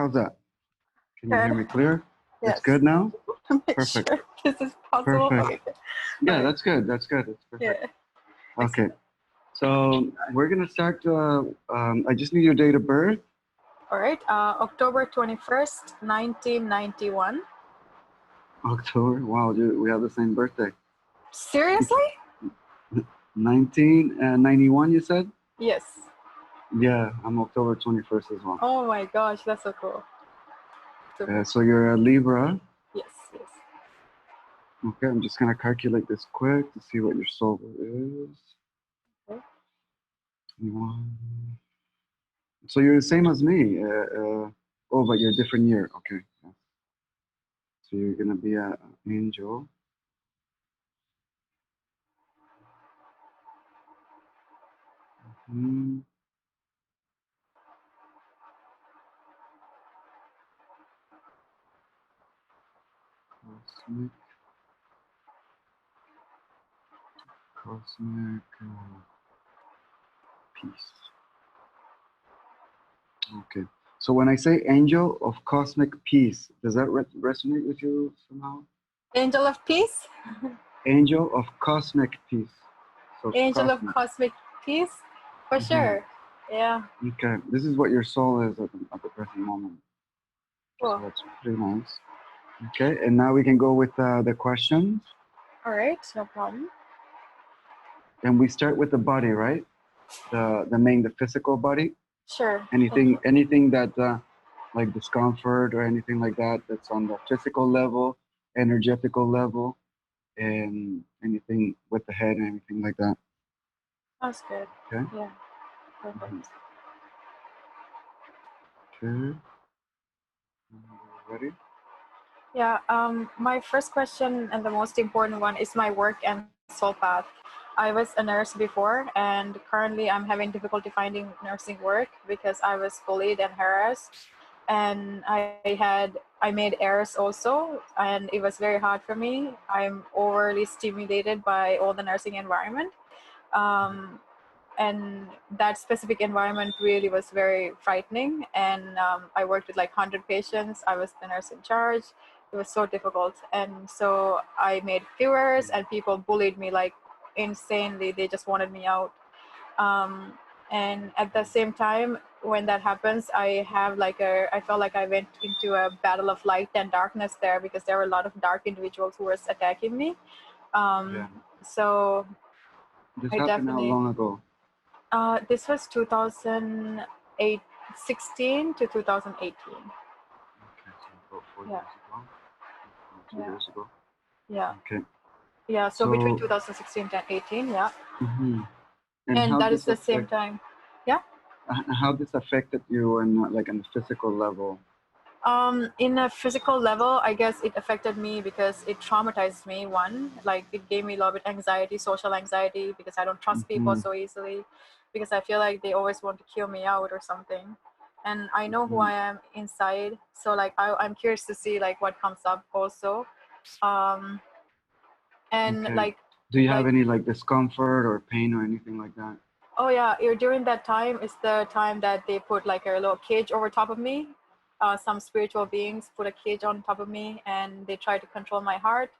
How's that? Can you hear Good. me clear? It's Yes. good now? Make Perfect. sure this is possible. Perfect. Okay. Good. Yeah, that's good. That's good. That's perfect. Yeah. Okay. So we're going to start. I just need your date of birth. All right. October 21st, 1991. October. Wow, dude, we have the same birthday. Seriously? 1991, you said? Yes. Yeah, I'm October 21st as well. Oh my gosh, that's so cool. Super. So you're a Libra. Yes, yes. Okay, I'm just going to calculate this quick to see what your soul is. Okay. 21. So you're the same as me. But you're a different year. Okay. Yeah. So you're gonna be an angel. Hmm. Cosmic. Cosmic peace. Okay. So when I say angel of cosmic peace, does that resonate with you somehow? Angel of Peace? Angel of cosmic peace. So Angel of cosmic. Cosmic Peace? For sure. Yeah. Okay. This is what your soul is at the present moment. Cool. So that's pretty nice. Okay. And now we can go with the questions. All right. No problem. And we start with the body, right? The physical body. Sure. Anything that like discomfort or anything like that that's on the physical level, energetical level, and anything with the head and anything like that. That's good. Okay. Yeah. Perfect. Okay. Ready? Yeah, my first question and the most important one is my work and soul path. I was a nurse before, and currently I'm having difficulty finding nursing work because I was bullied and harassed, and I made errors also, and it was very hard for me. I'm overly stimulated by all the nursing environment. Um, and that specific environment really was very frightening, and I worked with like 100 patients. I was the nurse in charge. It was so difficult, and so I made fevers and people bullied me like insanely. They just wanted me out. um, and at the same time, when that happens, I felt like I went into a battle of light and darkness there, because there were a lot of dark individuals who were attacking me. Yeah. So This I happened how definitely long ago? this was 2016 to 2018. Okay, so about 4 Yeah, years ago, 2 yeah, years ago. yeah, Okay. yeah. So between So, 2016 and 18, yeah, and and that is the same time. Yeah. how this affected you and like on the physical level? In a physical level, I guess it affected me because it traumatized me. One, like it gave me a lot of anxiety, social anxiety, because I don't trust people Hmm. so easily, because I feel like they always want to kill me out or something. And I know who Hmm. I am inside, so like I'm curious to see like what comes up also. Um, and Okay. Do you have like any like discomfort or pain or anything like that? oh yeah, during that time is the time that they put like a little cage over top of me. Some spiritual beings put a cage on top of me, and they tried to control my heart.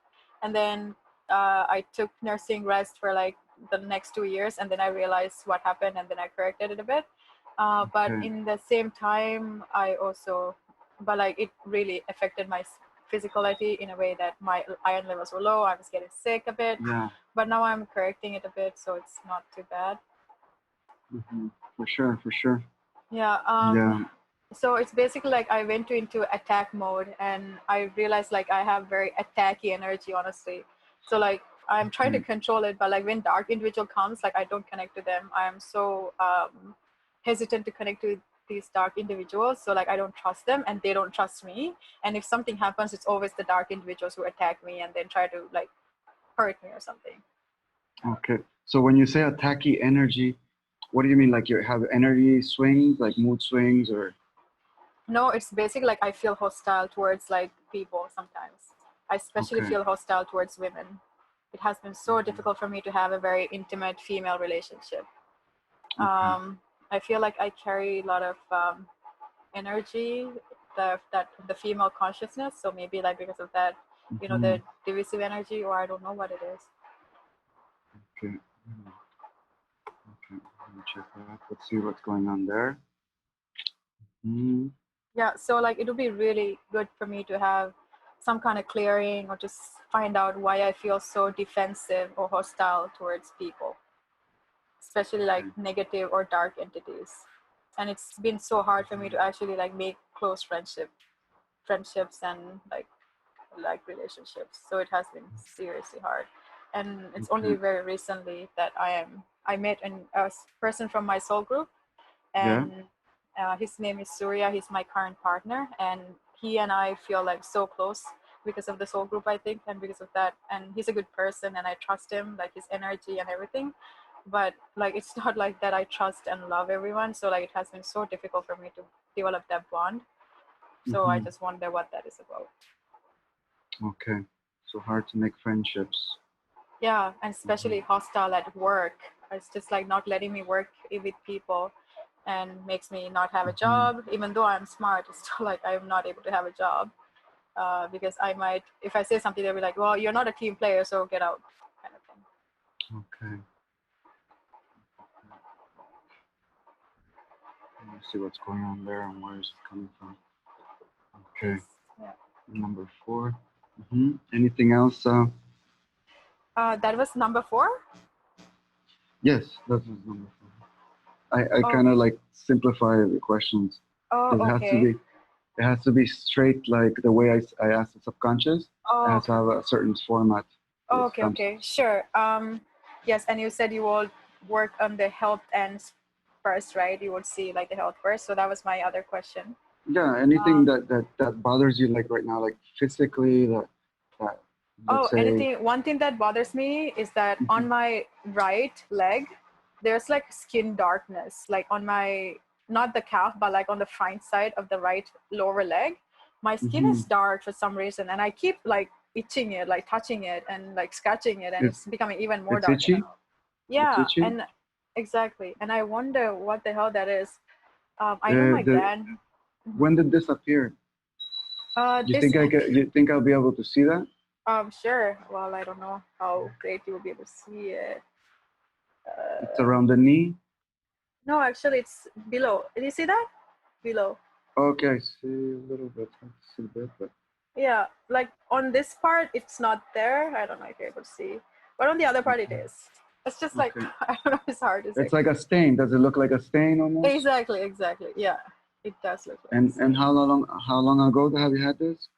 And then I took nursing rest for like the next 2 years, and then I realized what happened, and then I corrected it a bit. But Okay. in the same time, but like it really affected my physicality in a way that my iron levels were low. I was getting sick a bit, Yeah. but now I'm correcting it a bit, so it's not too bad. For sure. For sure. Yeah. Yeah. So it's basically like I went into attack mode, and I realized like I have very attacky energy, honestly. So like I'm trying to Okay. control it, but like when dark individual comes, like I don't connect to them. I am so hesitant to connect to these dark individuals. So like I don't trust them, and they don't trust me. And if something happens, it's always the dark individuals who attack me and then try to like hurt me or something. Okay. So when you say attacky energy, what do you mean? Like you have energy swings, like mood swings, or? No, it's basically like I feel hostile towards like people sometimes. I especially Okay. feel hostile towards women. It has been so difficult for me to have a very intimate female relationship. Okay. I feel like I carry a lot of energy the female consciousness. So maybe like because of that, the divisive energy, or I don't know what it is. Okay. Okay. Let me check that. Let's see what's going on there. Yeah. So like it would be really good for me to have some kind of clearing, or just find out why I feel so defensive or hostile towards people, especially like negative or dark entities. And it's been so hard for me to actually like make close friendships and like relationships. So it has been seriously hard. And it's only very recently that I met a person from my soul group, and his name is Surya. He's my current partner, and he and I feel like so close because of the soul group, I think, and because of that. And he's a good person, and I trust him, like his energy and everything. But like it's not like that I trust and love everyone. So like it has been so difficult for me to develop that bond. So I just wonder what that is about. Okay. So hard to make friendships. Yeah, and especially hostile at work. It's just like not letting me work with people, and makes me not have a job. Even though I'm smart, it's still like I'm not able to have a job, because I might, if I say something, they'll be like, well, you're not a team player, so get out, kind of thing. Okay. Let me see what's going on there and where is it coming from. Okay. Yeah. Number 4. Anything else? That was number 4? Yes, that was number 4. I kind of like simplify the questions. Oh, It has to be straight, like the way I ask the subconscious. Oh, it has to have a certain format. Oh, okay, sure. Yes, and you said you will work on the health ends first, right? You would see like the health first. So that was my other question. Yeah, anything that bothers you, like right now, like physically, that let's say. One thing that bothers me is that on my right leg, there's like skin darkness, like on my, not the calf, but like on the front side of the right lower leg. My skin is dark for some reason, and I keep like itching it, like touching it and like scratching it, and it's becoming even more dark. Itchy? Yeah, and exactly. And I wonder what the hell that is. I know my grand. When did this appear? You think I'll be able to see that? Sure. Well, I don't know how great you will be able to see it. It's around the knee? No, actually, it's below. Did you see that? Below. Okay, I see a little bit. I see a bit, but. Yeah, like on this part, it's not there. I don't know if you're able to see. But on the other part, it is. It's just like, I don't know, it's hard to say. It's like a stain. Does it look like a stain almost? Exactly. Yeah, it does look like And how long ago have you had this?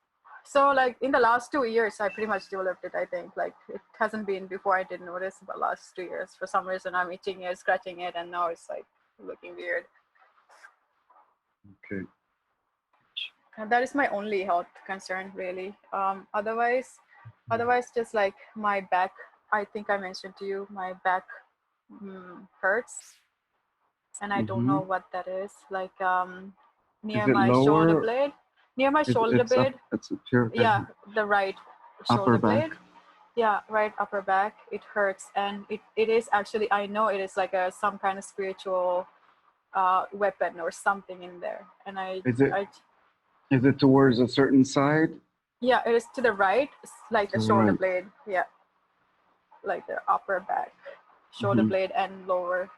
So like in the last 2 years, I pretty much developed it, I think. Like it hasn't been before I didn't notice, but last 2 years, for some reason, I'm itching it, scratching it, and now it's like looking weird. Okay. And that is my only health concern, really. Otherwise, just like my back, I think I mentioned to you, my back hurts. And I don't know what that is. Like near my shoulder blade. Near my shoulder blade. It's pure. Yeah, the right shoulder blade. Back. Yeah, right upper back. It hurts, and it is actually, I know it is like some kind of spiritual weapon or something in there. And is it towards a certain side? Yeah, it is to the right, like the shoulder blade. Yeah, like the upper back, shoulder blade, and lower.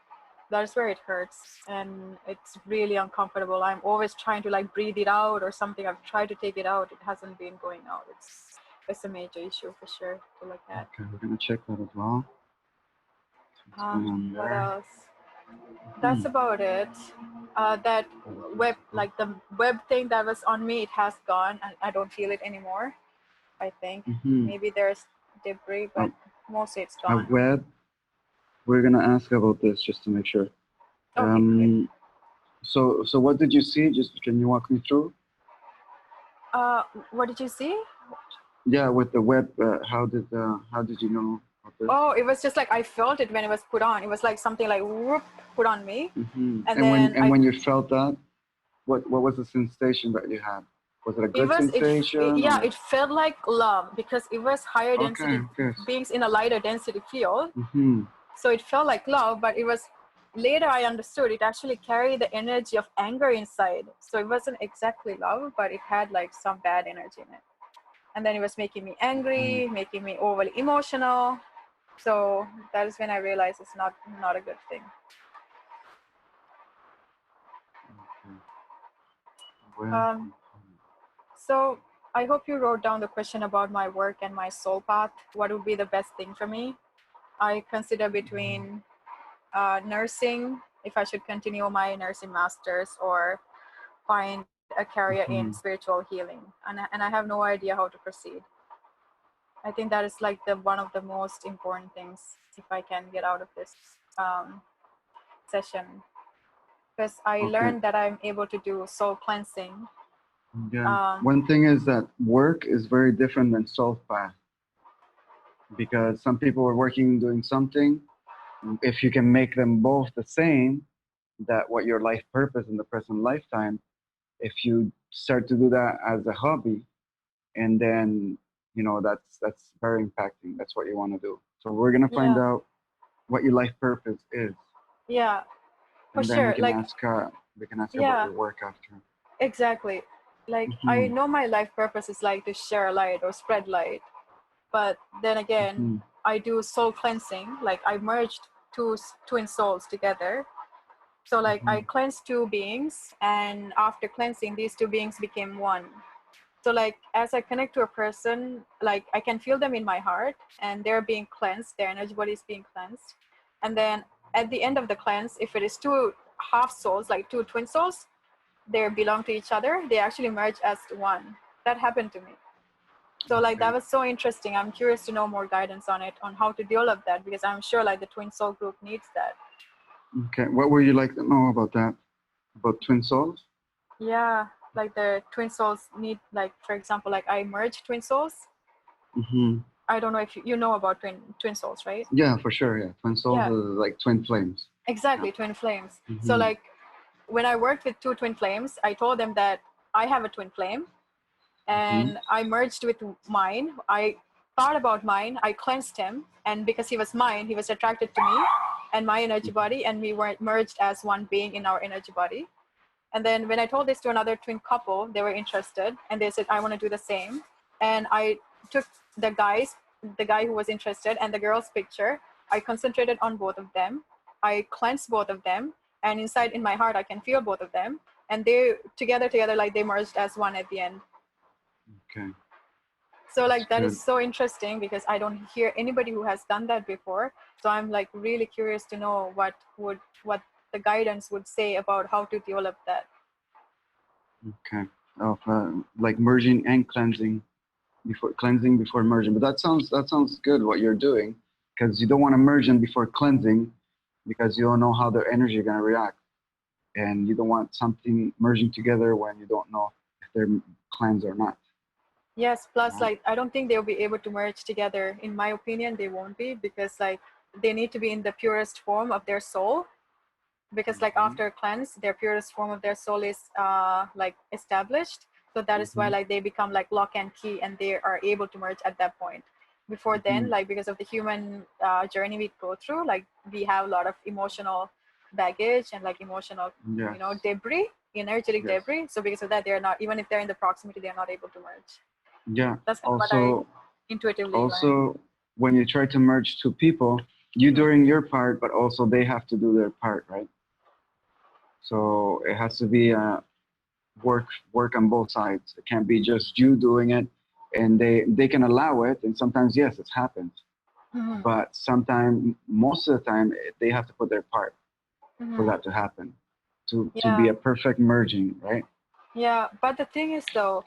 That's where it hurts, and it's really uncomfortable. I'm always trying to like breathe it out or something. I've tried to take it out. It hasn't been going out. It's a major issue for sure to look at. Okay, we're gonna check that as well. What else? That's about it. That web, like the web thing that was on me, it has gone, and I don't feel it anymore. I think maybe there's debris, but mostly it's gone. A web. We're gonna ask about this just to make sure. Okay. So what did you see? Just can you walk me through? What did you see? Yeah, with the web. How did you know? Oh, it was just like I felt it when it was put on. It was like something like whoop, put on me. When you felt that, what was the sensation that you had? Was it a good sensation? It felt like love, because it was higher density beings in a lighter density field. So it felt like love, but it was later I understood it actually carried the energy of anger inside. So it wasn't exactly love, but it had like some bad energy in it. And then it was making me Mhm. angry, making me overly emotional. So that is when I realized it's not a good thing. Okay. Well, Um, so I hope you wrote down the question about my work and my soul path. What would be the best thing for me? I consider between nursing, if I should continue my nursing masters, or find a career in mhm. spiritual healing. And I have no idea how to proceed. I think that is like the one of the most important things if I can get out of this session, because I Okay. learned that I'm able to do soul cleansing. Yeah. Um, One thing is that work is very different than soul path because some people are working doing something. If you can make them both the same, that what your life purpose in the present lifetime, if you start to do that as a hobby, and then that's very impacting. That's what you want to do. So we're gonna find yeah, out what your life purpose is, yeah, for and then sure. Like, we can ask about yeah, your work after. exactly. Like, I Hmm. know my life purpose is like to share light or spread light, but then again, Hmm. I do soul cleansing. Like, I merged twin souls together. So like I Hmm. cleansed two beings, and after cleansing, these two beings became one. So like as I connect to a person, like I can feel them in my heart, and they're being cleansed, their energy body is being cleansed. And then at the end of the cleanse, if it is two half souls, like two twin souls, they belong to each other, they actually merge as one. That happened to me. So like that Okay. was so interesting. I'm curious to know more guidance on it, on how to develop that, because I'm sure like the twin soul group needs that. Okay. What would you like to know about that? About twin souls? Yeah, like the twin souls need, like for example, like I merge twin souls. Hmm. I don't know if you know about twin souls, right? Yeah, for sure. Yeah, twin souls Yeah, are like twin flames. Yeah. exactly, twin flames. So Hmm. like when I worked with two twin flames, I told them that I have a twin flame, Hmm. and I merged with mine. I thought about mine, I cleansed him, and because he was mine, he was attracted to me and my energy body, and we were merged as one being in our energy body. And then when I told this to another twin couple, they were interested and they said, I want to do the same. And I took the guy who was interested and the girl's picture. I concentrated on both of them. I cleansed both of them. And inside in my heart, I can feel both of them. And they together, like they merged as one at the end. Okay, So that's like that is good. so interesting because I don't hear anybody who has done that before. So I'm like really curious to know what the guidance would say about how to develop that. Okay, of like merging and cleansing before merging. But that sounds good what you're doing because you don't want to merge them before cleansing because you don't know how their energy is gonna react, and you don't want something merging together when you don't know if they're cleansed or not. Yes, plus Right? like I don't think they'll be able to merge together. In my opinion, they won't be, because like they need to be in the purest form of their soul. Because like Mm-hmm. after cleanse, their purest form of their soul is like established. So that is why Mm-hmm. like they become like lock and key, and they are able to merge at that point. Before then, Mm-hmm. like because of the human journey we go through, like we have a lot of emotional baggage and like emotional, Yes. debris, energetic Yes. debris. So because of that, they're not, even if they're in the proximity, they're not able to merge. Yeah. That's kind of what I Also, intuitively learned. also, when you try to merge two people, you Mhm. doing your part, but also they have to do their part, right? So it has to be work on both sides. It can't be just you doing it, and they can allow it, and sometimes yes, it happens, Mhm. but sometimes most of the time they have to put their part for Mhm. that to happen, to be Yeah, a perfect merging, right? yeah. But the thing is, though,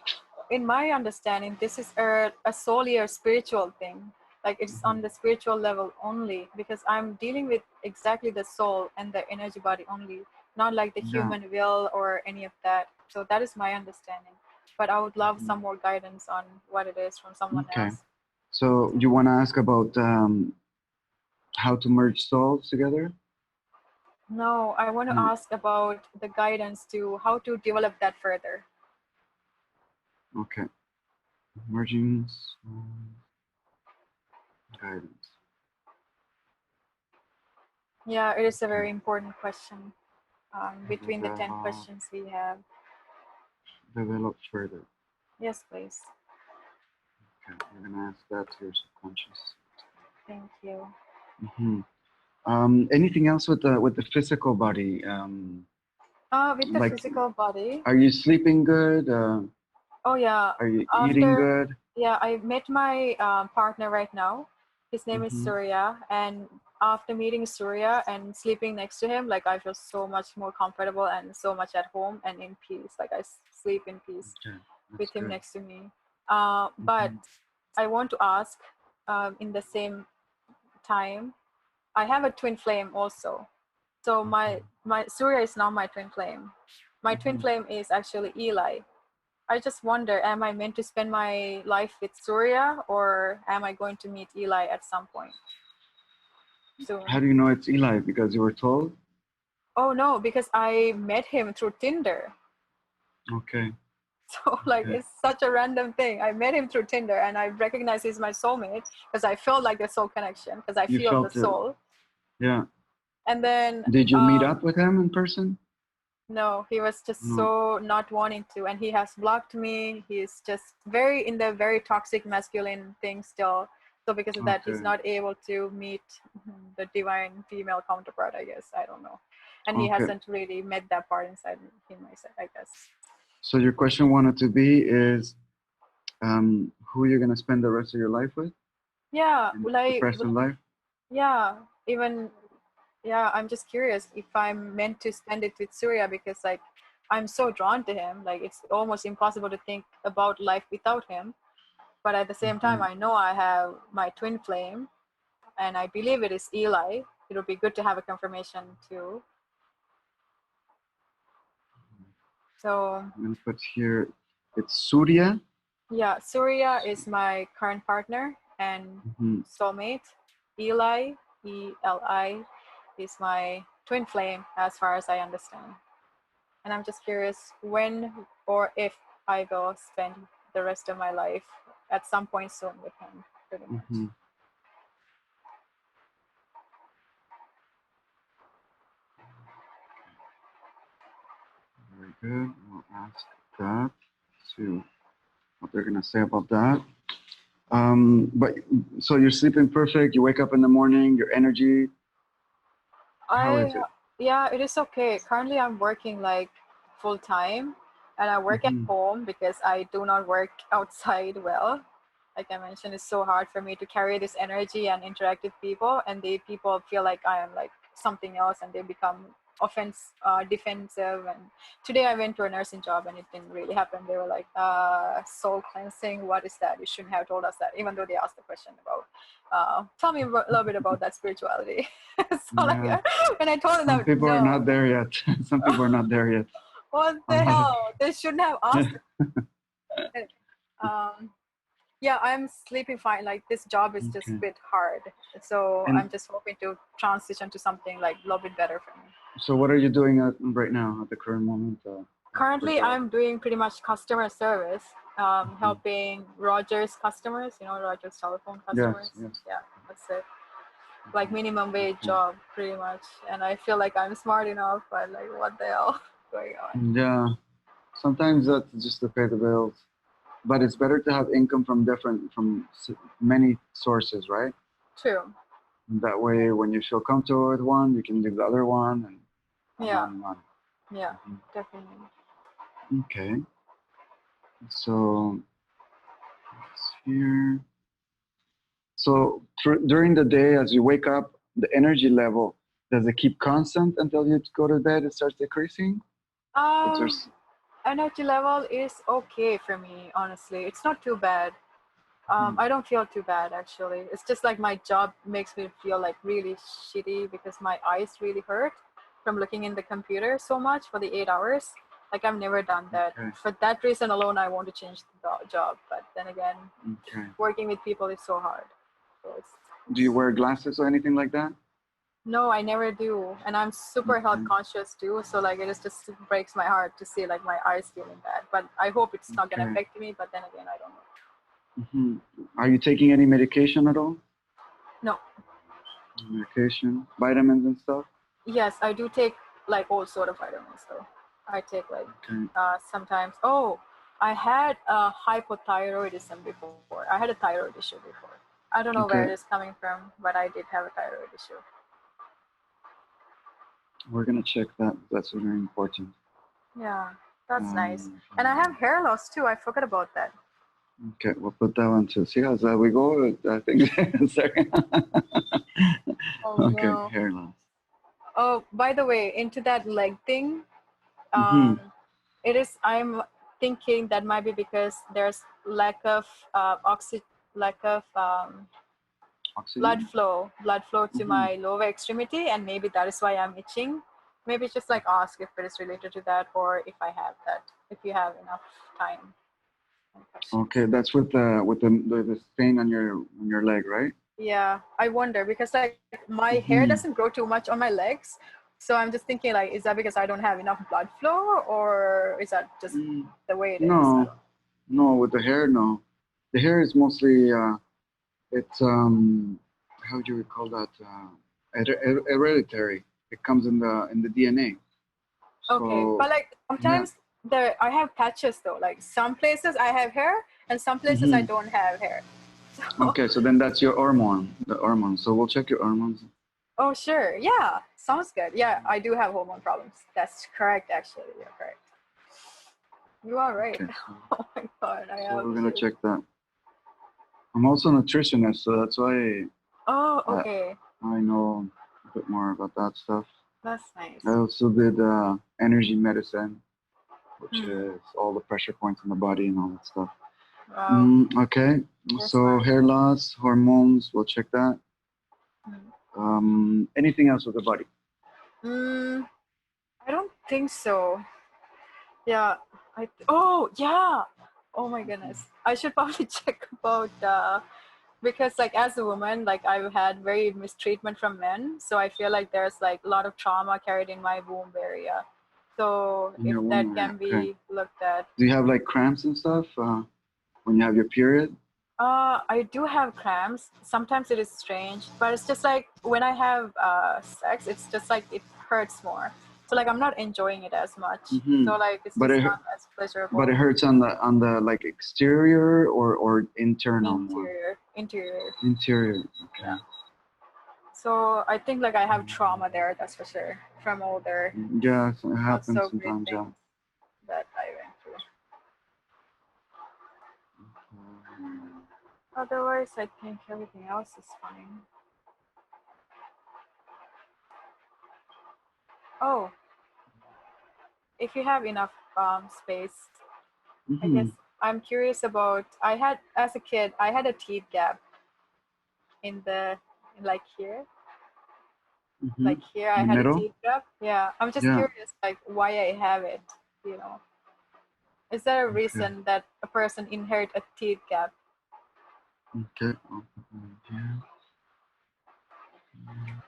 in my understanding, this is a solely a spiritual thing. Like it's Hmm. on the spiritual level only, because I'm dealing with exactly the soul and the energy body only, not like the Yeah. human will or any of that. So that is my understanding. But I would love Hmm. some more guidance on what it is from someone Okay. else. So you want to ask about how to merge souls together? No, I want to Mm, ask about the guidance to how to develop that further. okay. Merging soul guidance. Yeah, it is a Okay. very important question. Between the 10 Develop, questions we have. develop further. Yes, please. Okay, we're gonna ask that to your subconscious. Thank you. Hmm. Anything else with the physical body? With the Like, physical body. are you sleeping good? Oh yeah. Are you eating After good? yeah, I met my partner right now. His name is Hmm. Surya, and after meeting Surya and sleeping next to him, like I feel so much more comfortable and so much at home and in peace. Like I sleep in peace Okay, that's with him good. next to me. But Hmm. I want to ask, in the same time, I have a twin flame also. So Okay. my Surya is not my twin flame. My twin Hmm. flame is actually Eli. I just wonder, am I meant to spend my life with Surya, or am I going to meet Eli at some point How soon? do you know it's Eli? Because you were told? Oh no, because I met him through Tinder. Okay, So like okay. it's such a random thing. I met him through Tinder and I recognize he's my soulmate because I felt like a soul connection because I You feel the felt it. soul. Yeah. And then Did you meet up with him in person? no, he was just No. so not wanting to, and he has blocked me. He's just very in the very toxic masculine thing still. So because of that, he's Okay. not able to meet the divine female counterpart. I guess I don't know, and he Okay. hasn't really met that part inside him. I guess. So your question wanted to be is who you're gonna spend the rest of your life with Yeah, in the like present life? yeah, even yeah. I'm just curious if I'm meant to spend it with Surya because like I'm so drawn to him. Like it's almost impossible to think about life without him. But at the same time, Hmm. I know I have my twin flame, and I believe it is Eli. It would be good to have a confirmation too. So I'm gonna put here it's Surya. yeah, Surya is my current partner and Hmm. soulmate. Eli, Eli, is my twin flame, as far as I understand. And I'm just curious when or if I will spend the rest of my life at some point soon with him, pretty much. Hmm. Very good. We'll ask that. See what they're gonna say about that. But so you're sleeping perfect. You wake up in the morning. Your energy. How I is it? Yeah, it is okay. Currently, I'm working like full time, and I work at Hmm. home because I do not work outside well. Like I mentioned, it's so hard for me to carry this energy and interact with people, and the people feel like I am like something else, and they become defensive. And today I went to a nursing job, and it didn't really happen. They were like, "Soul cleansing, what is that? You shouldn't have told us that," even though they asked the question about tell me a little bit about that spirituality. So like Yeah. when I told them Some that, people are no, not there yet. Some people are not there yet. what A the lot of. hell? They shouldn't have asked it. Um, yeah, I'm sleeping fine. Like this job is just a Okay. bit hard, so And I'm just hoping to transition to something like a little bit better for me. so, what are you doing right now at the current moment for Currently, job? I'm doing pretty much customer service, Mhm. helping Rogers customers. You know, Rogers telephone Yes, customers. yes. Yeah, that's it. Like Mhm. minimum wage Okay. job pretty much, and I feel like I'm smart enough, but like what the hell going on? Yeah, sometimes that's just to pay the bills, but it's better to have income from many sources, right? True. That way, when you feel comfortable with one, you can leave the other one, and Yeah, on and on. yeah, Mhm. definitely. Okay, so it's here. So during the day, as you wake up, the energy level, does it keep constant until you go to bed? It starts decreasing? Or um there's, Energy level is okay for me, honestly. It's not too bad. hmm, I don't feel too bad actually. It's just like my job makes me feel like really shitty because my eyes really hurt from looking in the computer so much for the 8 hours. Like I've never done that. okay, For that reason alone, I want to change the job. But then again, okay. working with people is so hard. So Do you it's wear glasses or anything like that? no, I never do, and I'm super health Okay, conscious too. So like it is just breaks my heart to see like my eyes feeling bad. But I hope it's not gonna okay. affect me. But then again, I don't know. Hmm. Are you taking any medication at all? No, medication, vitamins and stuff? Yes, I do take like all sort of vitamins though. I take like Okay. sometimes. Oh, I had a hypothyroidism before. I had a thyroid issue before. I don't know where it is Okay. coming from, but I did have a thyroid issue. We're gonna check that. That's very important. Yeah, that's nice. Um, And I have hair loss too. I forgot about that. okay, we'll put that one too. See how that we go? I think. Sorry. Oh Okay, no. hair loss. Oh, by the way, into that leg thing, Mm-hmm. it is. I'm thinking that might be because there's lack of Oxygen. blood flow to Mm-hmm. my lower extremity, and maybe that is why I'm itching. Maybe just like ask if it is related to that, or if I have that. If you have enough time and Okay, questions. that's with the stain on your leg, right? Yeah, I wonder because like my hair doesn't Mm-hmm. grow too much on my legs, so I'm just thinking like, is that because I don't have enough blood flow, or is that just Mm, the way it is? I no, don't. no, with the hair, no. The hair is mostly it's how do you call that? Hereditary. It comes in the DNA. Okay, So but like yeah. sometimes there I have patches though. Like some places I have hair, and some places I Hmm. don't have hair. So, Okay, so then that's your hormone, the hormone. So we'll check your hormones. oh sure, yeah, sounds good. Yeah, I do have hormone problems. That's correct, actually. You're correct. You are right. Okay, so Oh my god, I so have we're gonna issues. check that. I'm also a nutritionist, so that's why Oh, I okay, I know a bit more about that stuff. that's I nice. also did energy medicine, which Hmm. is all the pressure points in the body and all that stuff. Wow, Okay, you're so smart. hair loss, hormones, we'll check that. Hmm. Anything else with the body? Mm, I don't think so. Yeah, oh yeah. Oh my goodness. I should probably check about because like as a woman, like I've had very mistreatment from men, so I feel like there's like a lot of trauma carried in my womb area. So In if your that womb area. can Okay. be looked at. Do you have like cramps and stuff when you have your period? I do have cramps. Sometimes it is strange, but it's just like when I have sex, it's just like it hurts more. So like I'm not enjoying it as much. Mm-hmm. So like it's But just it not as but it pleasurable. hurts on the like exterior or internal more. Interior. Interior. Yeah. Okay. So I think like I have trauma there, that's for sure, from all their Yeah, it not happens so great sometimes. Yeah. things that I went through. Otherwise, I think everything else is fine. Oh, if you have enough space, I Mm-hmm. guess I'm curious about. I had as a kid, I had a teeth gap in the in Mm-hmm. like here. I The had a middle. teeth gap. Yeah, I'm just Yeah. curious, like why I have it. You know, is there a Okay. reason that a person inherit a teeth gap? Okay. Yeah.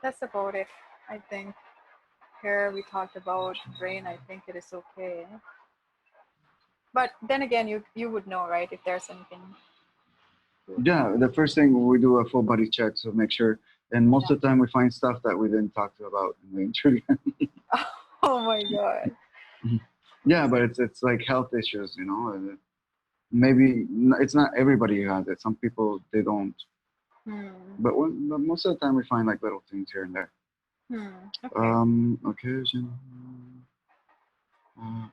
That's about it. I think here we talked about brain. I think it is okay. But then again, you would know, right? If there's anything you would Yeah, know. the first thing we do a full body check, so make sure. And most Yeah. of the time, we find stuff that we didn't talk to about in the interview. Oh my god. Yeah, but it's like health issues, you know. And maybe it's not everybody who has it. Some people they don't. Hmm. But most of the time, we find like little things here and there. Hmm. Okay. Okay. Uh,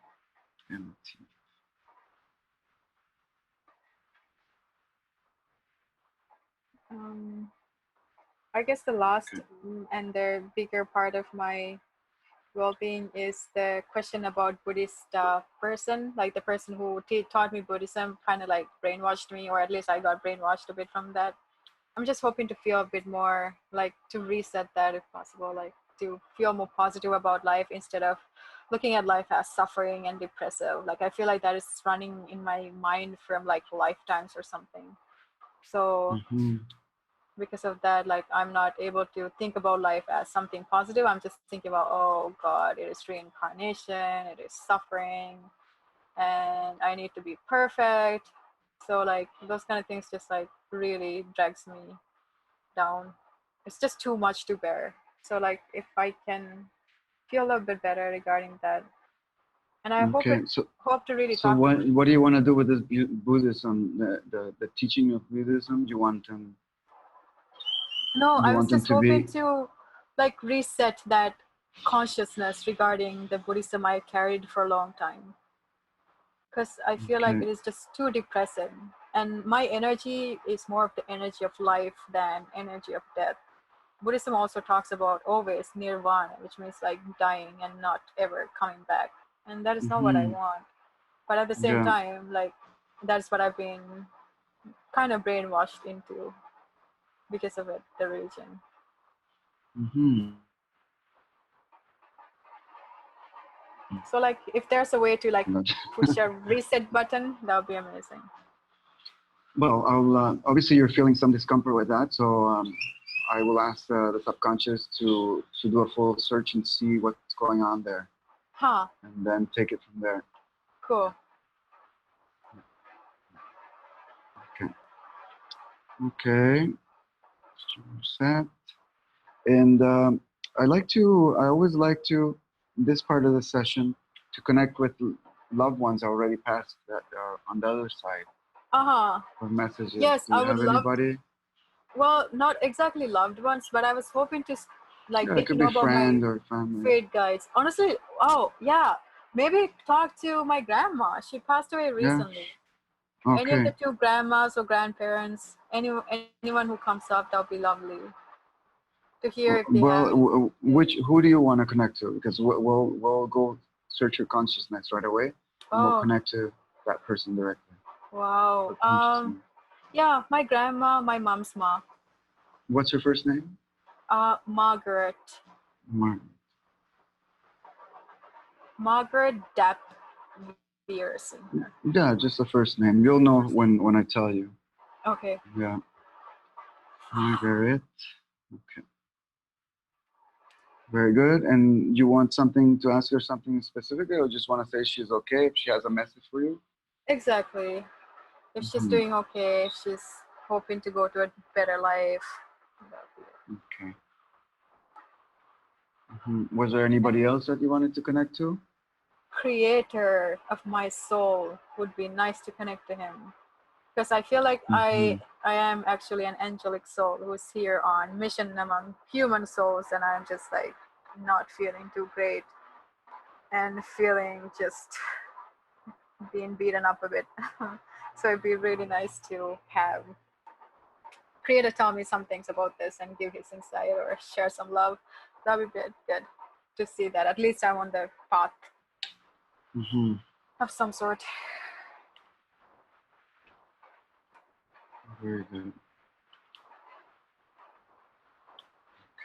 MT. Um, I guess the last Okay. and the bigger part of my well-being is the question about Buddhist person, like the person who taught me Buddhism, kind of like brainwashed me, or at least I got brainwashed a bit from that. I'm just hoping to feel a bit more like to reset that if possible, like to feel more positive about life instead of looking at life as suffering and depressive. Like I feel like that is running in my mind from like lifetimes or something. So Mm-hmm. because of that, like I'm not able to think about life as something positive. I'm just thinking about, oh God, it is reincarnation, it is suffering, and I need to be perfect. So like those kind of things just like really drags me down, it's just too much to bear. So like if I can feel a little bit better regarding that, and I Okay. hope to really So talk to what do you want to do with this Buddhism, the teaching of Buddhism? No, You I was want them just to hoping be to like reset that consciousness regarding the Buddhism I carried for a long time. Because I feel like okay. it is just too depressing. And my energy is more of the energy of life than energy of death. Buddhism also talks about always nirvana, which means like dying and not ever coming back. And that is not what I Mm-hmm. want. But at the same Yeah. time, like that's what I've been kind of brainwashed into because of it, the religion. Mm-hmm. So like if there's a way to like Gotcha. push a reset button, that would be amazing. Well, obviously you're feeling some discomfort with that, so I will ask the subconscious to do a full search and see what's going on there, Huh, and then take it from there. cool. Okay. Okay. Set. And I always like to, this part of the session, to connect with loved ones already passed that are on the other side Uh-huh. of messages. Yes, Do I you would have love, anybody? well, not exactly loved ones, but I was hoping to like Yeah, it get to could know be about my friend or family. fate guides. Honestly, oh yeah, maybe talk to my grandma. She passed away Yeah. recently. Any of Okay. the two grandmas or grandparents, anyone who comes up, that would be lovely to hear if they Well, have any. who do you want to connect to? Because we'll go search your consciousness right away, and we'll Oh, connect to that person directly. wow. Your consciousness. Yeah, my grandma, my mom's mom. What's your first name? Margaret. Mark. Margaret Dapp Pearson. Yeah, just the first name. You'll know when I tell you. Okay. Yeah, Margaret. Okay, very good. And you want something to ask her something specifically, or just want to say she's okay if she has a message for you? Exactly. If she's Hmm. doing okay, if she's hoping to go to a better life. Okay. Was there anybody else that you wanted to connect to? Creator of my soul would be nice to connect to him. Because I feel like Hmm. I am actually an angelic soul who's here on mission among human souls, and I'm just like not feeling too great and feeling just being beaten up a bit. So it'd be really nice to have Creator tell me some things about this and give his insight or share some love. That would be good to see that. At least I'm on the path Hmm. of some sort. Very good.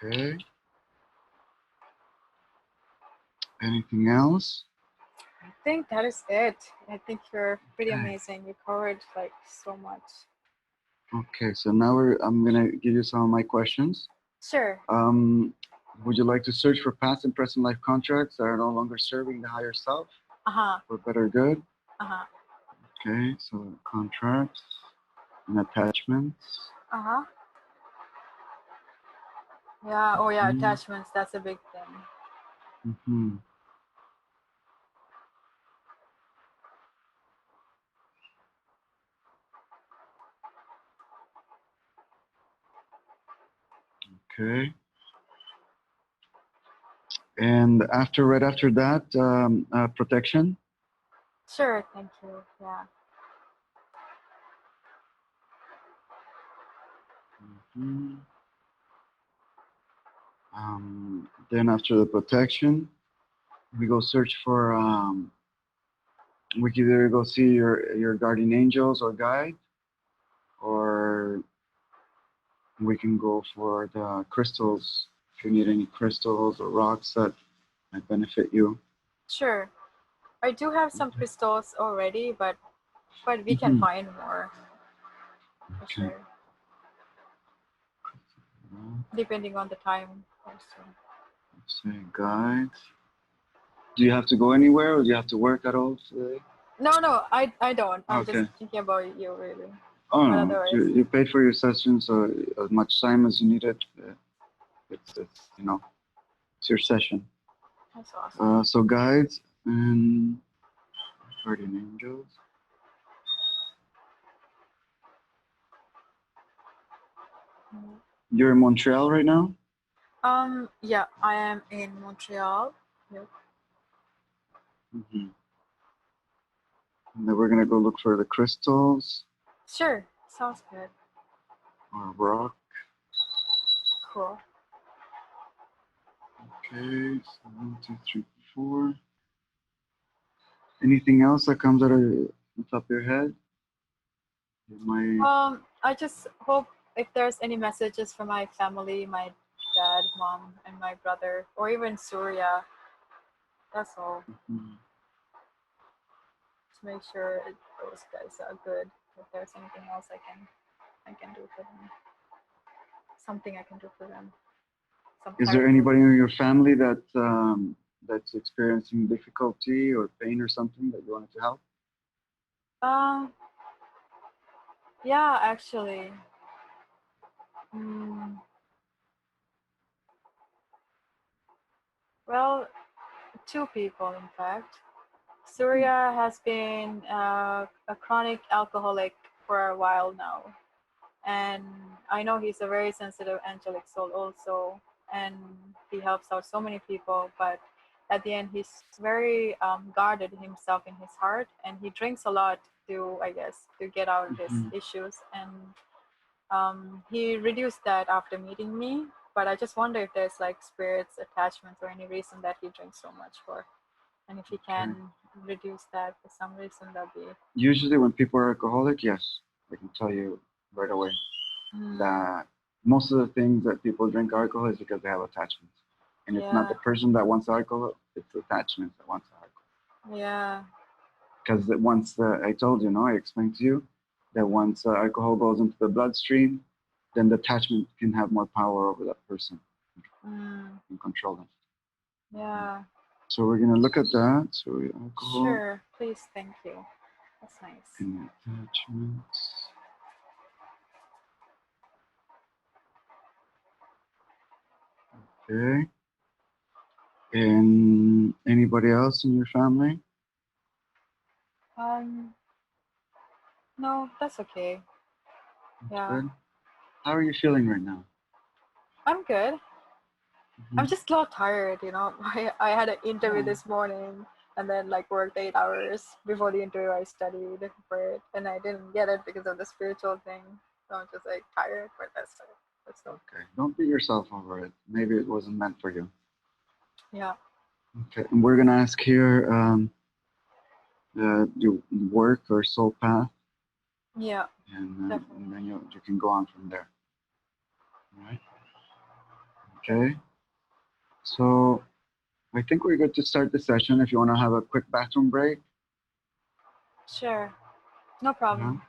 Okay. Anything else? I think that is it. I think you're pretty Okay. amazing. You covered like so much. Okay. So now I'm gonna give you some of my questions. Sure. Um, would you like to search for past and present life contracts that are no longer serving the higher self Uh-huh. for better good? Uh-huh. Okay, so contracts and attachments. Uh-huh. Yeah. Oh yeah, Mm-hmm. attachments, that's a big thing. Mm-hmm. Okay. And right after that, protection. Sure, thank you. Yeah. Hmm. Then after the protection, we go search for. We can either go see your guardian angels or guide, or we can go for the crystals. If you need any crystals or rocks that might benefit you. Sure. I do have some crystals already, but we can Mm-hmm. find more for Okay. sure. Depending on the time also. Let's say guides. Do you have to go anywhere, or do you have to work at all today? No, I don't. I'm just Okay. thinking about you really. Oh But no, otherwise, you paid for your session, so as much time as you needed. it's your session. That's awesome. So guides and guardian angels. You're in Montreal right now? Yeah, I am in Montreal. Yep. Mm-hmm. And then we're gonna go look for the crystals Sure, sounds good. or rock. Cool. Okay, so 1, 2, 3, 4. Anything else that comes out of the top of your head? I just hope if there's any messages from my family, my dad, mom, and my brother, or even Surya. That's all. Mhm. To make sure those guys are good. If there's anything else I can do for them. Something I can do for them. Some Is there anybody in your family that's experiencing difficulty or pain or something that you wanted to help? Um. Yeah, actually. Mm, well, two people, in fact. Surya has been a chronic alcoholic for a while now, and I know he's a very sensitive angelic soul also, and he helps out so many people. But at the end, he's very guarded himself in his heart, and he drinks a lot to, I guess, to get out of his Mhm. issues. And he reduced that after meeting me. But I just wonder if there's like spirits, attachments, or any reason that he drinks so much for. And if he Okay. can reduce that for some reason, that'd be. Usually, when people are alcoholic, yes, I can tell you right away that most of the things that people drink alcohol is because they have attachments, and it's not Yeah, the person that wants alcohol; it's the attachment that wants alcohol. yeah. Because I told you, no, I explained to you that once alcohol goes into the bloodstream, then the attachment can have more power over that person and control them. Yeah. So we're gonna look at that. So alcohol Sure, please, thank you. That's nice. and attachments. Okay. And anybody else in your family? Um, no, that's okay. That's Yeah, good. How are you feeling right now? I'm good. I'm Mhm. just a lot tired, you know. I had an interview Yeah. this morning and then like worked 8 hours. Before the interview I studied for it and I didn't get it because of the spiritual thing. So I'm just like tired, but that's fine. Let's go. Okay. Don't beat yourself over it. Maybe it wasn't meant for you. Yeah. Okay. And we're gonna ask here, your work or soul path, Yeah, and definitely. then you can go on from there. All right. Okay. So I think we're good to start the session. If you want to have a quick bathroom break. Sure. No Yeah. problem.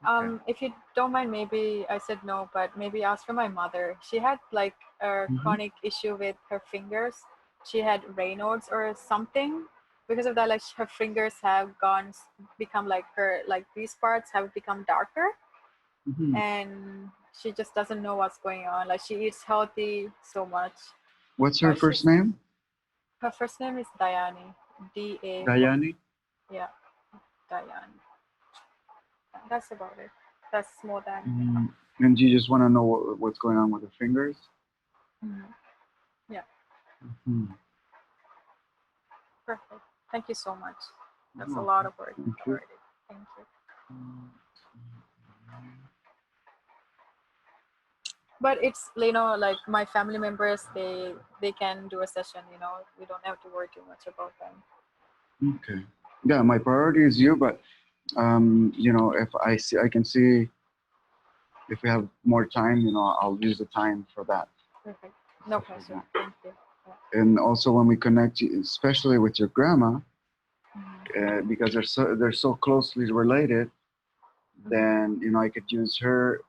Okay. If you don't mind, maybe I said no, but maybe ask for my mother. She had like a Mm-hmm. chronic issue with her fingers. She had Raynaud's or something. Because of that, like her fingers have become like these parts have become darker, Mm-hmm. and she just doesn't know what's going on. Like she eats healthy so much, What's her but first name? her first name is Dayani, Da. Dayani. Yeah, Dayani. That's about it. That's more than enough. Mm. And you just want to know what's going on with her fingers? Mhm. Yeah. Hmm. Perfect. Thank you so much. That's a Oh, lot of work thank you. already. Thank you. But it's like my family members, they can do a session. We don't have to worry too much about them. Okay. Yeah, my priority is you, but if I can see if we have more time, I'll use the time for that. Perfect. No Stuff like pressure. that. Thank you. Yeah. And also when we connect, especially with your grandma, Mhm. because they're so closely related, then I could use her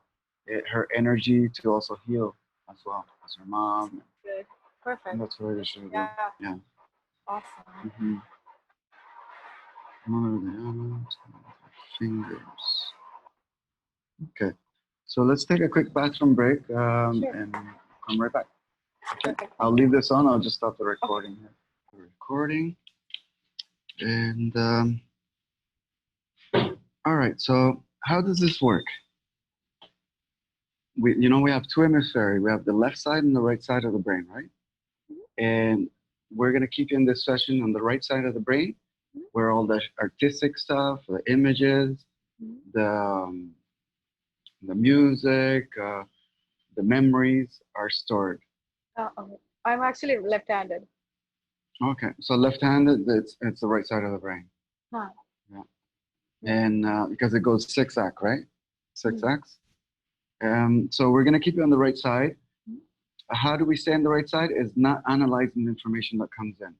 energy to also heal as well as her mom. Good. And Perfect. that's what I should do. Yeah. Yeah. Awesome. Mm-hmm. Mother of the elements, fingers. Okay. So let's take a quick bathroom break Sure. and come right back. Okay. Perfect. I'll leave this on. I'll just stop the recording here. Recording. And all right. So how does this work? We have two hemispheres. We have the left side and the right side of the brain, right? And we're gonna keep you in this session on the right side of the brain, where all the artistic stuff, the images, the the music, the memories are stored. Okay. I'm actually left-handed. Okay, so left-handed, it's the right side of the brain. Huh. Yeah, and because it goes zigzag, right? Zigzag. So we're gonna keep you on the right side. How do we stay on the right side? Is not analyzing the information that comes in.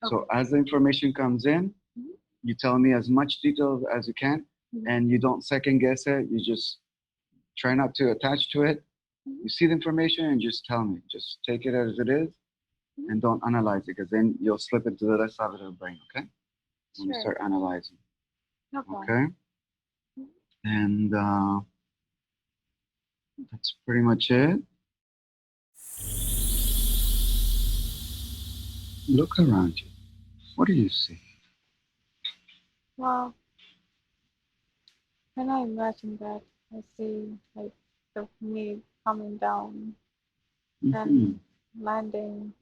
Okay. So as the information comes in, you tell me as much detail as you can, and you don't second guess it. You just try not to attach to it. You see the information and just tell me. Just take it as it is, and don't analyze it, because then you'll slip into the left side of the brain. Okay? When you start analyzing. No problem. Okay. And that's pretty much it. Look around you. What do you see? Well, when I imagine that, I see like me coming down and landing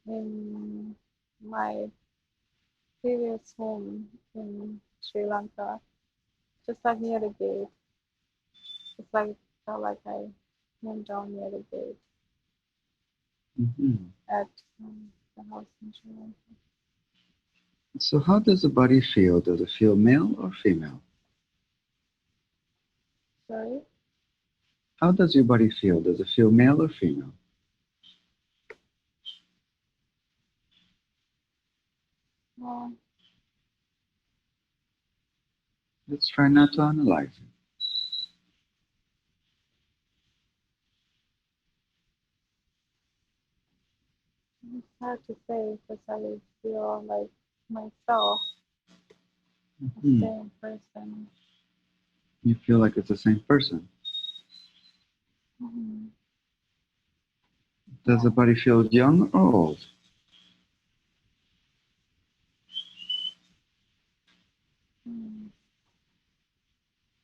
in my previous home in Sri Lanka, just like near the gate. It's like felt like I came down near the gate at the house in Sri Lanka. So how does the body feel? Does it feel male or female? Sorry? How does your body feel? Does it feel male or female? Well, Let's try not to analyze it. it's hard to say because I feel like myself, the same person. You feel like it's the same person. Does the body feel young or old?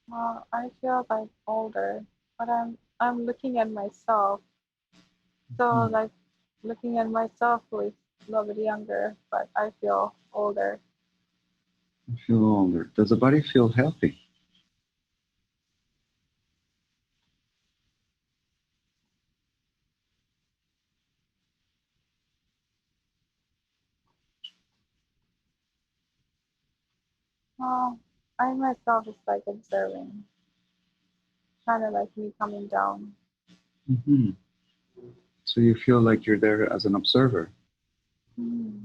Well, I feel like older, but I'm looking at myself. So like looking at myself who is a little bit younger, but I feel older. You feel older. Does the body feel healthy? Well, I myself is like observing, kind of like me coming down. So you feel like you're there as an observer. Yeah.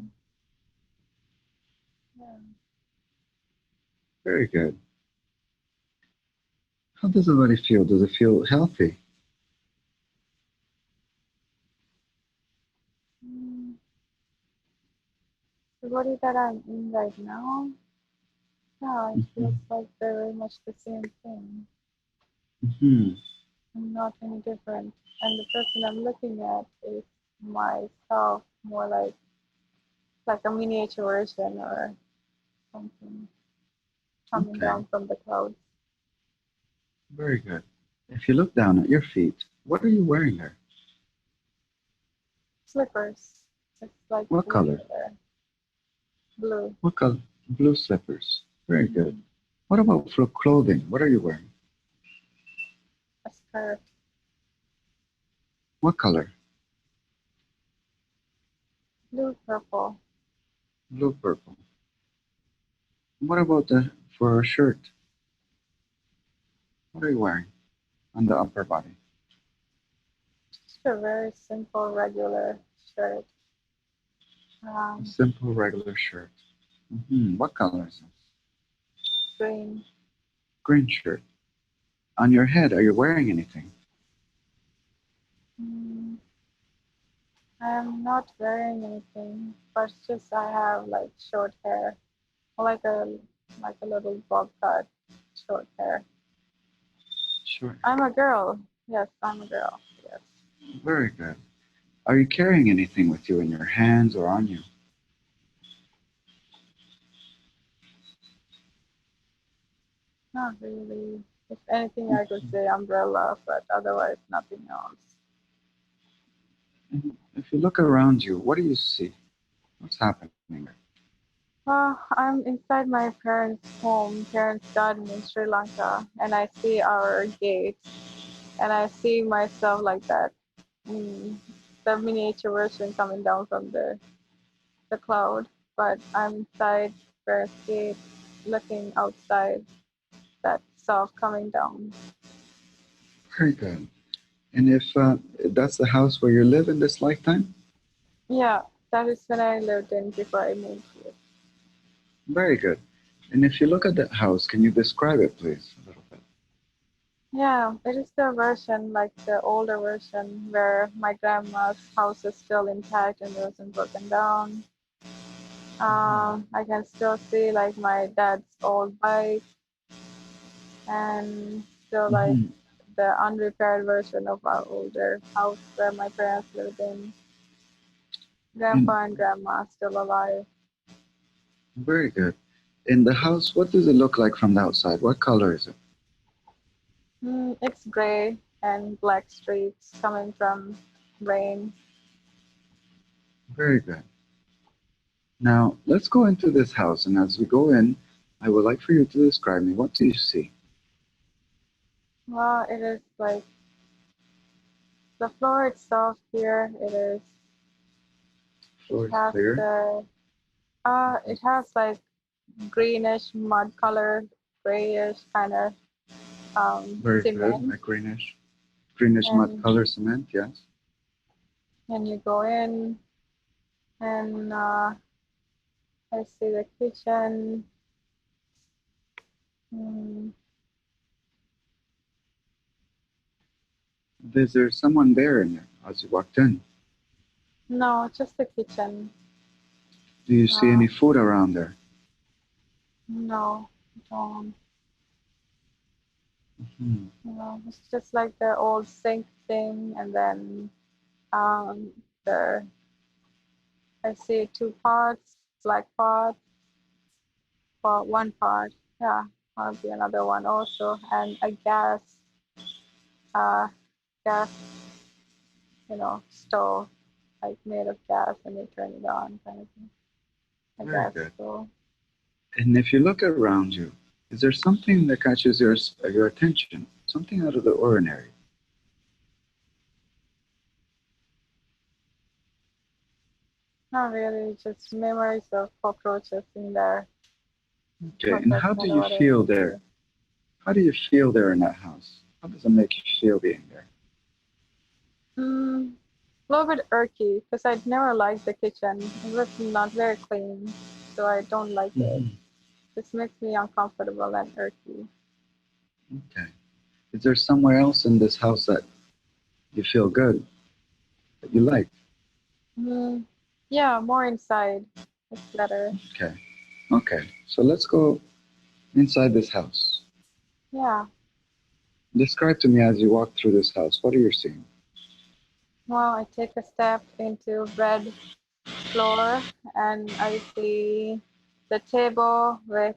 Very good. How does the body feel? Does it feel healthy? The body that I'm in right now, yeah, it feels like very much the same thing. I'm not any different. And the person I'm looking at is myself, more like a miniature version or something coming down from the clouds. Very good. If you look down at your feet, what are you wearing there? Slippers. It's like What color? Blue. What color? Blue slippers. Very good. What about for clothing? What are you wearing? A skirt. What color? Blue purple. Blue purple. What about for a shirt? What are you wearing on the upper body? Just a very simple, regular shirt. A simple, regular shirt. What color is it? Green. Green shirt. On your head, are you wearing anything? I'm not wearing anything, but just I have like short hair, like a little bob cut, short hair. Sure. I'm a girl. Yes, I'm a girl. Yes. Very good. Are you carrying anything with you in your hands or on you? Not really. If anything, I could say umbrella, but otherwise nothing else. And if you look around you, what do you see? What's happening there? I'm inside my parents' home, parents' garden in Sri Lanka, and I see our gate, and I see myself like that, mm, the miniature version coming down from the cloud. But I'm inside parents' gate, looking outside that self coming down. Very good. And if that's the house where you live in this lifetime? Yeah, that is when I lived in before I moved here. Very good. And if you look at that house, can you describe it, please, a little bit? Yeah, it is the version, like the older version, where my grandma's house is still intact and wasn't broken down. I can still see like my dad's old bike and still like Hmm. the unrepaired version of our older house where my parents lived in. And Grandpa and grandma still alive. very good. In the house, what does it look like from the outside? What color is it? It's gray and black streaks coming from rain. Very good. Now, let's go into this house, and as we go in, I would like for you to describe me. What do you see? Well, it is like the floor itself here. It Floor is has clear. it has like greenish mud color, grayish kind of Very good. cement, A greenish mud and color cement, yes. you go in and I see the kitchen. Mm, Is there someone there in there as you walked in? no, just the kitchen. Do you see Uh, any food around there? no, don't. Hmm. No, it's just like the old sink thing, and then the I see two pots, black pot, for one pot. Yeah, I'll be another one also, and a uh, gas, stove, like made of gas, and you turn it on, kind of thing. A Very gas good. stove. And if you look around you, is there something that catches your attention? Something out of the ordinary? Not really, just memories of cockroaches in there, Okay, but and that's how do not you what I feel there? see. How do you feel there in that house? How does it make you feel being there? A little bit irky because I'd never liked the kitchen. It was not very clean, so I don't like it. Hmm. This makes me uncomfortable and irky. Okay. Is there somewhere else in this house that you feel good, that you like? Mm, yeah, more inside. It's better. Okay. Okay. So let's go inside this house. Yeah. Describe to me as you walk through this house. What are you seeing? Well, I take a step into red floor and I see the table with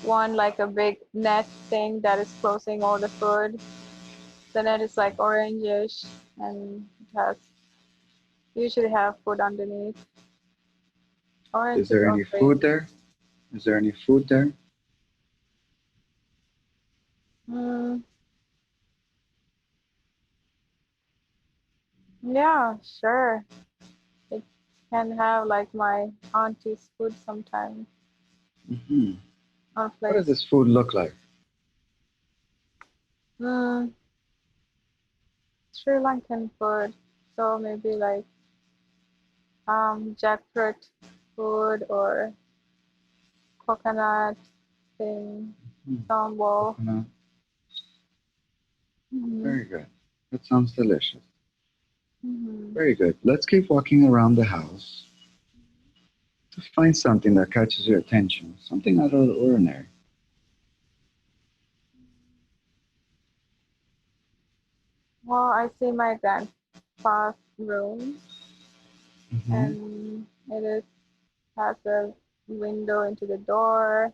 one like a big net thing that is closing all the food. The net is like orangish and it has usually have food underneath. Is Orange there or any food green. there? Is there any food there? Mm, yeah, sure. It can have like my auntie's food sometimes Hmm. on What does plates. this food look like? Mm, Sri Lankan food. So maybe like jackfruit food or coconut thing, Hmm. sambal. Coconut. Mm-hmm. Very good. That sounds delicious. Mm-hmm. Very good. Let's keep walking around the house to find something that catches your attention, something out of the ordinary. Well, I see my grandpa's room, Mm-hmm. and has a window into the door,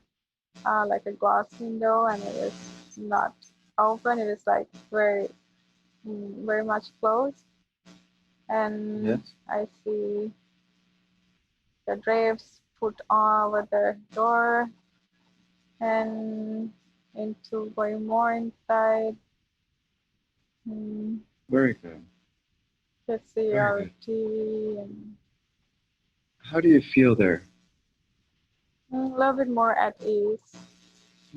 like a glass window, and it is not open. It is like very much closed. And Yes. I see the drapes put over the door, and into going more inside. Mm, Very good. just see Very our good. TV and How do you feel there? a little bit more at ease.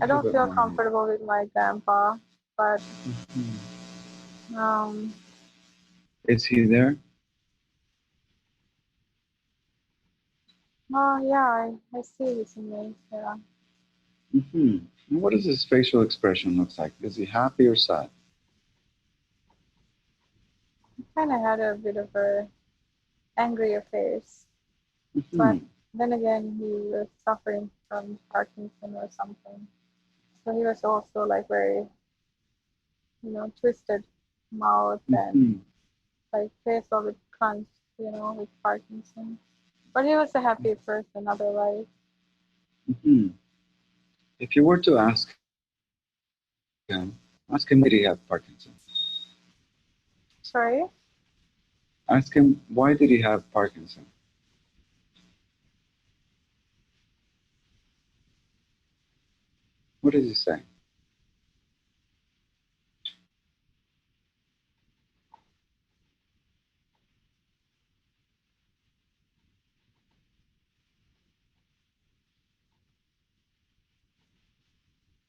A I little don't bit feel more. comfortable with my grandpa, but Mm-hmm. um, Is he there? oh yeah, I see his image. Yeah, Mm-hmm. And what does his facial expression look like? Is he happy or sad? kind of had a bit of a angry face, but Mm-hmm. then again, he was suffering from Parkinson or something. So he was also like very, twisted mouth and Mm-hmm. like face all with crunch, with Parkinson. But he was a happy person otherwise. Mm-hmm. If you were to ask him why did he have Parkinson? Sorry? Ask him why did he have Parkinson? What does he say?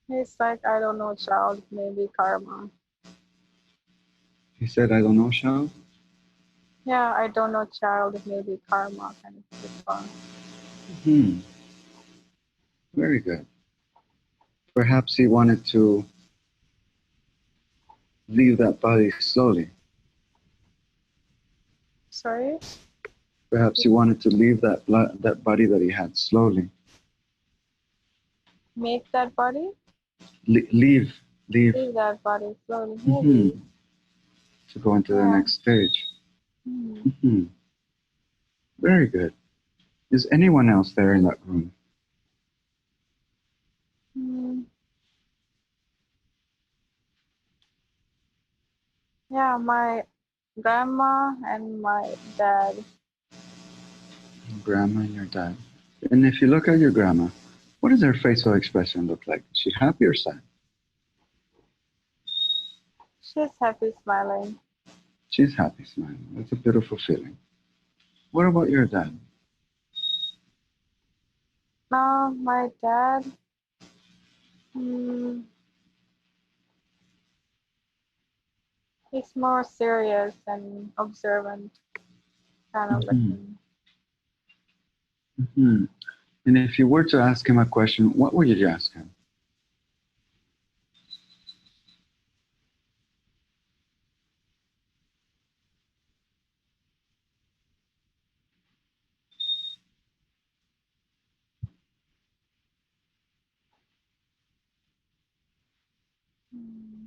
He's like, I don't know, child, maybe karma. He said, I don't know, Shao. Yeah, I don't know, child, maybe karma kind of response. Hmm. Very good. Perhaps he wanted to leave that body slowly. Sorry? Perhaps he wanted to leave that body that he had slowly. Make that body? Leave, leave. Leave that body slowly, Hmm. maybe. To go into the Yeah. next stage. Hmm. Hmm. Very good. Is anyone else there in that room? Hmm. Yeah, my grandma and my dad. Grandma and your dad. And if you look at your grandma, what does her facial expression look like? Is she happy or sad? She's happy smiling. She's happy, smiling. That's a beautiful feeling. What about your dad? Now, my dad, hmm, he's more serious and observant, kind of Hmm. looking. Hmm. And if you were to ask him a question, what would you ask him? Hmm.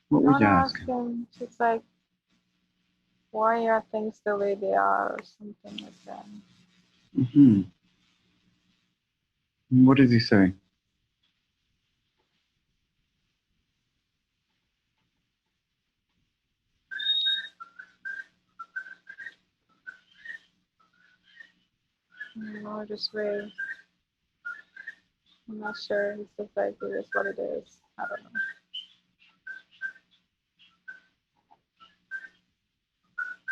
What I would want you to ask ask him? him, just like, why are things the way they are, or something like that. Hmm. What does he say? Just very, I'm not sure. He's just like, it is what it is. I don't know.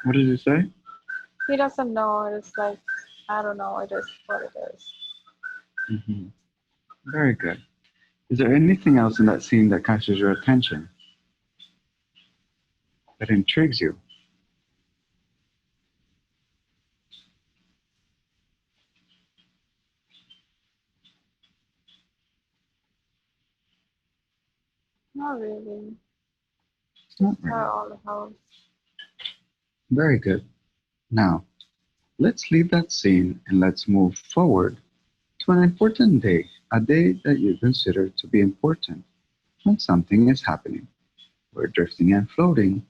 What does he say? He doesn't know. It's like, I don't know. It is what it is. Hmm. Very good. Is there anything else in that scene that catches your attention, that intrigues you? Not really. Just Not really. all the house. Very good. Now, let's leave that scene and let's move forward to an important day, a day that you consider to be important when something is happening. We're drifting and floating,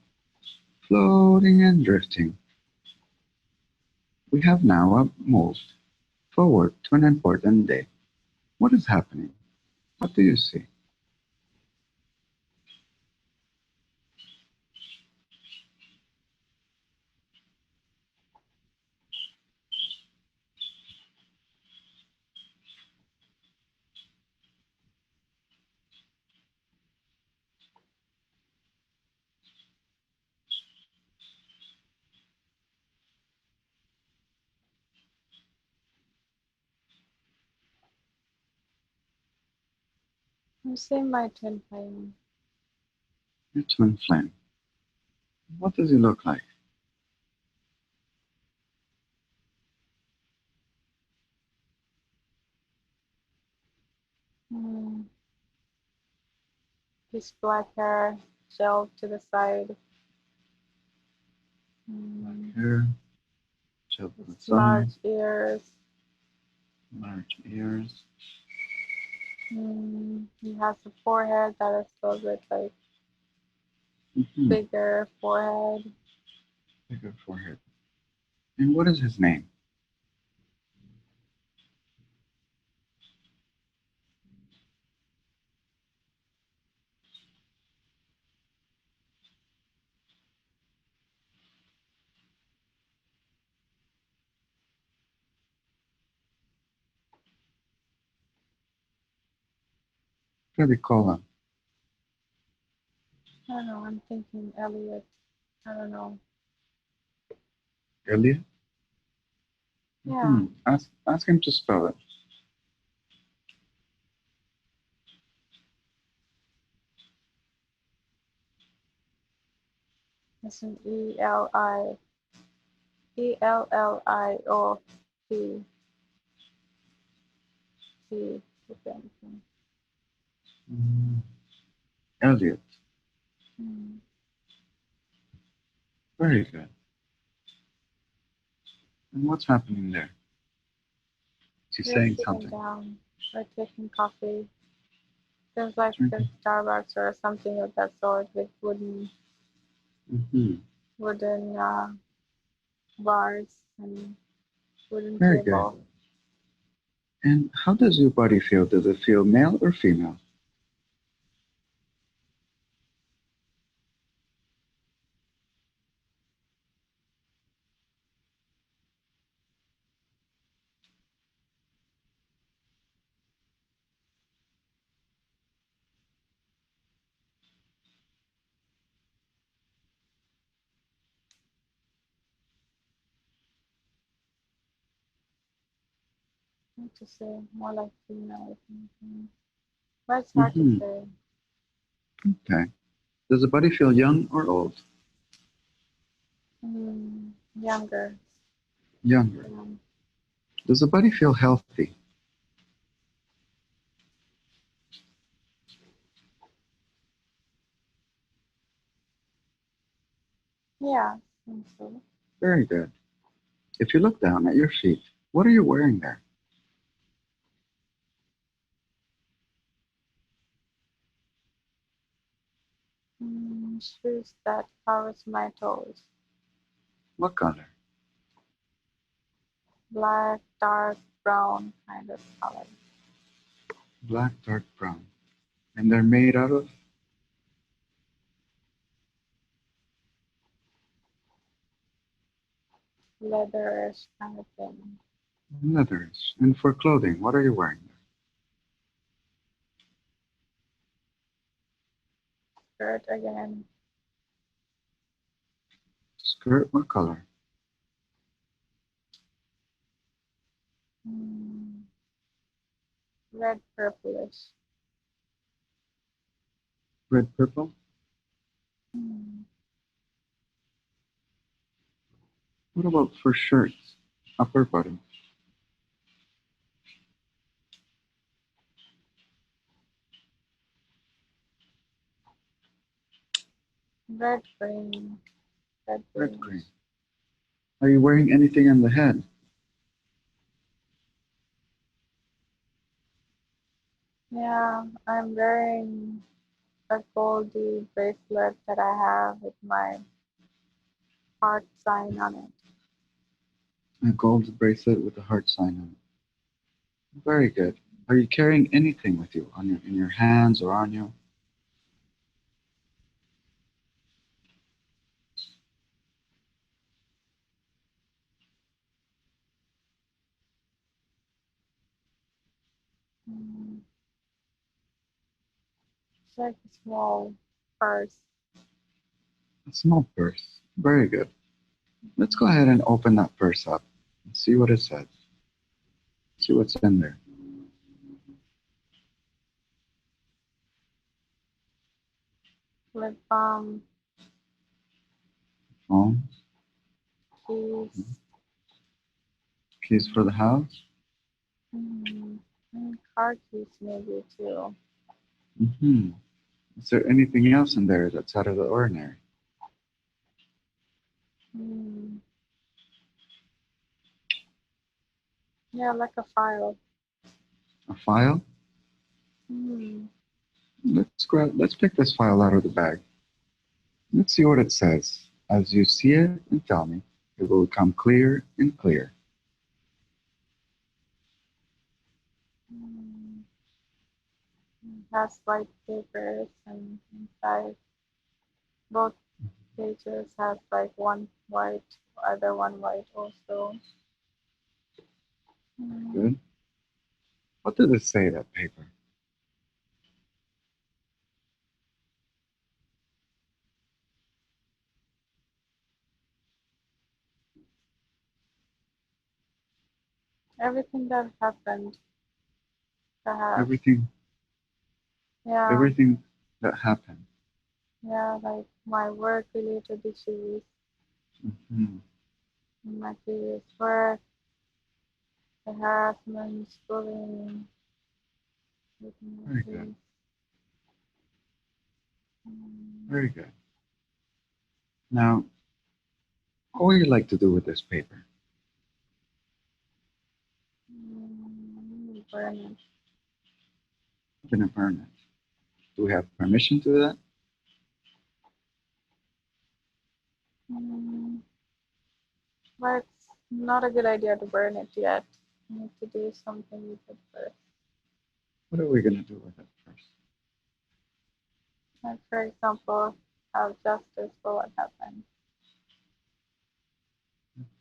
floating and drifting. We have now moved forward to an important day. What is happening? What do you see? I'm seeing my twin flame. Your twin flame. What does he look like? Mm, his black hair gel to the side. Black Mm, hair, chill to the his side, large ears. large ears. He has a forehead that is a little bit like Mm-hmm. bigger forehead. Bigger forehead. And what is his name? What do they call him? I don't know. I'm thinking Elliot. I don't know. Elliot? Yeah, Mm-hmm. Ask him to spell it. it's an Elliot. T. Mm, Elliot. Mm. Very good. And what's happening there? She's We're saying sitting something. down. We're taking coffee. There's like a Drinking. Starbucks or something of that sort with Mm-hmm. wooden bars and wooden Very good. table. And how does your body feel? Does it feel male or female? What to say? More like female. But it's hard to Mm-hmm. say. Okay. Does the body feel young or old? Younger. Younger. Um, Does the body feel healthy? yeah, I think so. Very good. If you look down at your feet, what are you wearing there? Shoes that covers my toes. What color? Black, dark, brown kind of color. Black, dark brown. And they're made out of Leatherish kind of thing. leathers. And for clothing, what are you wearing there? Skirt again. Skirt, what color? Mm, red purplish. Red, purple? Mm, What about for shirts? Upper bottom. red green. Red Red, green. greenish. Are you wearing anything on the head? Yeah, I'm wearing a goldy bracelet that I have with my heart sign on it. A gold bracelet with a heart sign on it. Very good. Are you carrying anything with you on in your hands or on you? Mm, it's like a small purse. A small purse. Very good. Let's go ahead and open that purse up and see what it says. See what's in there. Lip balm, Phone, keys, keys for the house. mm, and car keys maybe too. Hmm. Is there anything else in there that's out of the ordinary? Mm, yeah, like a file. A file? Mm, Let's pick this file out of the bag. Let's see what it says. As you see it and tell me, it will become clear and clear. mm, it has white papers and inside both pages has like one white, other one white also. Mm, Good. What does it say, that paper? everything that happened, perhaps. Everything, Yeah, everything that happened. yeah, like my work related issues, Hmm. my previous work, the harassment, bullying, Very good. weaknesses. Mm, Very good. Now, what would you like to do with this paper? burn it. I'm gonna burn it. Do we have permission to do that? Mm, but it's not a good idea to burn it yet. I need to do something with it first. What are we gonna do with it first? Like, for example, have justice for what happened.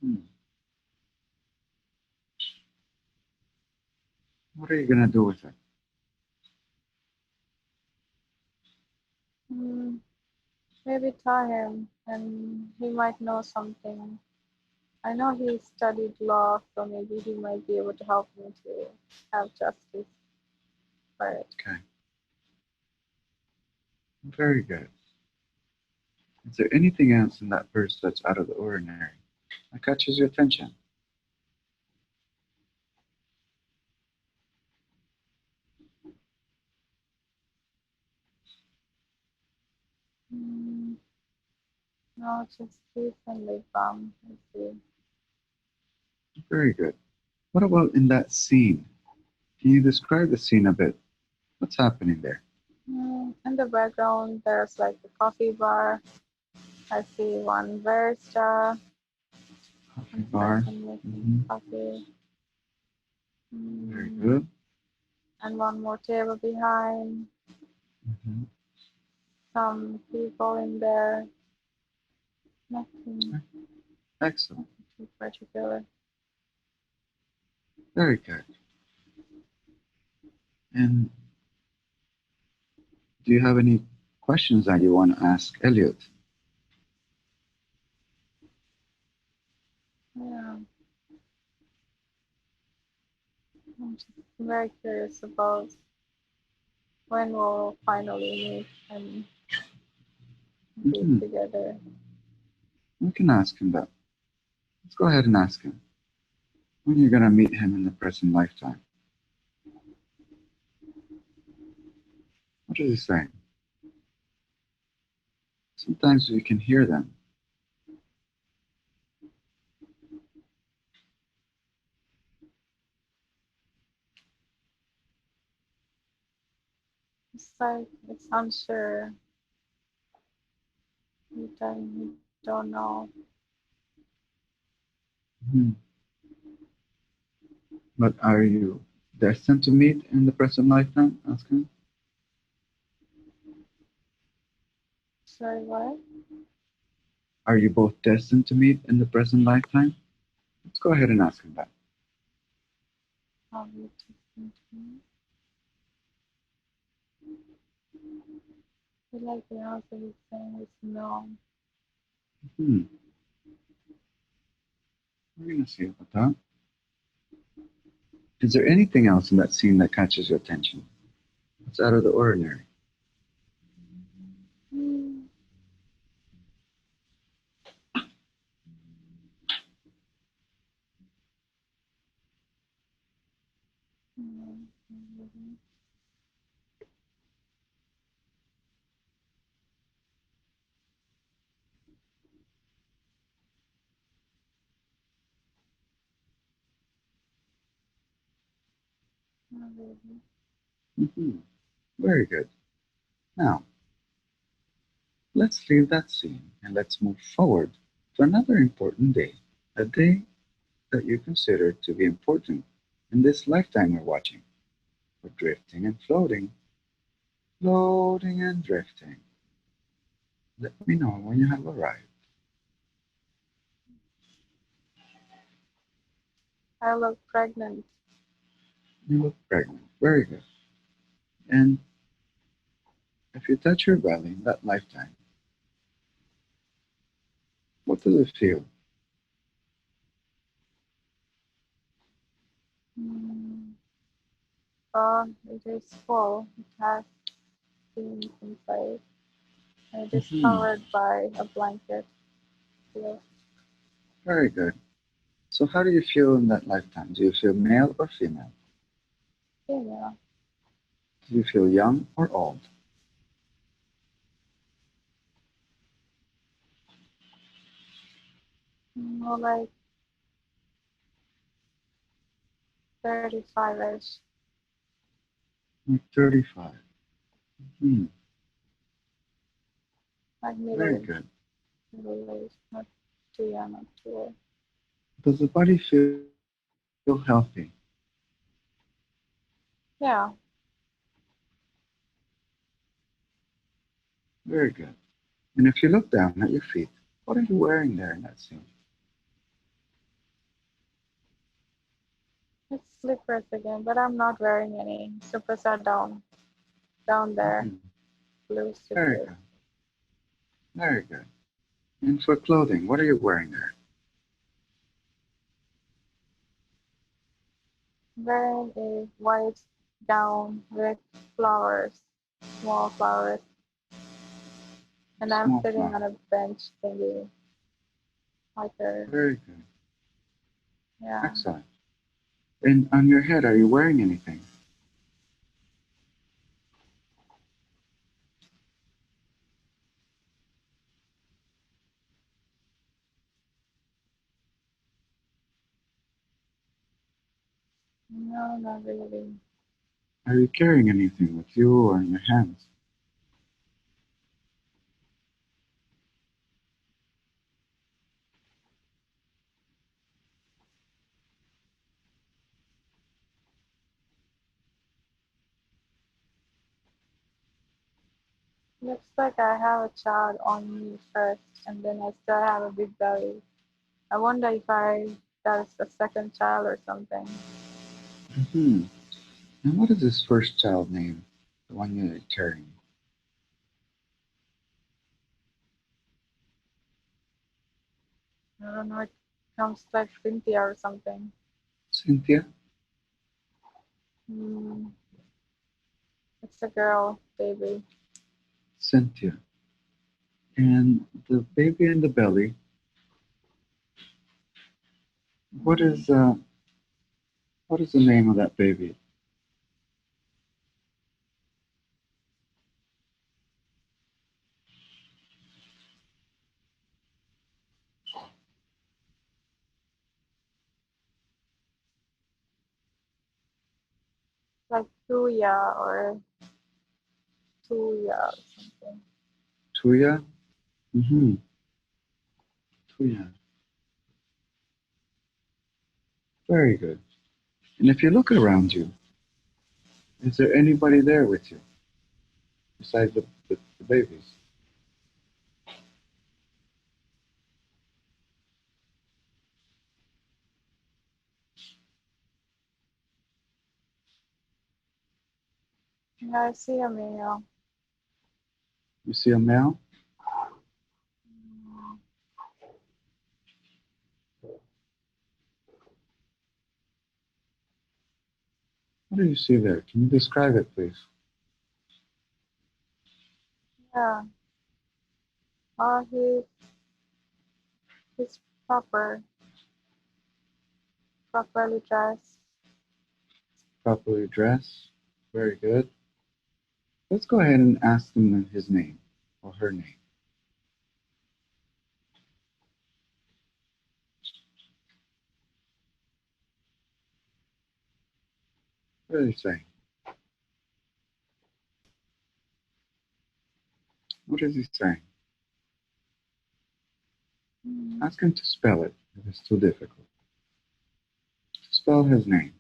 Hmm. What are you gonna do with it? Mm, maybe tell him, and he might know something. I know he studied law, so maybe he might be able to help me to have justice for it. Okay. Very good. Is there anything else in that verse that's out of the ordinary that catches your attention? Mm, no, just peace and lip balm. I see. Very good. What about in that scene? Can you describe the scene a bit? What's happening there? In the background, there's like a coffee bar. I see one barista, Coffee one bar. person making Hmm. coffee, Very mm, good. and one more table behind. Hmm. Some people in there. Nothing, Excellent. nothing too particular. Very good. And do you have any questions that you want to ask Elliot? Yeah, I'm just very curious about when we'll finally meet and be Hmm. together. We can ask him that. Let's go ahead and ask him. When you're going to meet him in the present lifetime. What is he saying? Sometimes we can hear them. It's like it's unsure. You don't know. Hmm. But are you destined to meet in the present lifetime? Ask him. Sorry, what? Are you both destined to meet in the present lifetime? Let's go ahead and ask him that. How you thinking? I feel like the answer he's saying is no. Hmm. We're gonna see about that. Is there anything else in that scene that catches your attention? It's out of the ordinary. Hmm. Hmm. Not really. Hmm. Very good. Now, let's leave that scene and let's move forward to another important day, a day that you consider to be important in this lifetime we're watching. We're drifting and floating, floating and drifting. Let me know when you have arrived. I look pregnant. You look pregnant. Very good. And if you touch your belly in that lifetime, what does it feel? Hmm. Oh, it is full. It has things inside. It is Hmm. covered by a blanket. Yes. Very good. So how do you feel in that lifetime? Do you feel male or female? Female. Do you feel young or old? More like 35-ish. Like 35. Hmm. Like Very middle, good. middle age. Not too young, not too old. Does the body feel healthy? Yeah. Very good. And if you look down at your feet, what are you wearing there in that scene? It's slippers again, but I'm not wearing any. Slippers are down there. Hmm. Blue Very slippers. good. Very good. And for clothing, what are you wearing there? Wearing a white gown with flowers, small flowers, and I'm Small sitting on flower. a bench thingy, like a, Very good. yeah. Excellent. And on your head, are you wearing anything? No, not really. Are you carrying anything with you or in your hands? Looks like I have a child on me first, and then I still have a big belly. I wonder if that's a second child or something. Hmm. And what is this first child name? The one you're carrying? I don't know. It comes like Cynthia or something. Cynthia? Hmm. It's a girl, baby. Cynthia. And the baby in the belly, what Hmm. is uh what is the name of that baby? Like Tuya or Tuya or something. Tuya? Mm-hmm. Tuya. Very good. And if you look around you, is there anybody there with you besides the babies? Yeah, I see a male. You see a male? What do you see there? Can you describe it, please? Yeah. Oh, he's properly dressed. Properly dressed. Very good. Let's go ahead and ask him his name or her name. What are they saying? What is he saying? Mm. Ask him to spell it if it's too difficult. Spell his name.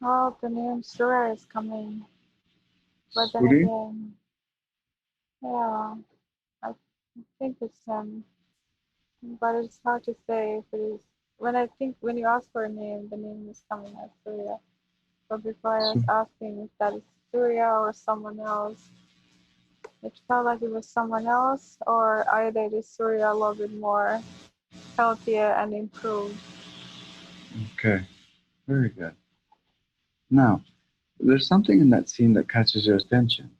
Oh, the name Surya is coming. But then Suri? again, yeah, I think it's but it's hard to say if it is. When you ask for a name, the name is coming as Surya. But before I was asking if that is Surya or someone else, it felt like it was someone else, or either it is Surya a little bit more healthier and improved. Okay, very good. Now, there's something in that scene that catches your attention.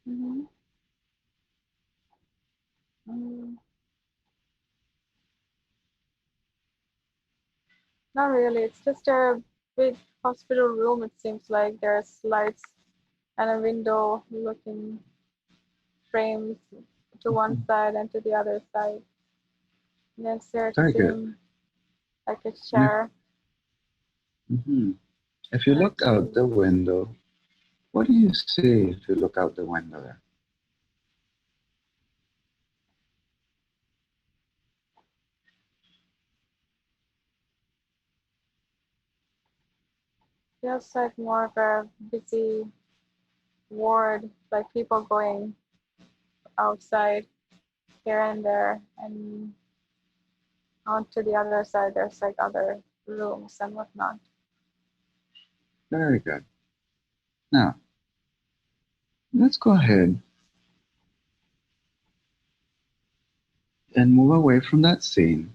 Mm-hmm. Mm, not really. It's just a big hospital room. It seems like there's lights and a window looking frames to one Mhm. side and to the other side. Yes, there Very good. seem like a And chair mhm. If you and a look out TV. the window, what do you see if you look out the window there? Feels like more of a busy ward, like people going outside here and there, and on to the other side, there's like other rooms and whatnot. Very good. Now, let's go ahead and move away from that scene,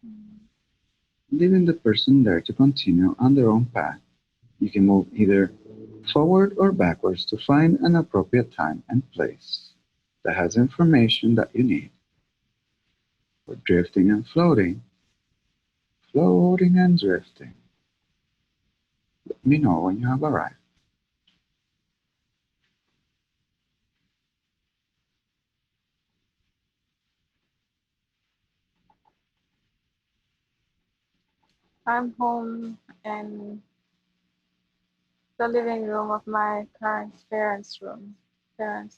Mm. leaving the person there to continue on their own path. You can move either forward or backwards to find an appropriate time and place that has information that you need for drifting and floating, floating and drifting. Let me know when you have arrived. I'm home in the living room of my current parents'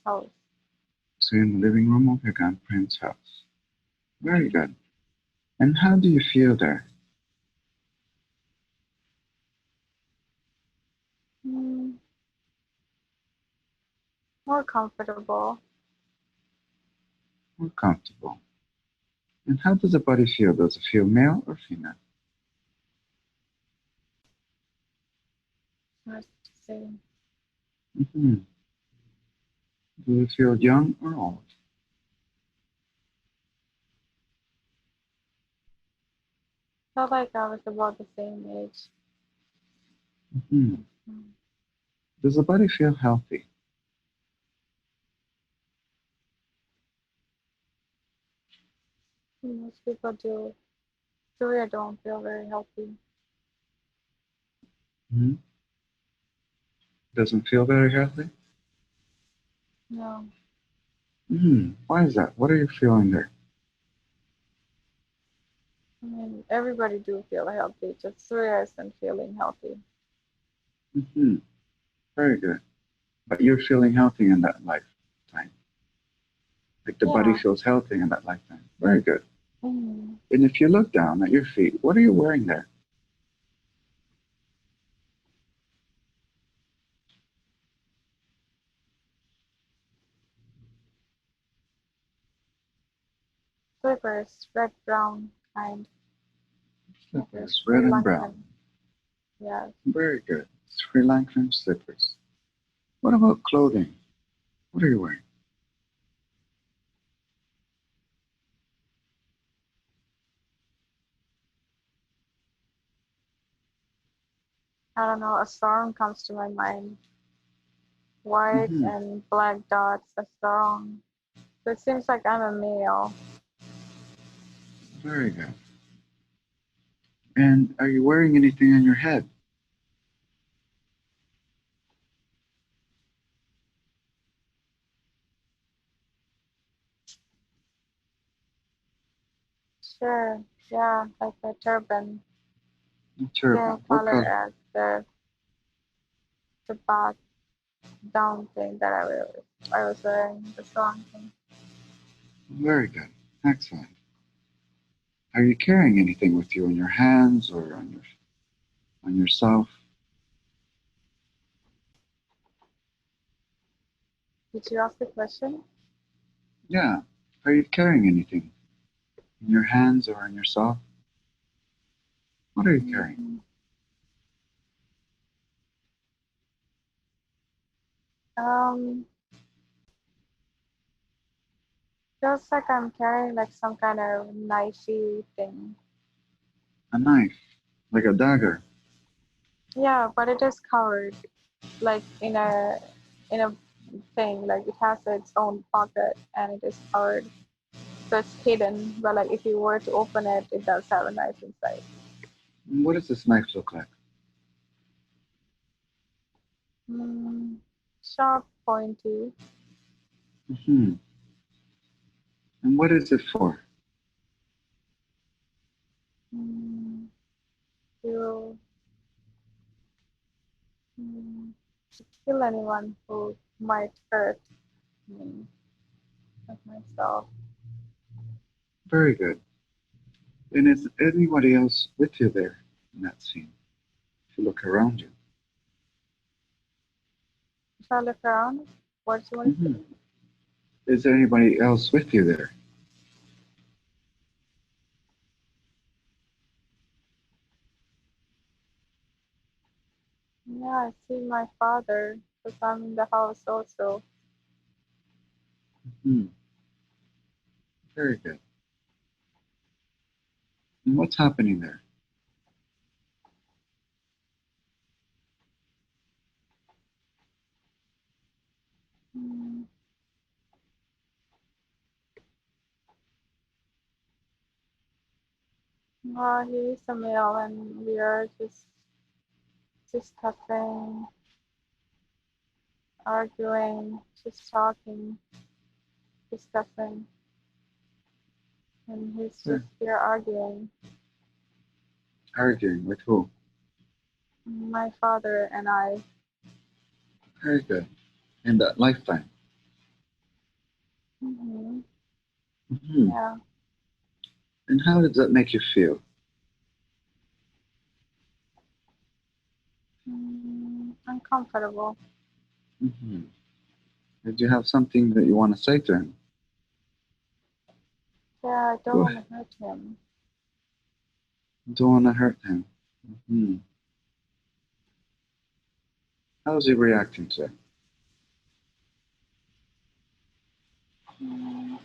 house. So in the living room of your grandparents' house. Very Mm. good. And how do you feel there? Mm, more comfortable. More comfortable. And how does the body feel? Does it feel male or female? Hard to say. Hmm. Do you feel young or old? Felt like I was about the same age. Hmm. Mm. Does the body feel healthy? Most people do. Surya don't feel very healthy. Hmm. Doesn't feel very healthy? No. Why is that? What are you feeling there? I mean, everybody do feel healthy, just Surya isn't feeling healthy. Very good. But you're feeling healthy in that lifetime. Like the body Yeah. feels healthy in that lifetime. Very good. Mm. And if you look down at your feet, what are you wearing there? Slippers, red, brown kind. Like a Slippers, red Sri and brown. Lankan. Yeah. Very good. Sri Lankan slippers. What about clothing? What are you wearing? I don't know, a song comes to my mind. White hmm and black dots, a song. So it seems like I'm a male. Very good. And are you wearing anything on your head? Sure, yeah, like a turban. A turban. Same What color color? as the back down thing that I was wearing, the song thing. Very good. Excellent. Are you carrying anything with you in your hands or on yourself? Did you ask the question? Yeah. Are you carrying anything in your hands or on yourself? What are you carrying? Mm, Um, feels like I'm carrying like some kind of knifey thing. A knife, like a dagger. Yeah, but it is covered like in a thing. Like it has its own pocket and it is covered, so it's hidden. But like if you were to open it, it does have a knife inside. What does this knife look like? Mm, sharp, pointy. hmm And what is it for? Mm, to mm, to kill anyone who might hurt me, of myself. Very good. And is anybody else with you there in that scene? If you look around you. If I look around, what do you want to hmm say? Is there anybody else with you there? Yeah, I see my father because I'm in the house also. Hmm. Very good. And what's happening there? Mm, well, he is a male and we are just discussing, arguing, just talking, discussing, and he's Yeah. just here arguing. Arguing with who? My father and I. Very good. In that lifetime. Hmm. hmm Yeah. And how does that make you feel? Uncomfortable. hmm Did you have something that you want to say to him? Yeah, I don't Go want ahead. to hurt him. Don't want to hurt him. hmm How's he reacting to it? Mm,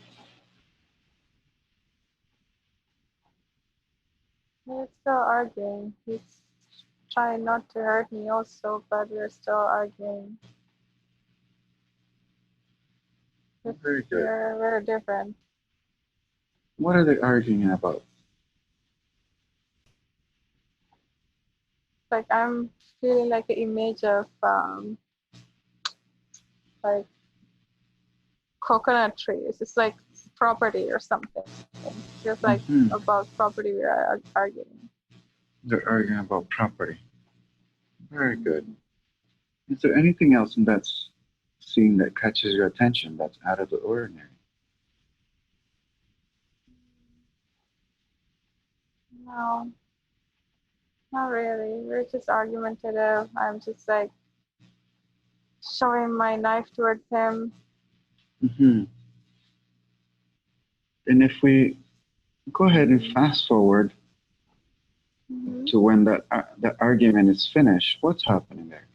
we're still arguing. He's trying not to hurt me also, but we're still arguing. Just Very good. we're very different. What are they arguing about? Like I'm feeling like an image of like coconut trees. It's like property or something. Just like about property we are arguing. They're arguing about property. Very good. Is there anything else in that scene that catches your attention that's out of the ordinary? No, not really. We're just argumentative. I'm just like showing my knife towards him. And if we go ahead and fast forward to when the argument is finished, what's happening there?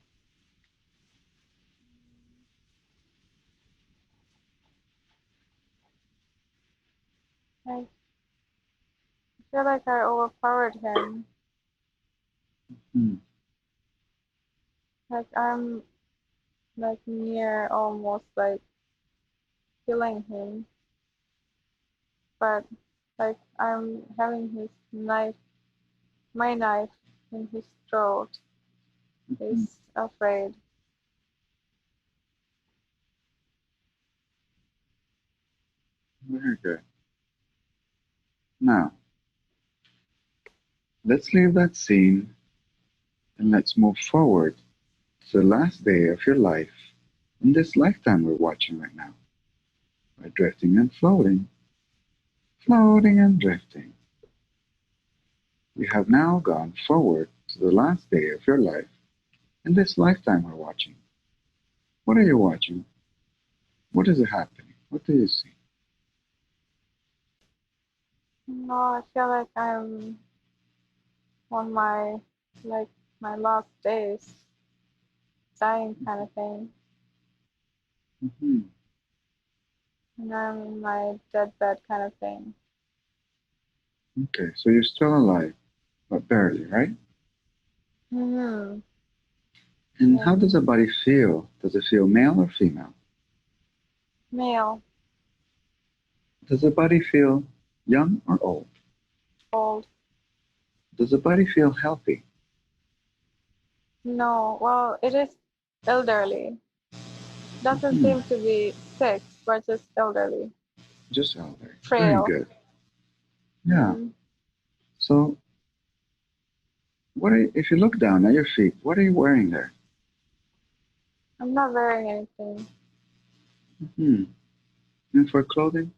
I feel like I overpowered him. Like I'm like near almost like killing him, but like I'm having his knife, my knife in his throat. He's afraid. Very good. Now, let's leave that scene and let's move forward to the last day of your life in this lifetime we're watching right now. By drifting and floating, floating and drifting. We have now gone forward to the last day of your life in this lifetime we're watching. What are you watching? What is happening? What do you see? No, I feel like I'm on my last days, dying kind of thing. And I'm in my deathbed kind of thing. Okay, so you're still alive, but barely, right? And how does the body feel? Does it feel male or female? Male. Does the body feel young or old? Old. Does the body feel healthy? No, well, it is elderly. Doesn't seem to be sick, but just elderly. Just elderly. Frail. Very good. Yeah. So, if you look down at your feet, what are you wearing there? I'm not wearing anything. And for clothing?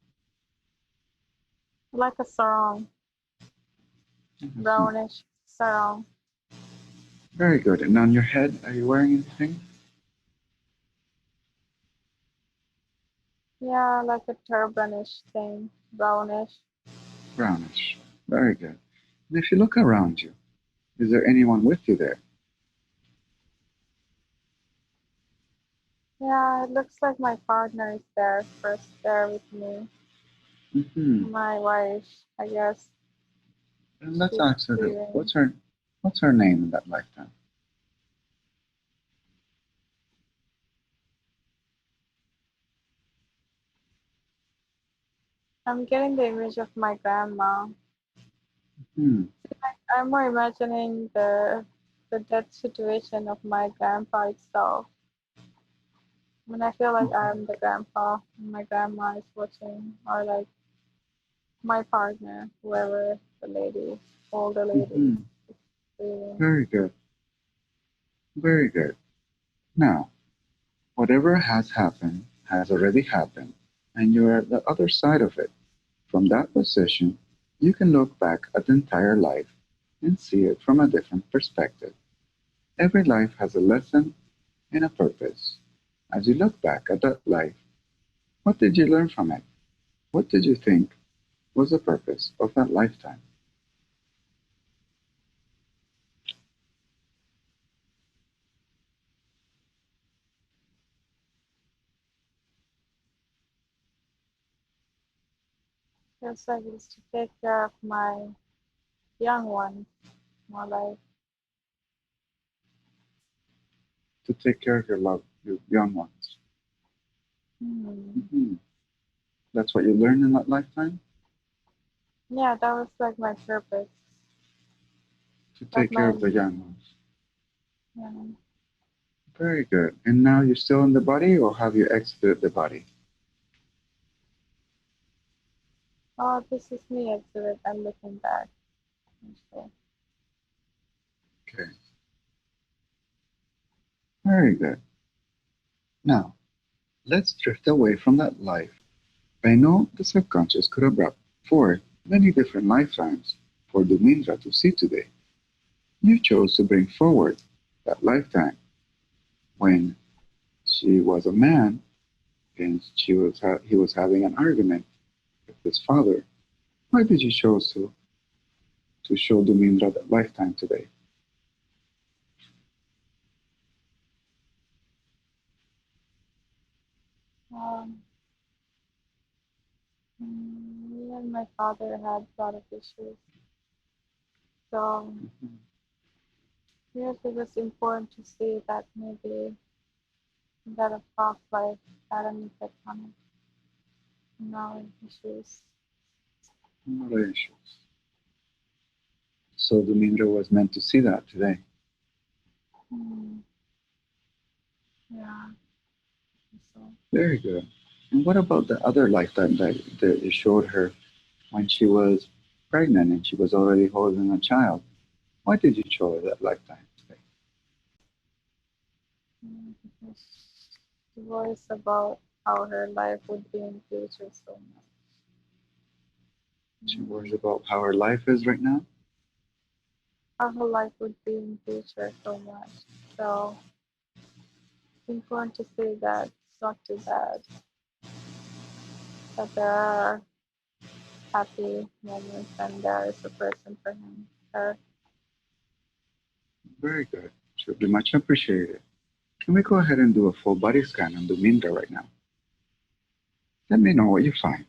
Like a sarong. Brownish sarong. Very good. And on your head, are you wearing anything? Yeah, like a turbanish thing. Brownish. Brownish. Very good. And if you look around you, is there anyone with you there? Yeah, it looks like my partner is there with me. My wife, I guess. And let's ask her, what's her name in that lifetime? I'm getting the image of my grandma. I'm more imagining the death situation of my grandpa itself. When I feel like I'm the grandpa and my grandma is watching, or like my partner, whoever the lady, older lady. Very good. Very good. Now, whatever has happened has already happened, and you're at the other side of it. From that position, you can look back at the entire life and see it from a different perspective. Every life has a lesson and a purpose. As you look back at that life, what did you learn from it? What did you think was the purpose of that lifetime? Feels like it's to take care of my young ones, more like. To take care of your young ones. That's what you learned in that lifetime? Yeah, that was like my purpose. To take care of the young ones. Yeah. Very good. And now you're still in the body, or have you exited the body? Oh, this is me exhibit. I'm looking back. So, Okay. Very good. Now, let's drift away from that life. I know the subconscious could have brought forth many different lifetimes for Dumindra to see today. You chose to bring forward that lifetime when she was a man and he was having an argument with his father. Why did you choose to show Dumindra that lifetime today? um, me and my father had a lot of issues. So, Mhm. yes, it was important to see that maybe that a past life had an effect on our issues. No issues. So Dumindra was meant to see that today. Mm, yeah, so. Very good. And what about the other lifetime that you showed her when she was pregnant and she was already holding a child? Why did you show her that lifetime today? Because she worries about how her life would be in future so much. She worries Mm, about how her life is right now. how her life would be in future so much. So it's important to say that it's not too bad, that there are happy moments and there is a person for him. Her. Very good. She'll be much appreciated. Can we go ahead and do a full body scan on Dumindra right now? Let me know what you find.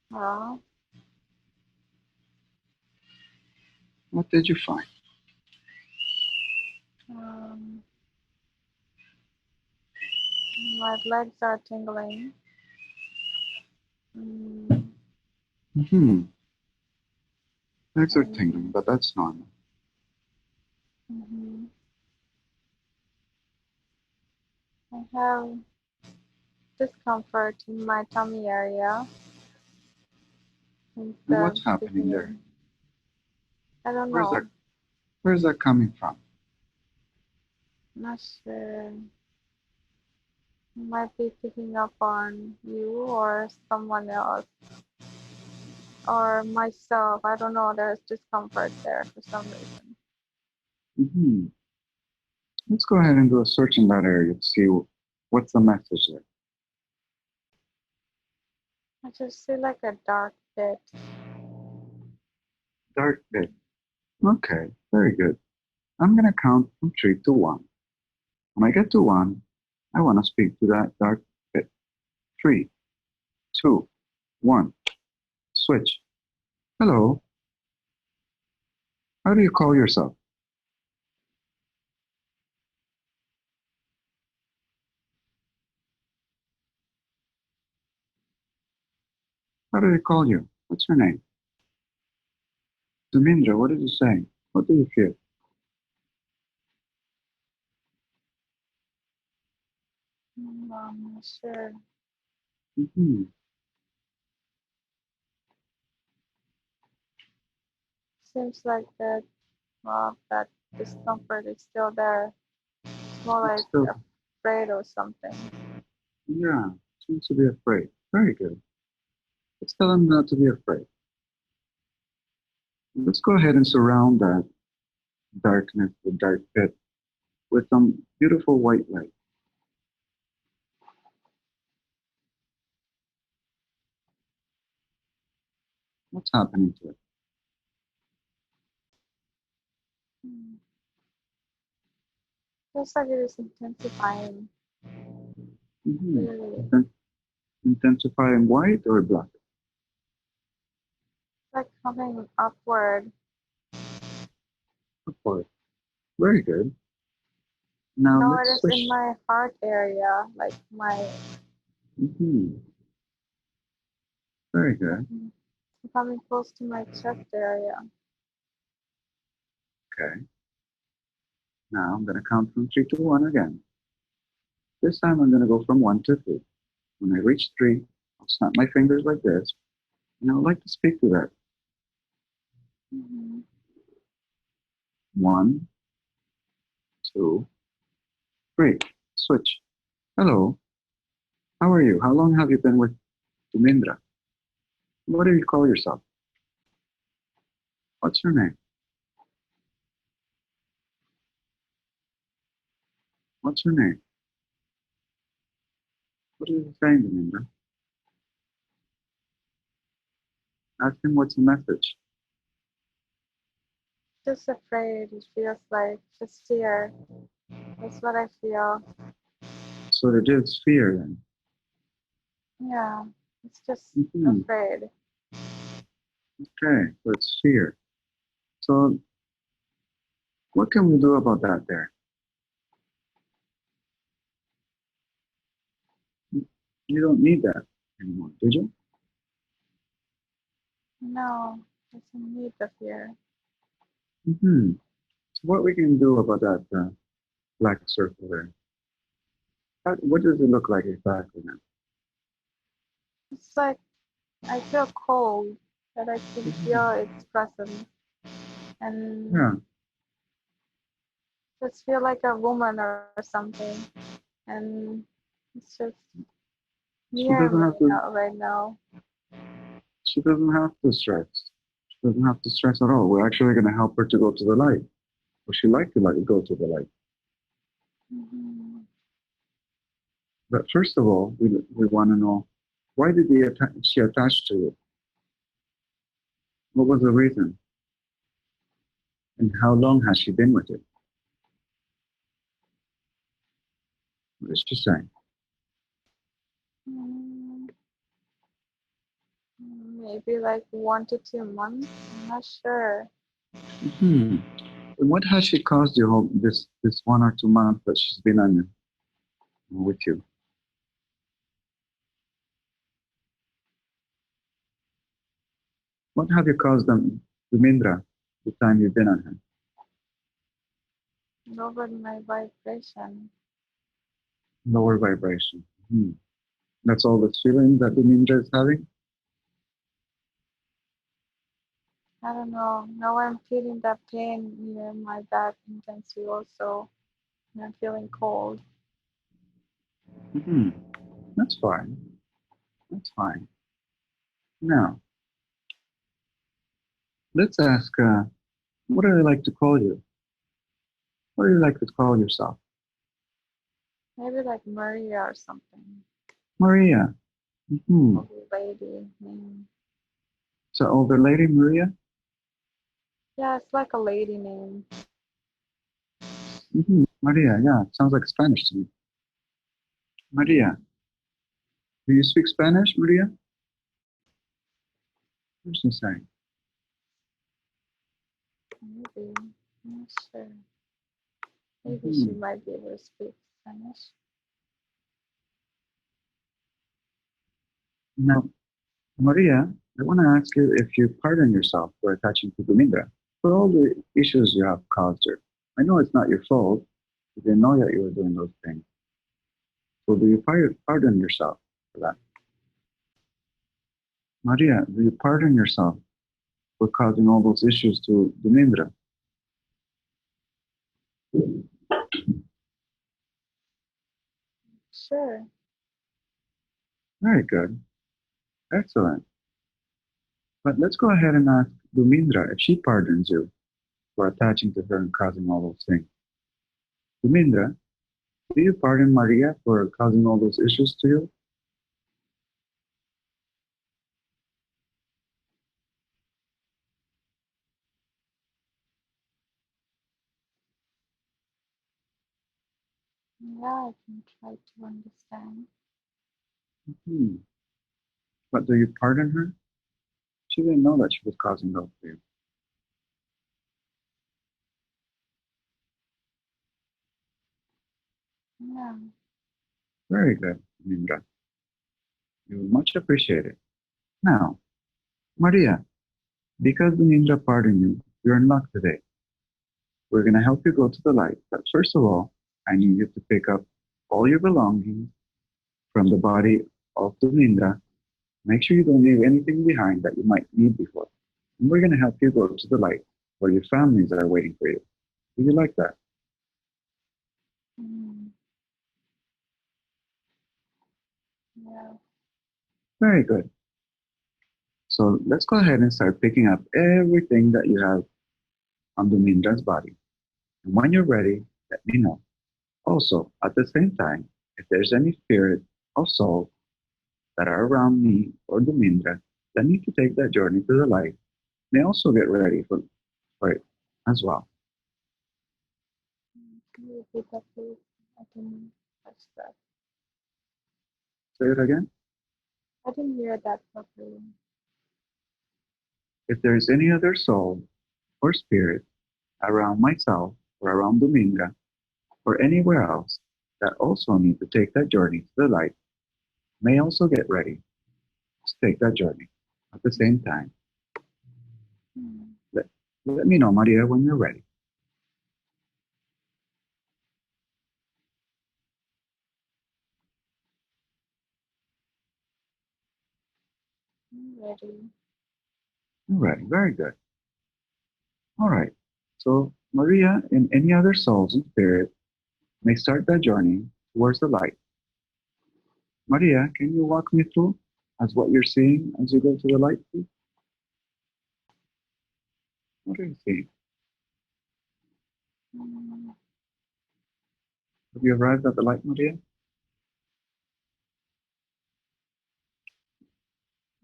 Well, What did you find? um, my legs are tingling. Mm, Hmm. Legs are tingling, and but that's normal. mhm. I have discomfort in my tummy area since And the what's happening there? beginning. I don't Where's that? know. Where's that coming from? Not sure. Might be picking up on you or someone else or myself. I don't know. There's discomfort there for some reason. Hmm. Let's go ahead and do a search in that area to see what's the message there. I just see like a dark pit. Dark pit. Okay, very good. I'm gonna count from 3 to 1. When I get to 1, I want to speak to that dark pit. 3, 2, 1. Switch. Hello. How do you call yourself? How do they call you? What's your name? Dumindra, what did you say? What do you feel? I'm not sure. Hmm. Seems like that, well, that discomfort is still there. It's more It's like still, afraid or something. yeah, seems to be afraid. Very good. Let's tell them not to be afraid. Let's go ahead and surround that darkness, the dark pit, with some beautiful white light. What's happening to it? Hmm. Feels like it is intensifying, Hmm. really. Intensifying white or black? Like coming upward. Of course. Very good. Now No, it let's is in switch. my heart area, like my Mhm. Very good. coming close to my chest area. Okay. Now I'm going to count from 3 to 1 again. This time I'm going to go from 1 to 3. When I reach 3, I'll snap my fingers like this, and I would like to speak to that. Mm-hmm. 1, 2, 3. Switch. Hello. How are you? How long have you been with Dumindra? What do you call yourself? What's your name? What's your name? What are you saying, Dumindra? Ask him what's the message. Just afraid. It feels like just fear. That's what I feel. So it is fear then. Yeah, it's just Mhm. afraid. Okay, so it's fear. So what can we do about that there? You don't need that anymore, did you? No, doesn't need the fear. Mm-hmm. So what we can do about that black circle there? What does it look like exactly now? It's like I feel cold, but I can feel its presence, and Yeah, just feel like a woman or something. And it's just she near doesn't me have to. right now. She doesn't have to stress. She doesn't have to stress at all. We're actually going to help her to go to the light. Would she like to go to the light? Mm-hmm. But first of all, we want to know why did she attach to you? What was the reason? And how long has she been with you? What is she saying? Mm, maybe like 1 to 2 months. I'm not sure. Hmm. And what has she caused you this 1 or 2 months that she's been on with you? What have you caused them, Dumindra, the time you've been on her? Lowered my vibration. Lower vibration. Hmm. That's all this feeling that Dumindra is having? I don't know. Now I'm feeling that pain near my back intensely also. And I'm feeling cold. Hmm. That's fine. That's fine. Now, let's ask, what do you like to call you? What do you like to call yourself? Maybe like Maria or something. Maria. Hmm. Old lady name. So older lady, Maria? Yeah, it's like a lady name. Maria, yeah, sounds like Spanish to me. Maria. Do you speak Spanish, Maria? What's she saying? Maybe. I'm not sure. Maybe she Hmm. might be able to speak Spanish. Now, Maria, I want to ask you if you pardon yourself for attaching to Dumindra for all the issues you have caused her. I know it's not your fault. You didn't know that you were doing those things. So do you pardon yourself for that? Maria, do you pardon yourself for causing all those issues to Dumindra? Sure. Very good. Excellent. But let's go ahead and ask Dumindra if she pardons you for attaching to her and causing all those things. Dumindra, do you pardon Maria for causing all those issues to you? Yeah, I can try to understand. Hmm. But do you pardon her? She didn't know that she was causing those for you. Yeah. Very good, Dumindra. You much appreciated. Now, Maria, because Dumindra pardoned you, you're in luck today. We're going to help you go to the light. But first of all, I need you to pick up all your belongings from the body of Dumindra. Make sure you don't leave anything behind that you might need before. And we're going to help you go to the light where your families are waiting for you. Do you like that? Mm. Yeah. Very good. So let's go ahead and start picking up everything that you have on Dumindra's body. And when you're ready, let me know. Also, at the same time, if there's any spirit or soul that are around me or Dumindra that need to take that journey to the light, may also get ready for it as well. Can you repeat that, please? I didn't catch that. Say it again. I didn't hear that properly. If there's any other soul or spirit around myself or around Dumindra or anywhere else that also need to take that journey to the light, may also get ready to take that journey at the same time. Mm. Let, let me know, Maria, when you're ready. I'm ready. All right, very good. All right. So Maria and any other souls and spirit may start that journey towards the light. Maria, can you walk me through as what you're seeing as you go to the light, please? What are you seeing? Mm. Have you arrived at the light, Maria?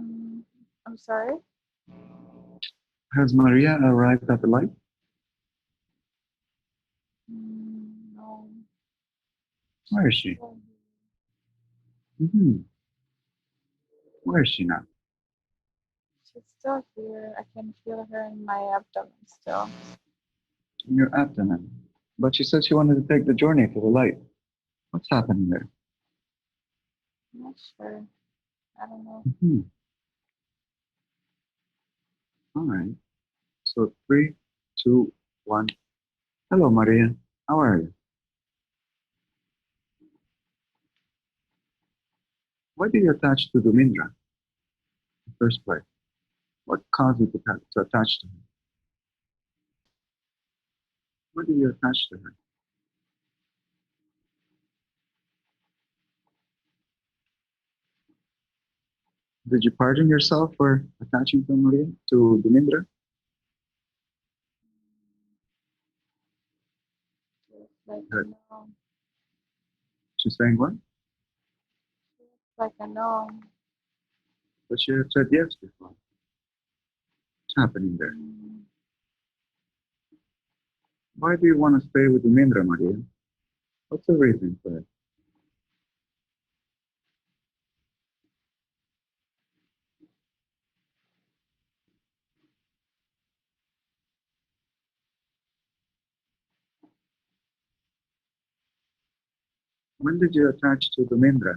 Mm. I'm sorry? Has Maria arrived at the light? No. Where is She's she? still Hmm. Where is she now? She's still here. I can feel her in my abdomen still. In your abdomen. But she said she wanted to take the journey to the light. What's happening there? I'm not sure. I don't know. Hmm. All right. So three, two, one. Hello, Maria. How are you? Why did you attach to Dumindra in the first place? What caused you to attach to her? Why did you attach to her? Did you pardon yourself for attaching to Maria, to Dumindra? She's like a That no. she's saying what? She's like a no. But she had said yes before. What's happening there? Mm. Why do you want to stay with Dumindra, Maria? What's the reason for it? When did you attach to Dumindra?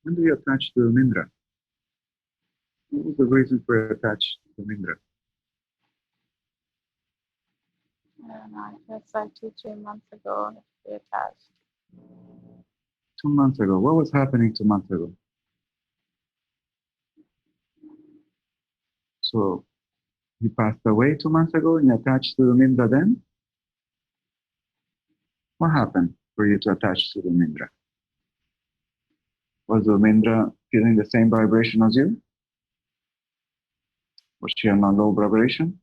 When did you attach to Dumindra? What was the reason for attached to Dumindra? I don't know. I guess like 2, 3 months ago we attached. 2 months ago. What was happening 2 months ago? So you passed away 2 months ago and you attached to Dumindra then? What happened for you to attach to Dumindra? Was Dumindra feeling the same vibration as you? Was she on a low vibration?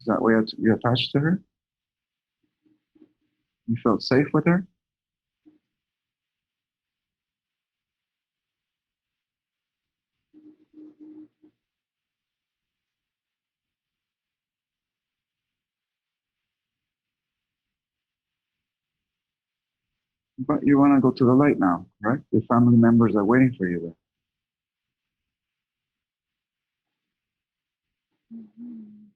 Is that why you attached to her? You felt safe with her? But you want to go to the light now, right? Your family members are waiting for you there. Mm-hmm.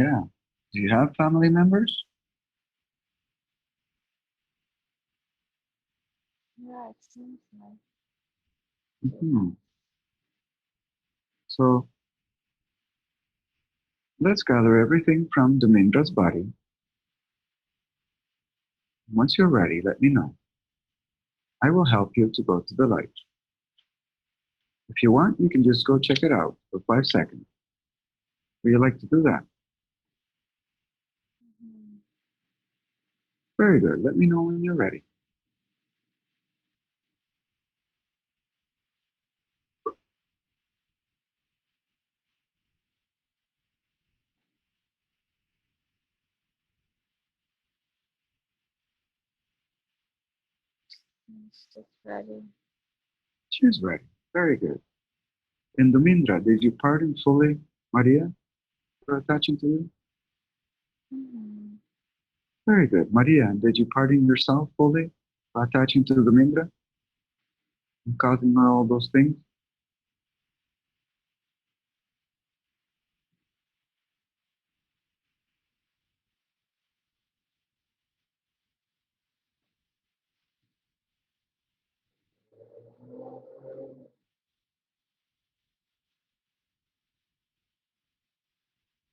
Yeah. Do you have family members? Yeah, it seems like it. Hmm. So let's gather everything from Dumindra's body. Once you're ready, let me know. I will help you to go to the light. If you want, you can just go check it out for 5 seconds. Would you like to do that? Mm-hmm. Very good. Let me know when you're ready. It's just ready. She's ready. Very good. And Dumindra, did you pardon fully Maria for attaching to you? Mm-hmm. Very good. Maria, did you pardon yourself fully for attaching to Dumindra and causing her all those things?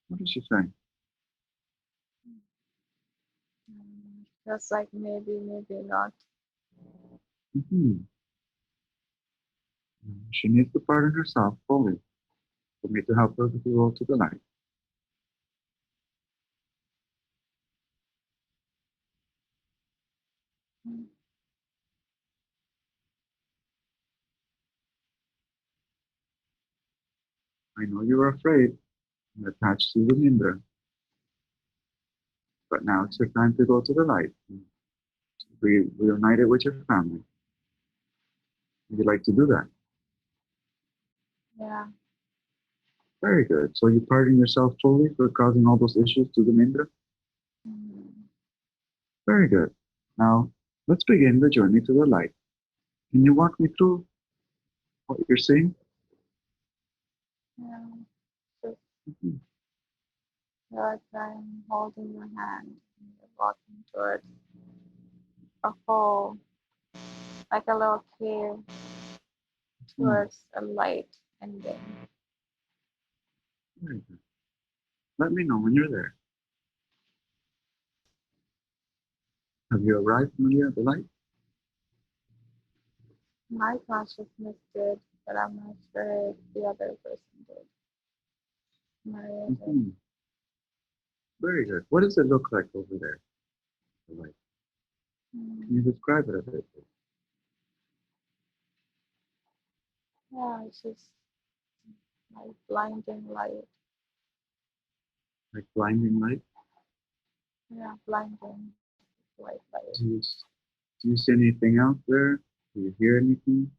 What did she say? Just like maybe, maybe not. Hmm. She needs to pardon herself fully for me to help her to go to the light. Mm. I know you were afraid and attached to Dumindra, but now it's your time to go to the light. Be reunited with your family. Would you like to do that? Yeah. Very good. So you pardon yourself fully for causing all those issues to Dumindra? Mm. Very good. Now, let's begin the journey to the light. Can you walk me through what you're seeing? Yeah. Just Mhm. like I'm holding your hand and you're walking towards a hole, like a little cave Mhm. towards a light ending. Very good. Let me know when you're there. Have you arrived, Maria, at the light? My consciousness did, but I'm not sure if the other person did. Maria did. Mhm. Very good. What does it look like over there, the light? Can you Mm. describe it a bit? Yeah, it's just like blinding light. Like blinding light? Yeah, blinding white light. Do you, do you see anything out there? Do you hear anything?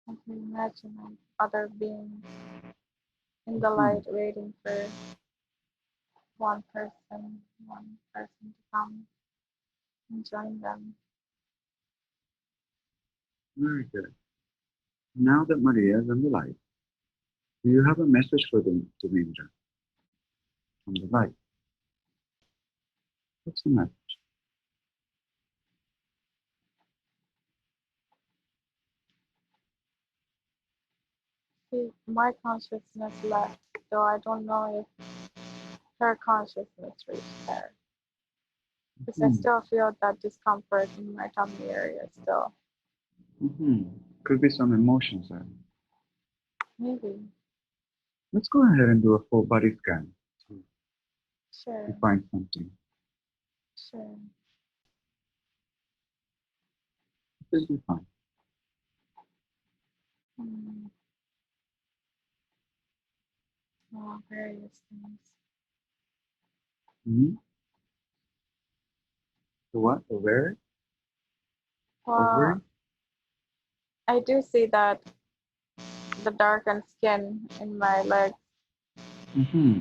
I can imagine like other beings in the Mhm. light waiting for one person to come and join them. Very good. Now that Maria is in the light, do you have a message for them, Devendra, from the light? What's the message? See, my consciousness left, though I don't know if her consciousness reached there. Because I Hmm. still feel that discomfort in my tummy area still. Hmm. Could be some emotions there. Maybe. Let's go ahead and do a full body scan to Sure. find something. Sure. This will be fine. Hmm. Oh, various things. Hmm. The what? Ovary? Well, Ovary? I do see that the darkened skin in my legs. Mm-hmm.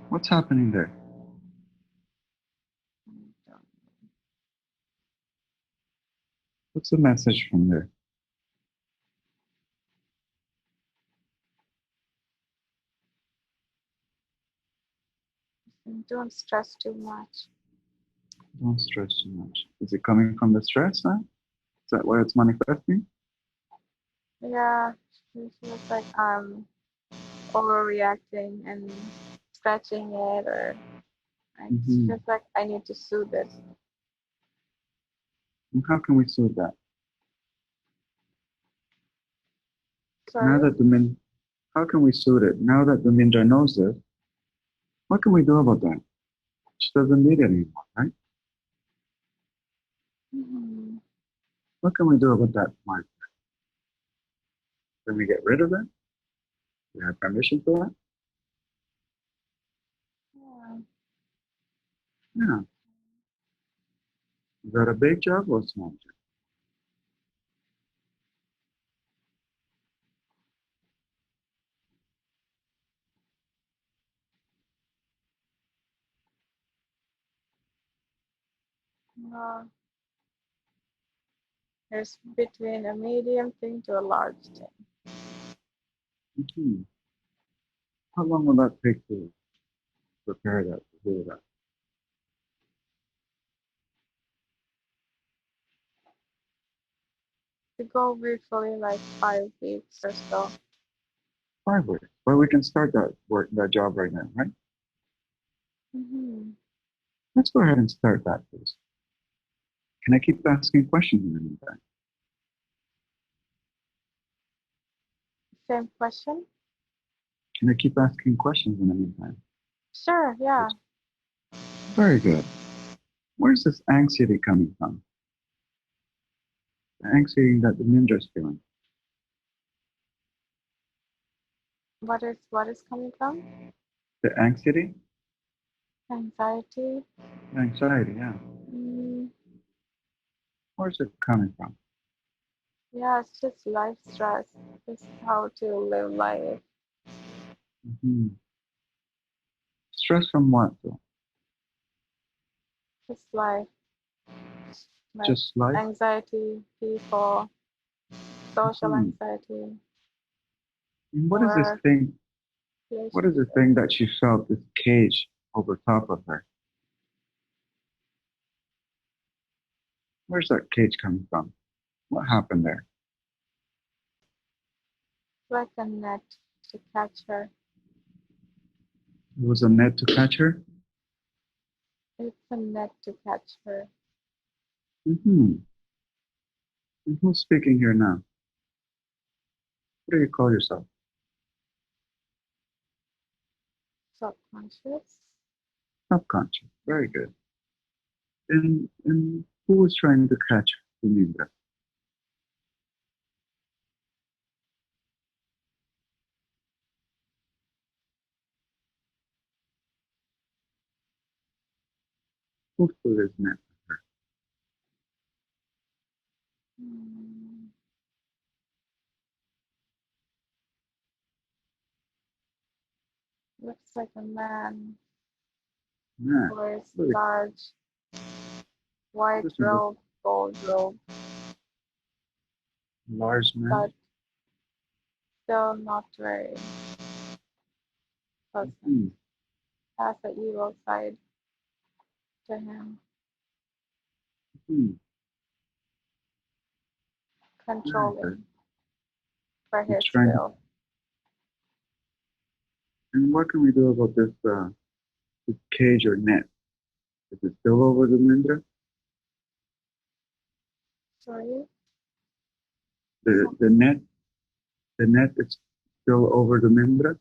What's happening there? What's the message from there? Don't stress too much. Don't stress too much. Is it coming from the stress now? Is that where it's manifesting? Yeah, it feels like I'm overreacting and scratching it, or it Mm-hmm. feels like I need to soothe it. And how can we soothe that? Now Sorry? that how can we soothe it? Now that Dumindra knows this, what can we do about that? She doesn't need it anymore, right? Mm-hmm. What can we do about that mind? Can we get rid of it? We have permission for that? Yeah. Yeah. Is that a big job or a small job? There's between a medium thing to a large thing. Mm-hmm. How long will that take to prepare that, to do that? To go briefly, like 5 weeks or so. 5 weeks. Well, we can start that job right now, right? Mm-hmm. Let's go ahead and start that, please. Can I keep asking questions in the meantime? Same question? Can I keep asking questions in the meantime? Sure, yeah. Very good. Where's this anxiety coming from? The anxiety that the ninja is feeling. What is coming from? The anxiety? Anxiety. Anxiety, yeah. Mm, Where's it coming from? yeah, it's just life stress. Just how to live life. Mm-hmm. Stress from what, though? Just life. Like Just life? anxiety, people, social Hmm. anxiety, And what is this work, thing? What is the relationship. thing that she felt, this cage over top of her? Where's that cage coming from? What happened there? Like a net to catch her. It was a net to catch her? It's a net to catch her. Mm-hmm. And who's speaking here now? What do you call yourself? Subconscious. Subconscious. Very good. And who was trying to catch Dumindra? Who threw this net at her? Mm, looks like a man. Yeah. Wears Really, large white this is a robe, gold robe, large man. but still not very pleasant. Hmm. Has an evil side to him, Hmm. Very good. controlling for He's his trying to. will. And what can we do about this cage or net? Is it still over Dumindra? Sorry? The net, the net is still over Dumindra.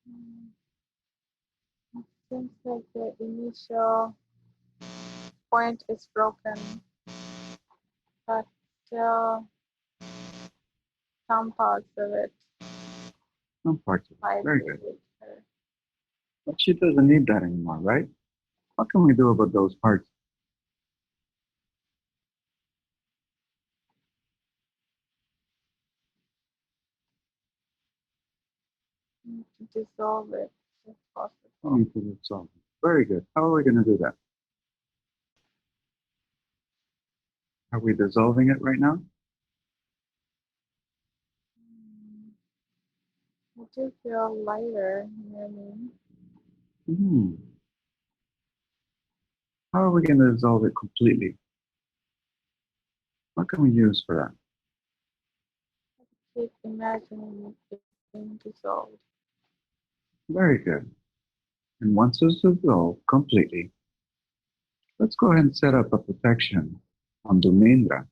Mm, it seems like the initial point is broken, but still some parts of it Some parts of it. might Very be good. with her. But she doesn't need that anymore, right? What can we do about those parts? To dissolve it if You possible. need to dissolve it. Very good. How are we going to do that? Are we dissolving it right now? I do feel lighter near me. Hmm. How are we going to dissolve it completely? What can we use for that? Keep imagining it being dissolved. Very good. And once it's dissolved completely, let's go ahead and set up a protection on Dumindra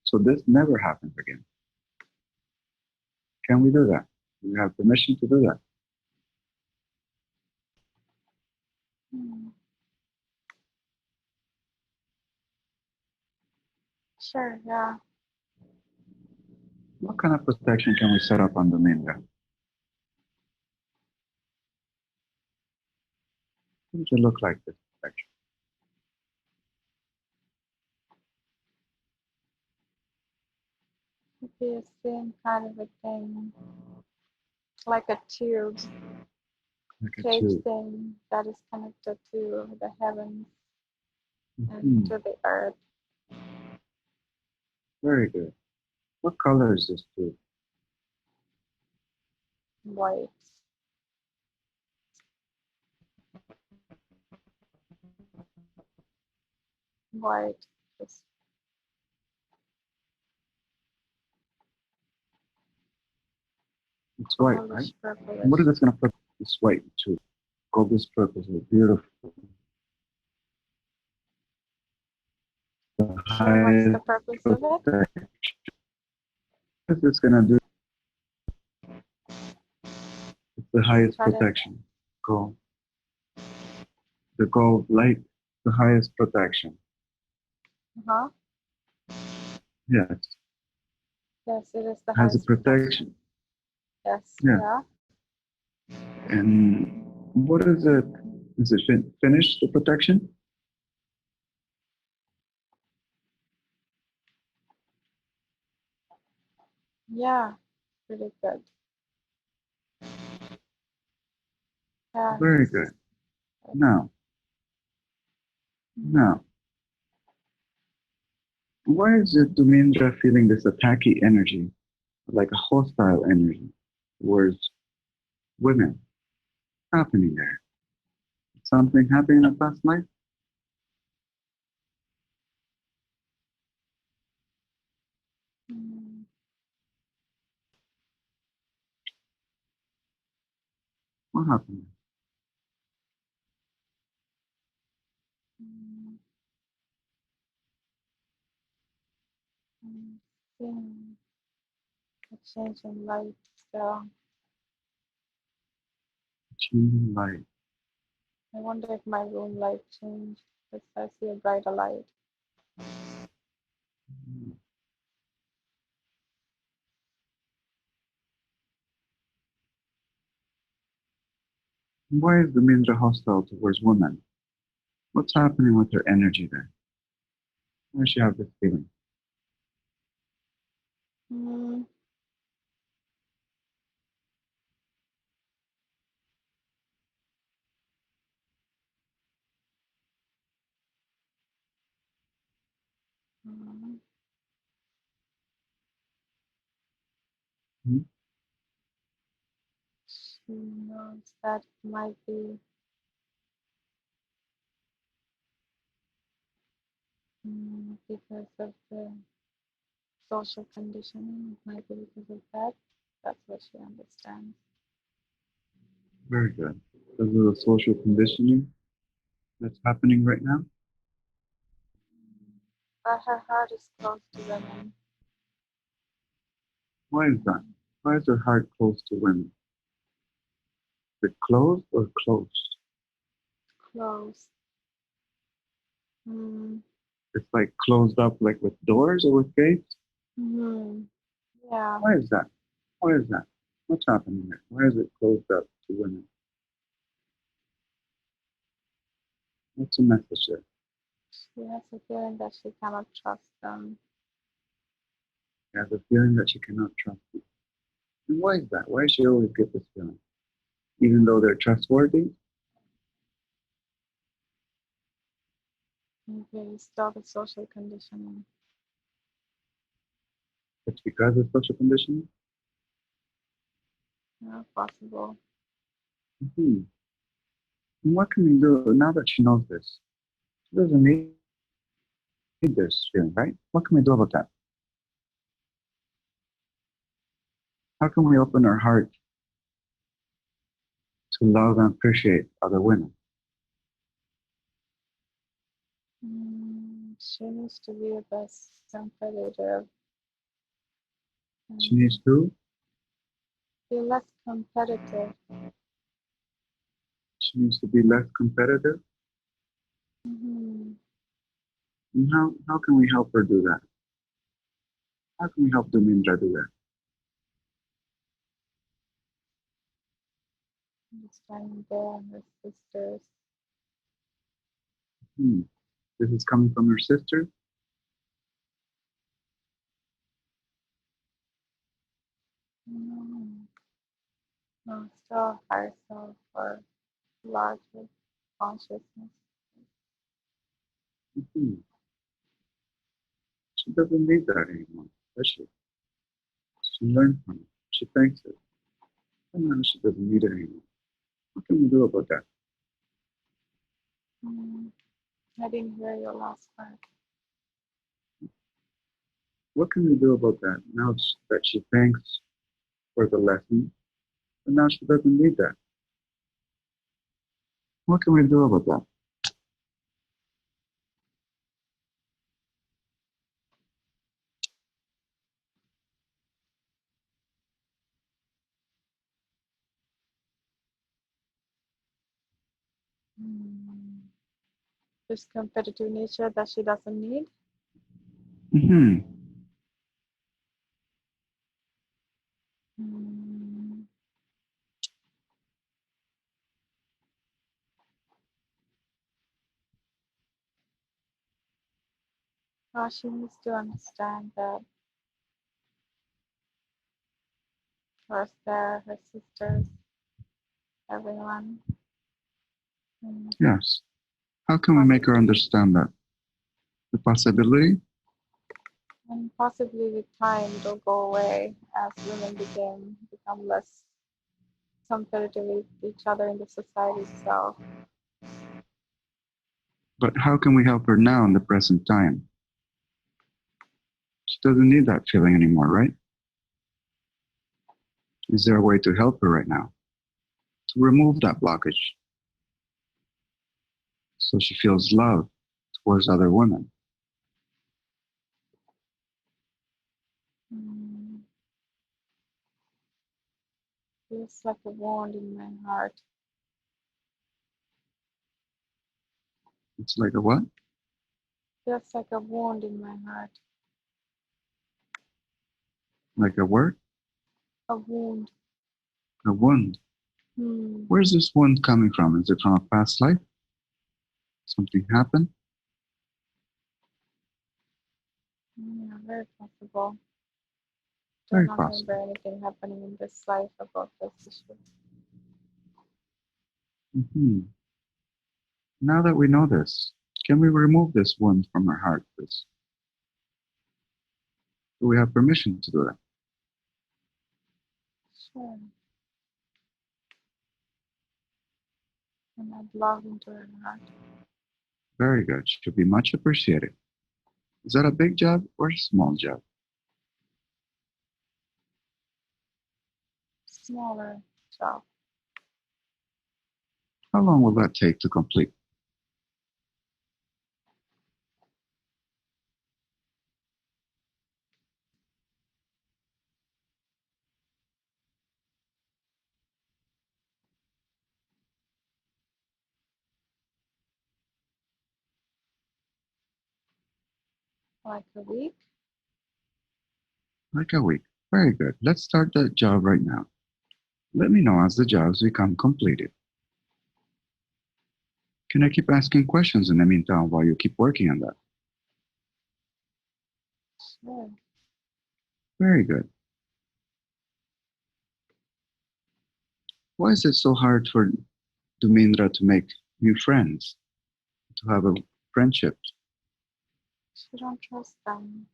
so this never happens again. Can we do that? Do we have permission to do that? Hmm. Sure, yeah. What kind of protection can we set up on Dumindra? What does it look like, this protection? It'd be the same kind of a thing, like a tube, Like a cage tube. thing that is connected to the heavens and Hmm. to the earth. Very good. What color is this tube? White. White. Just It's white, right? goldish And what purplish. is this going to put this white tube? Goldish purple is beautiful. The Sure, what's the highest purpose of it? protection. What is this going to do? It's the highest Pardon? protection. Gold. The gold light, the highest protection. Uh-huh. Yes. Yes, it is the Has a highest protection. protection. Yes, Yeah. yeah. And what is it? Is it finished, the protection? Yeah, pretty good. Yeah, Very it's good. Now, now, why is it Dumindra feeling this attacky energy, like a hostile energy towards women? What's happening there? Something happened in a past life? mm, What happened? mm, seeing a change in light still. Changing light. I wonder if my room light changed because I see a brighter light. Why is Dumindra hostile towards women? What's happening with her energy there? Why does she have this feeling? Mm, mm, Hmm? she knows that it might be because of the social conditioning. It might be because of that. That's what she understands. Very good. Because of the social conditioning that's happening right now? But her heart is close to women. Why is that? Why is her heart close to women? Is it closed or closed? Close. Mm, It's like closed up like with doors or with gates? mm, yeah. Why is that? Why is that? What's happening there? Why is it closed up to women? What's the message there? She has a feeling that she cannot trust them. She has a feeling that she cannot trust you. And why is that? Why does she always get this feeling? even though they're trustworthy? Okay, still the social conditioning. It's because of social conditioning? Yeah, possible. Hmm. And what can we do now that she knows this? She doesn't need this feeling, right? What can we do about that? How can we open our heart to love and appreciate other women? She needs to be less competitive. She needs to. Be less competitive. She needs to be less competitive. Mm-hmm. And how can we help her do that? How can we help Dumindra do that? Understanding there and her sisters. This is coming from her sister? No, no, still higher self or larger consciousness. Hmm. She doesn't need that anymore, does she? She learned from it. She thanks it. And now she doesn't need it anymore. What can we do about that? I didn't hear your last part. What can we do about that now that she thanks for the lesson, and now she doesn't need that? What can we do about that? This competitive nature that she doesn't need. Mm-hmm. She needs to understand that her there, her sisters, everyone. Yes. How can we make her understand that? The possibility? And possibly with time it'll go away as women become less competitive with each other in the society itself. But how can we help her now in the present time? She doesn't need that feeling anymore, right? Is there a way to help her right now? To remove that blockage so she feels love towards other women? Feels like a wound in my heart. It's like a what? Feels like a wound in my heart. Like a word? A wound. A wound. Where's this wound coming from? Is it from a past life? Something happened? Yeah, very possible. Very Don't possible. remember anything happening in this life about this issue. Now that we know this, can we remove this wound from our heart, please? Do we have permission to do that? Sure. And I'd love into her heart. Very good. Should be much appreciated. Is that a big job or a small job? Smaller job. How long will that take to complete? Like a week. Like a week. Very good. Let's start that job right now. Let me know as the jobs become completed. Can I keep asking questions in the meantime while you keep working on that? Sure. Very good. Why is it so hard for Dumindra to make new friends, to have a friendship? She don't trust them.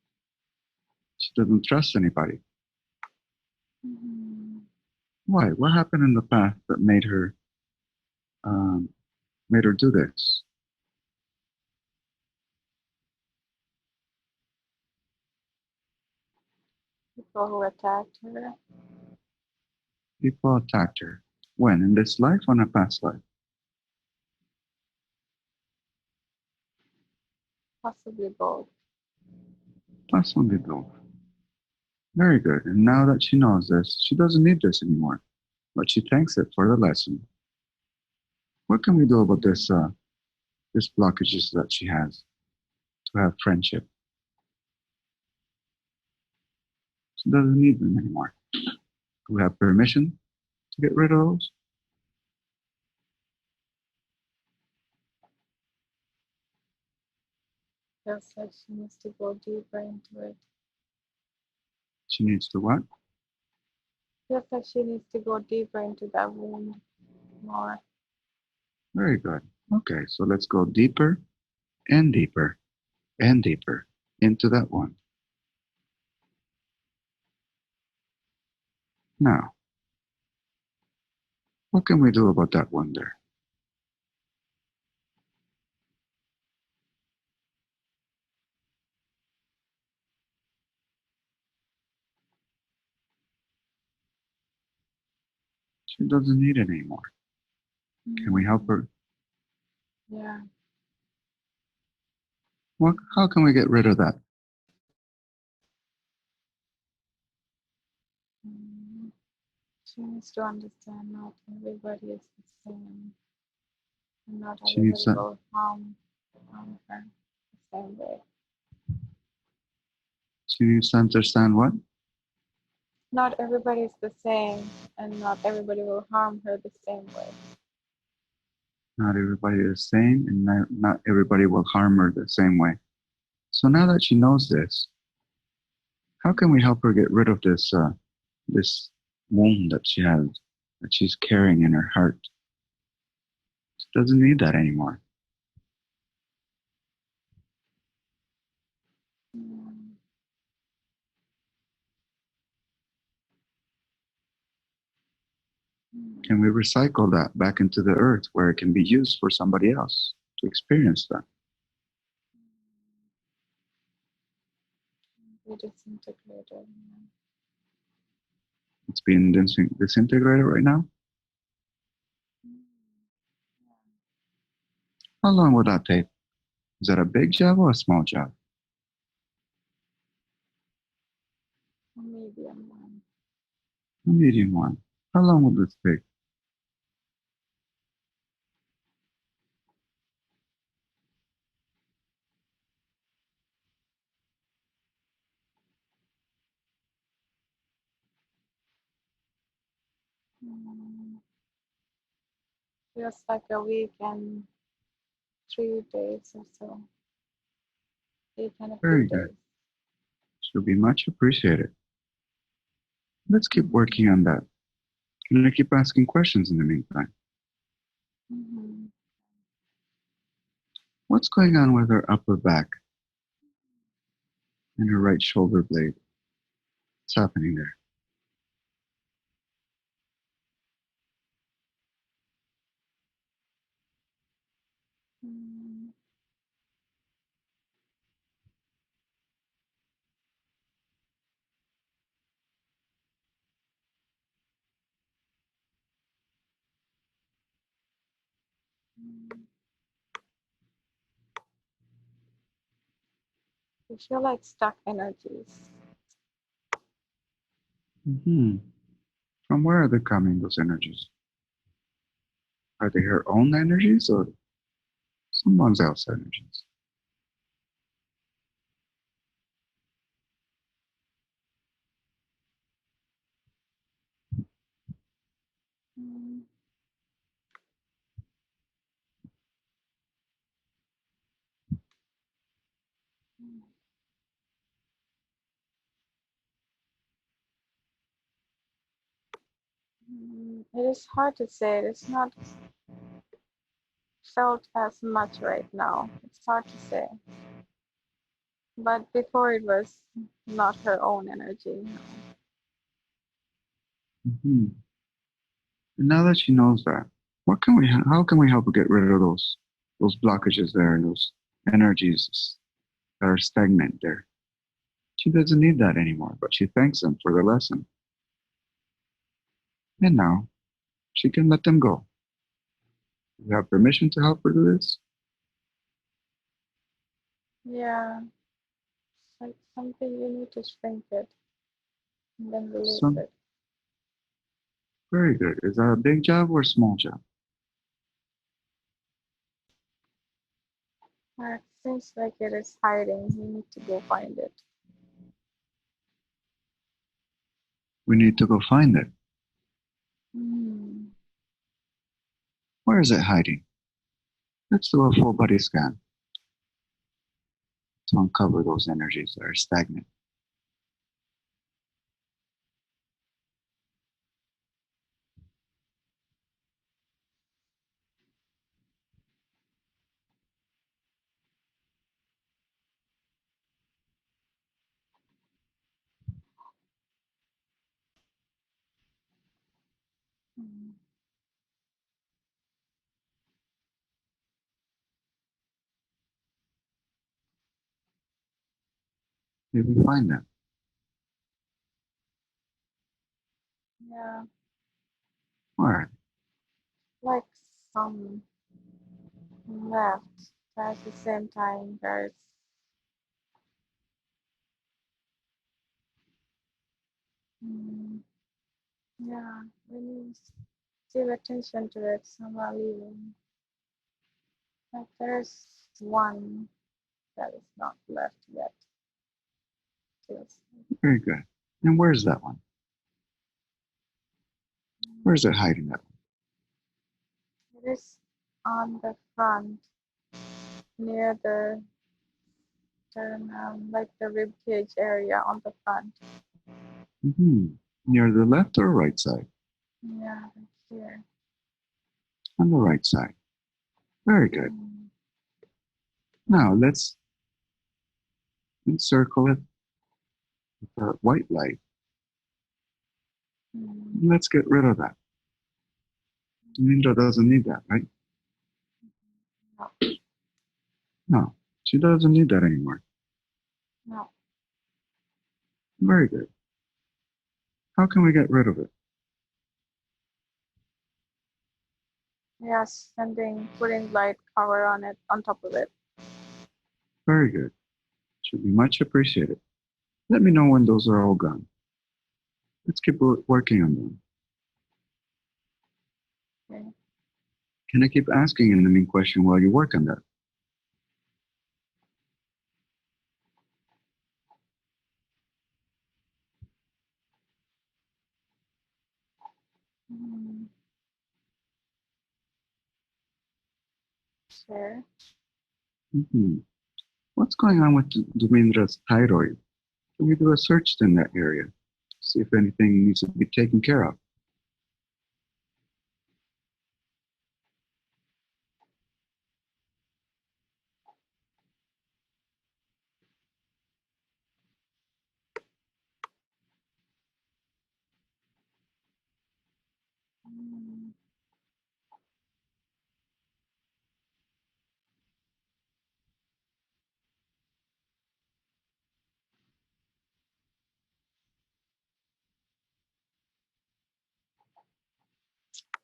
She doesn't trust anybody. Mm-hmm. Why? What happened in the past that um, made her do this? People who attacked her. People attacked her. When? In this life or in a past life? Possibly both. Possibly both. Very good. And now that she knows this, she doesn't need this anymore. But she thanks it for the lesson. What can we do about this blockages that she has to have friendship? She doesn't need them anymore. Do we have permission to get rid of those? Feels like she needs to go deeper into it. She needs to what? Feels like she needs to go deeper into that wound more. Very good. Okay, so let's go deeper and deeper and deeper into that one. Now, what can we do about that one there? She doesn't need it anymore. Can we help her? Yeah. How can we get rid of that? Mm. She needs to understand not everybody is the same. And not She needs everybody to, will harm her the same way. she needs to understand what? Not everybody is the same, and not everybody will harm her the same way. Not everybody is the same, and not everybody will harm her the same way. So now that she knows this, how can we help her get rid of this wound that she has, that she's carrying in her heart? She doesn't need that anymore. Mm. Can we recycle that back into the earth where it can be used for somebody else to experience that? Be disintegrated. It's being disintegrated right now. How long will that take? Is that a big job or a small job? A medium one. A medium one. How long will this take? Mm. Feels like a week and 3 days or so. 8 and a few Very good. days. She'll be much appreciated. Let's keep working on that. Can I keep asking questions in the meantime? Mm-hmm. What's going on with her upper back and her right shoulder blade? What's happening there? Mm. Mm. You feel like stuck energies. Mm-hmm. From where are they coming, those energies? Are they her own energies or someone else's energies? Mm. It is hard to say. It's not felt as much right now. It's hard to say. But before it was not her own energy. No. Hmm. And now that she knows that, what can we? How can we help her get rid of those blockages there and those energies that are stagnant there? She doesn't need that anymore, but she thanks them for the lesson. And now she can let them go. You have permission to help her do this? Yeah, it's like something you need to shrink it and then release Some it. very good. Is that a big job or a small job? It seems like it is hiding. You need to go find it. We need to go find it. Mm. Where is it hiding? Let's do a full body scan to uncover those energies that are stagnant. Mm. Did we find them? Yeah, Where? like some left. But at the same time, there's mm, yeah. When you give attention to it, some are leaving. Like there's one that is not left yet. Feels Very good. And where's that one? Where's it hiding that it is on the front near the like the rib cage area on the front. one? Near the left or right side? Yeah, right here. On the right side. Very good. Mm. Now let's encircle it with a white light. Mm. Let's get rid of that. Dumindra doesn't need that, right? No, No, she doesn't need that anymore. no. Very good. How can we get rid of it? Yes, putting light cover on it on top of it. Very good. Should be much appreciated. Let me know when those are all gone. Let's keep working on them. Okay. Can I keep asking an ending question while you work on that? Mm. Sure. hmm What's going on with Dumindra's thyroid? Can we do a search in that area? See if anything needs to be taken care of. Mm.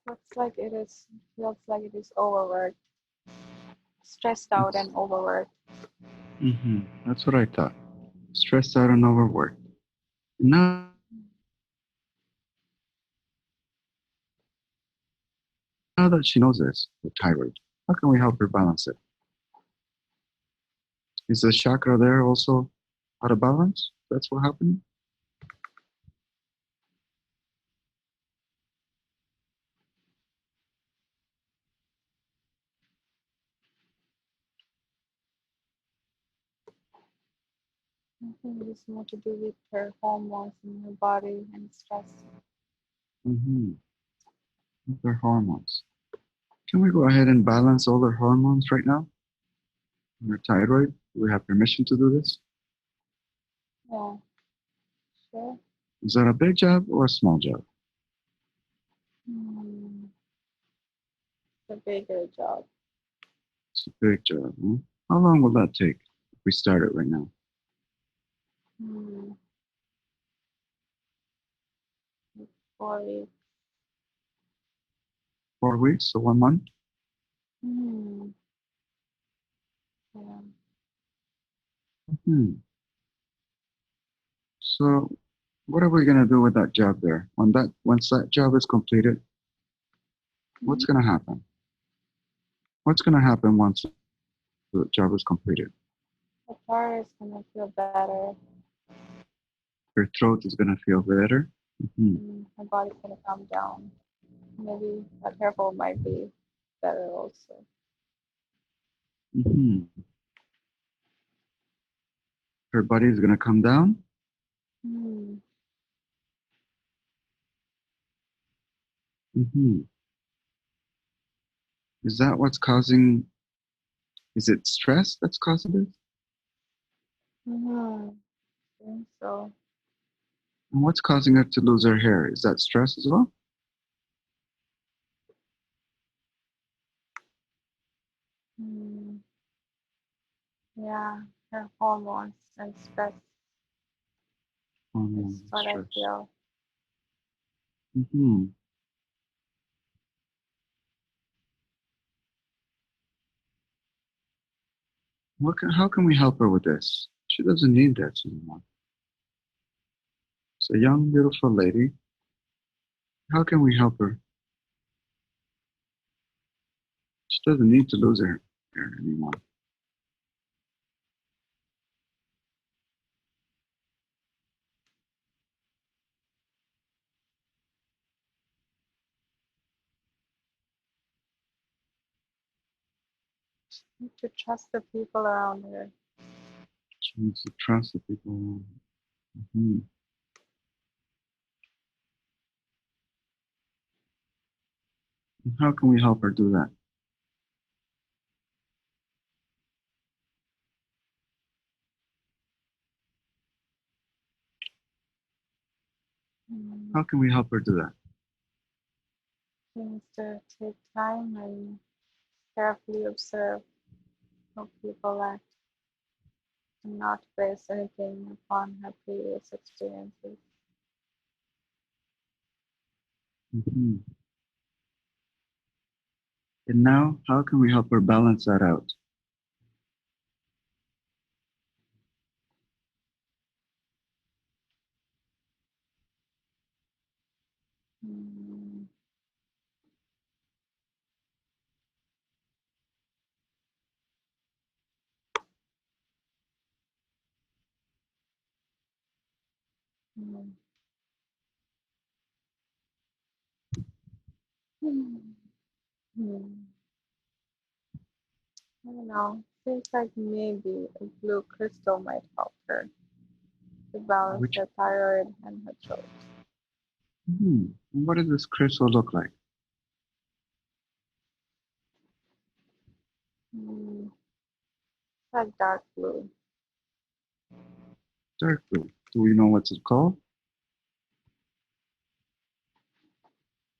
Looks like it is. Feels like it is overworked, stressed out, That's, and overworked. that's what I thought. Stressed out and overworked. Now that she knows this with thyroid, how can we help her balance it? Is the chakra there also out of balance? That's what happened? I think it is more to do with her hormones in her body and stress. Mm-hmm. Other hormones. Can we go ahead and balance all our hormones right now? Your thyroid? Do we have permission to do this? Yeah, sure. Is that a big job or a small job? Hmm. It's a bigger job. It's a big job. Huh? How long will that take if we start it right now? Hmm. 4 weeks. 4 weeks, so 1 month? Hmm. Yeah. Hmm. So what are we gonna do with that job there? Once that job is completed, what's gonna happen? What's gonna happen once the job is completed? The car is gonna feel better. Your throat is gonna feel better. Hmm. My body's gonna calm down. Maybe a hair fall might be better also. Hmm. Her body is gonna come down. Hmm. Hmm. Is that what's causing? Is it stress that's causing this? Mm-hmm. I think so. And what's causing her to lose her hair? Is that stress as well? Hmm. Yeah, her hormones and stress is Hormone what I stress. feel. Hmm. How can we help her with this? She doesn't need that anymore. It's a young, beautiful lady. How can we help her? She doesn't need to lose her hair anymore. You need to trust the people around her. She needs to trust the people. Hmm. How can we help her do that? Hmm. How can we help her do that? She needs to take time and carefully observe how people act and not base anything upon her previous experiences. Hmm. And now, how can we help her balance that out? Hmm. Hmm. Hmm. Hmm. I don't know. Seems like maybe a blue crystal might help her to balance Which, her thyroid and her throat. what does this crystal look like? Hmm. Like dark blue. Dark blue. Do we know what's it called?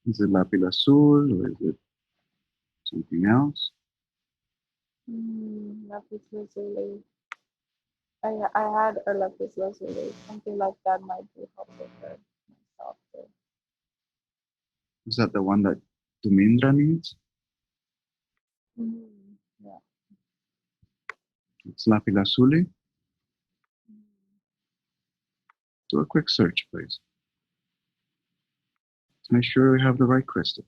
Is it lapis lazuli or is it something else? Lapis lazuli. I had a lapis lazuli. Something like that might be helpful for myself too. Is that the one that Dumindra needs? Yeah. It's lapis lazuli. Do a quick search, please. Make sure we have the right crystal.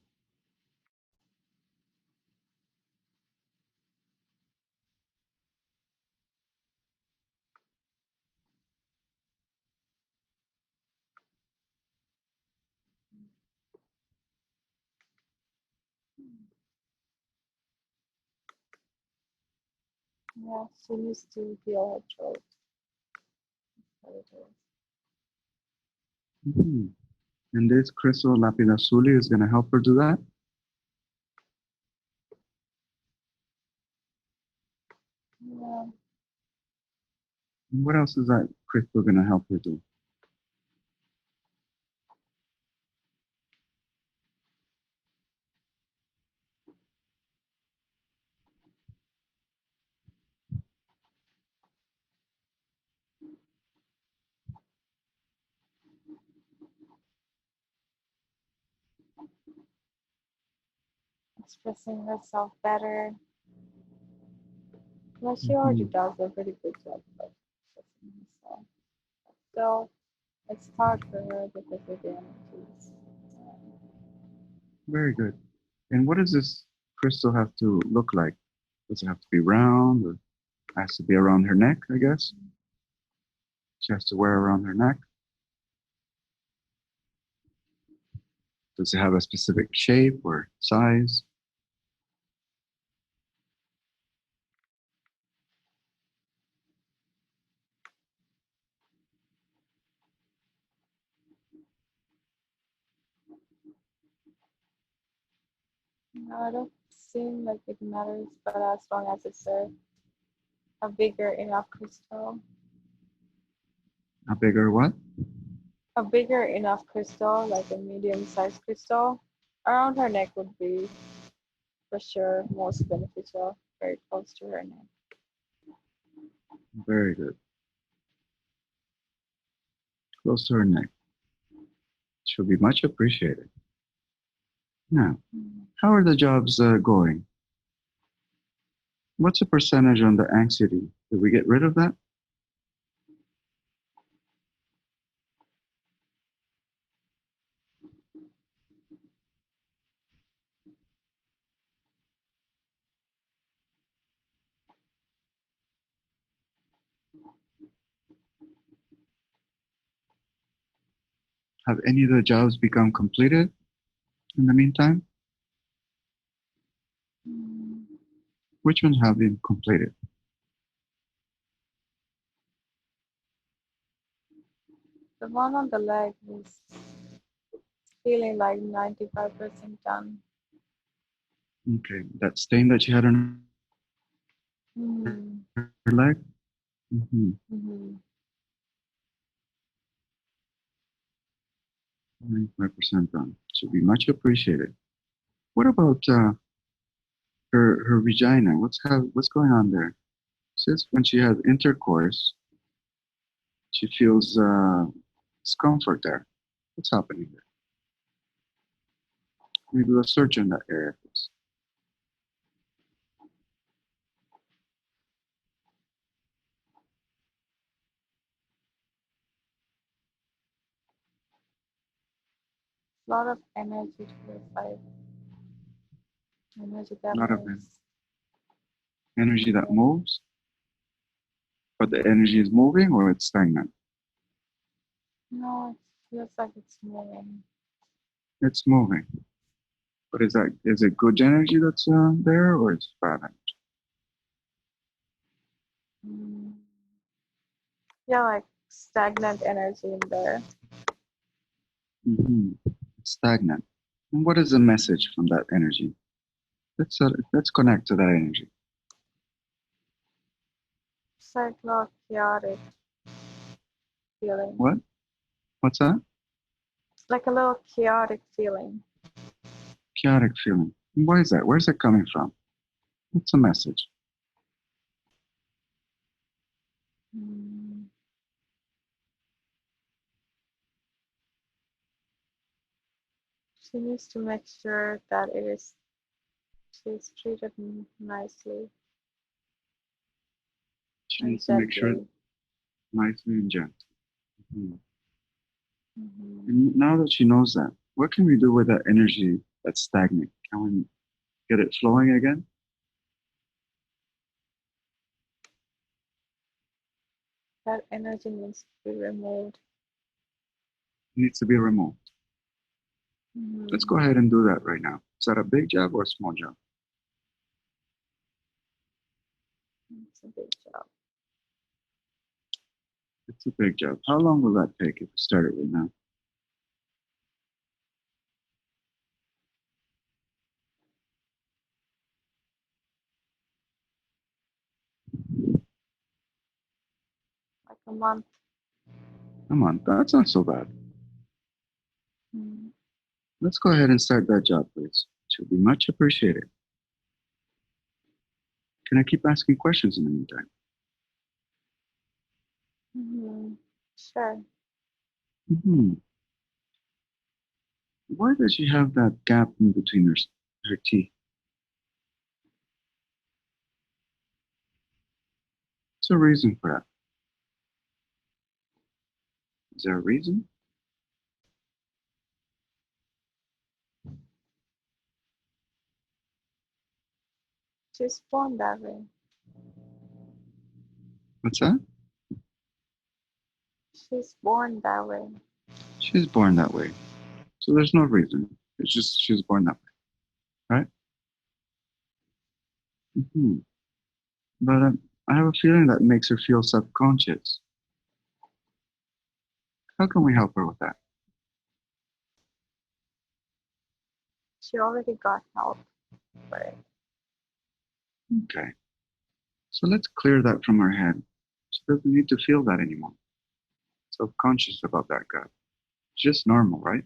Yeah, she needs to heal her throat. That's what it is. Hmm. And this crystal lapidazuli is going to help her do that. Yeah. And what else is that crystal going to help her do? Expressing herself better. Well, she already does a pretty good job of expressing herself. So it's hard for her because of the energies. Very good. And what does this crystal have to look like? Does it have to be round, or has to be around her neck, I guess? She has to wear around her neck. Does it have a specific shape or size? No, I don't seem like it matters, but as long as it's a bigger enough crystal. A bigger what? A bigger enough crystal, like a medium-sized crystal, around her neck would be for sure most beneficial, very close to her neck. Very good. Close to her neck. She'll be much appreciated. Now, how are the jobs going? What's the percentage on the anxiety? Did we get rid of that? Have any of the jobs become completed in the meantime? Which ones have been completed? The one on the leg is feeling like 95% done. Okay, that stain that she had on Mm-hmm. her leg? Mm-hmm. Mm-hmm. 95% done. Should be much appreciated. What about her vagina? What's going on there? Says when she has intercourse, she feels discomfort there. What's happening there? Maybe we'll search in that area first. A lot of energy to the side. Energy that A lot of moves. energy that moves, but the energy is moving or it's stagnant. No, it feels like it's moving. It's moving. But is it good energy that's there or it's bad energy? Mm. Yeah, like stagnant energy in there. Mm-hmm. It's stagnant. And what is the message from that energy? Let's connect to that energy. It's like a lot chaotic feeling. What? What's that? Like a little chaotic feeling. Chaotic feeling. And why is that? Where's it coming from? What's the message? Mm. She needs to make sure that she's treated nicely She and needs to make sure gently. nicely and gentle. Mhm. Mm-hmm. And now that she knows that, what can we do with that energy that's stagnant? Can we get it flowing again? That energy needs to be removed. It needs to be removed. Mm-hmm. Let's go ahead and do that right now. Is that a big job or a small job? It's a big job. It's a big job. How long will that take if we start it right now? month. A month. That's not so bad. Mm. Let's go ahead and start that job, please. It will be much appreciated. Can I keep asking questions in the meantime? Mm-hmm. Sure. Hmm. Why does she have that gap in between her teeth? What's the reason for that? Is there a reason? She's born that way. What's that? She's born that way. She's born that way. So there's no reason. It's just she was born that way, right? Hmm. But I have a feeling that makes her feel subconscious. How can we help her with that? She already got help for it. Okay. So let's clear that from her head. She doesn't need to feel that anymore. Self-conscious about that gap. It's just normal, right?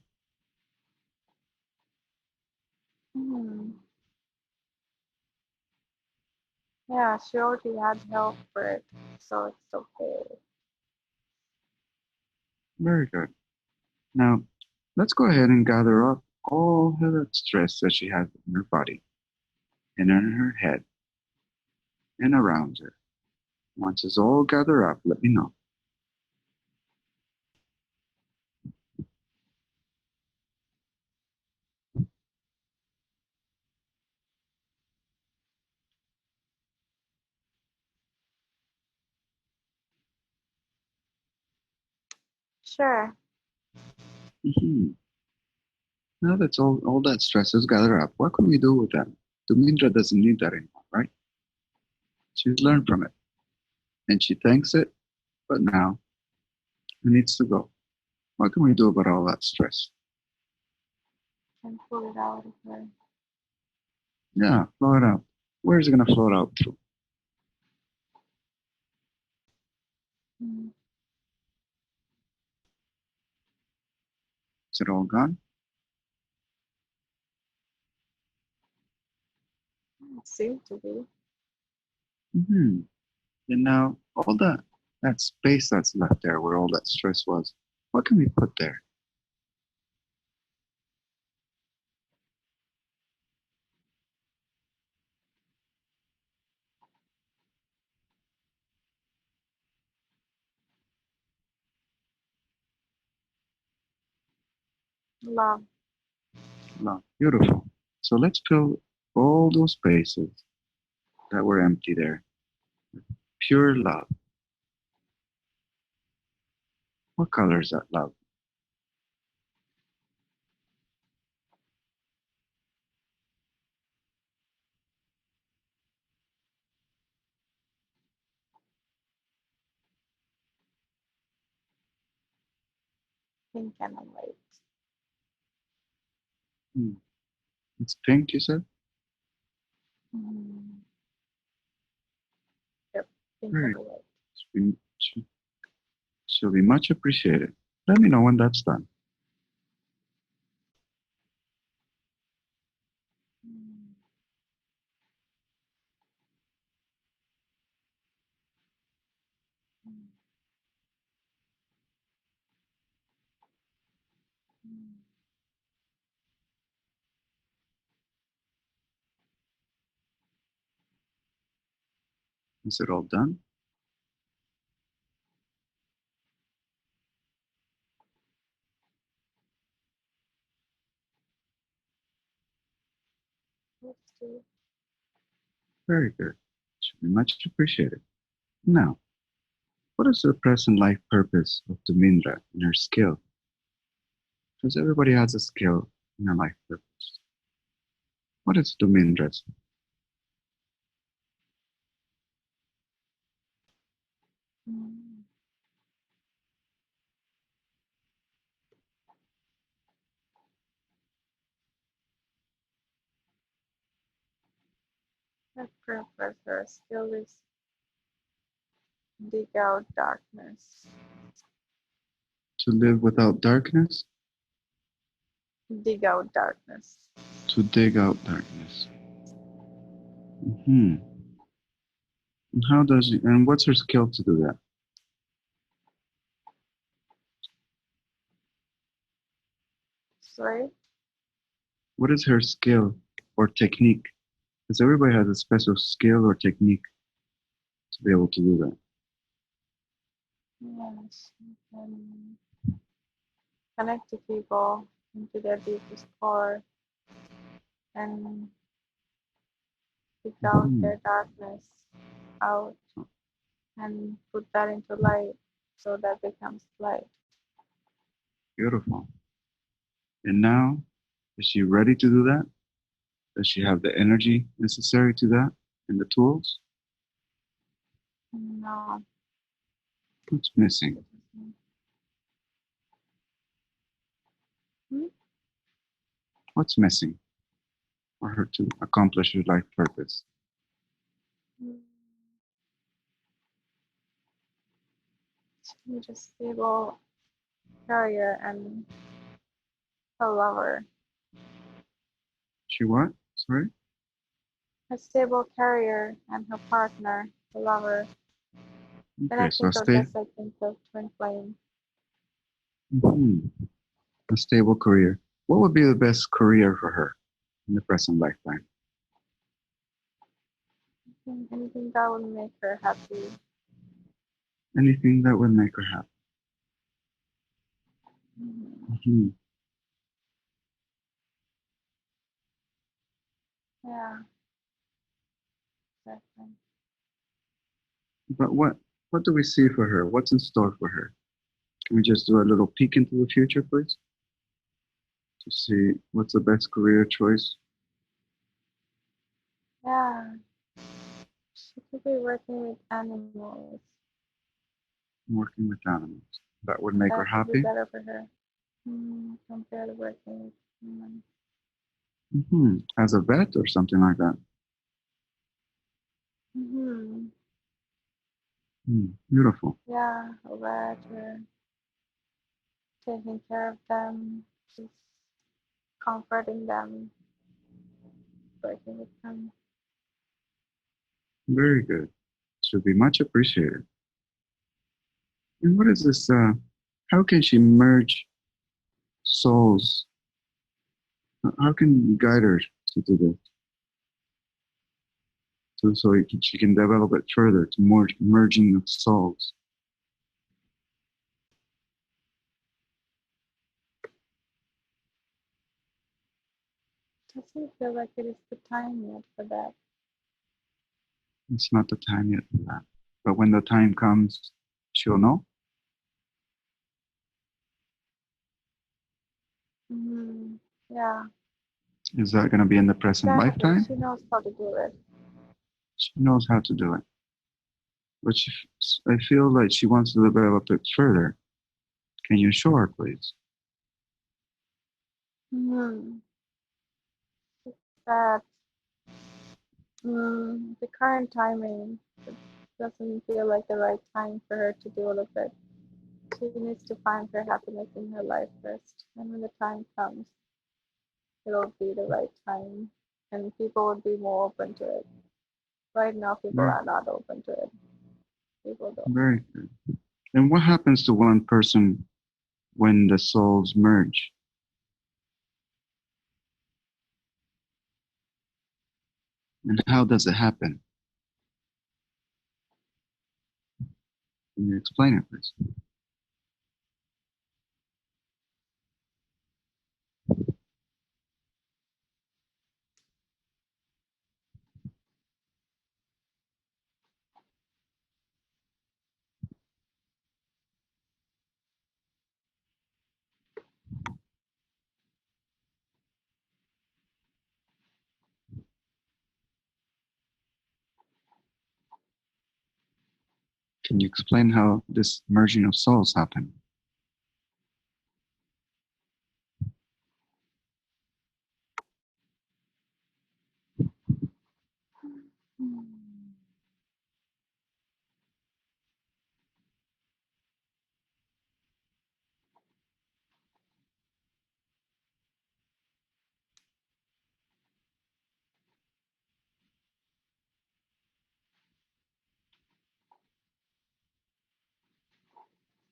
Hmm. Yeah, she already had help for it, so it's okay. Very good. Now, let's go ahead and gather up all of that stress that she has in her body and in her head and around her. Once it's all gathered up, let me know. Sure. Mhm. Now that's all that stress is gathered up, what can we do with that? Dumindra doesn't need that anymore, right? She's learned from it and she thanks it, but now it needs to go. What can we do about all that stress? Can pull it out of her. Yeah, flow it out. Where is it going to flow it out through? Mm. Is it all gone? It seemed to be. Mm-hmm. And now all that space that's left there where all that stress was, what can we put there? Love. Love. Beautiful. So let's fill all those spaces that were empty there with pure love. What color is that love? Pink and white. Hmm. It's pink, you said? Mm. Yep. Pink Very and good. white. She'll be much appreciated. Let me know when that's done. Mm. Mm. Mm. Is it all done? Let's do. Very good. She'll be much appreciated. Now, what is the present life purpose of Dumindra and her skill? Because everybody has a skill and a life purpose. What is Dumindra's? Mm. Her purpose, her skill is dig out darkness. To live without darkness? Dig out darkness. To dig out darkness. Hmm. And how does she, and what's her skill to do that? Sorry? What is her skill or technique? Because everybody has a special skill or technique to be able to do that. Yes, you can connect to people into their deepest core and dig out their darkness out and put that into light so that becomes light. Beautiful. And now, is she ready to do that? Does she have the energy necessary to that and the tools? No. What's missing? Hmm? What's missing for her to accomplish her life purpose? She needs a stable career and a lover. She what? Sorry? A stable career and her partner, the lover. When I Okay, so think of this, I think of twin flame. A stable career. What would be the best career for her in the present lifetime? Anything that would make her happy. Anything that would make her happy. Yeah, exactly. But what do we see for her? What's in store for her? Can we just do a little peek into the future, please? To see what's the best career choice? Yeah, she could be working with animals. Working with animals. That would make her That would be happy? better for her compared to working with humans. As a vet or something like that? Beautiful. Yeah, a vet, taking care of them, just comforting them, working with them. Very good. Should be much appreciated. And what is this? How can she merge souls? How can you guide her to do this? So she can develop it further to more merging of souls. Doesn't feel like it is the time yet for that. It's not the time yet for that. But when the time comes, she'll know. Yeah. Is that going to be in the present Exactly. lifetime? She knows how to do it. She knows how to do it. But I feel like she wants to develop it further. Can you show her, please? That the current timing doesn't feel like the right time for her to do all of it. She needs to find her happiness in her life first. And when the time comes, it'll be the right time. And people would be more open to it. Right now, people are not open to it. People don't. Very good. And what happens to one person when the souls merge? And how does it happen? Can you explain it, please? Can you explain how this merging of souls happen?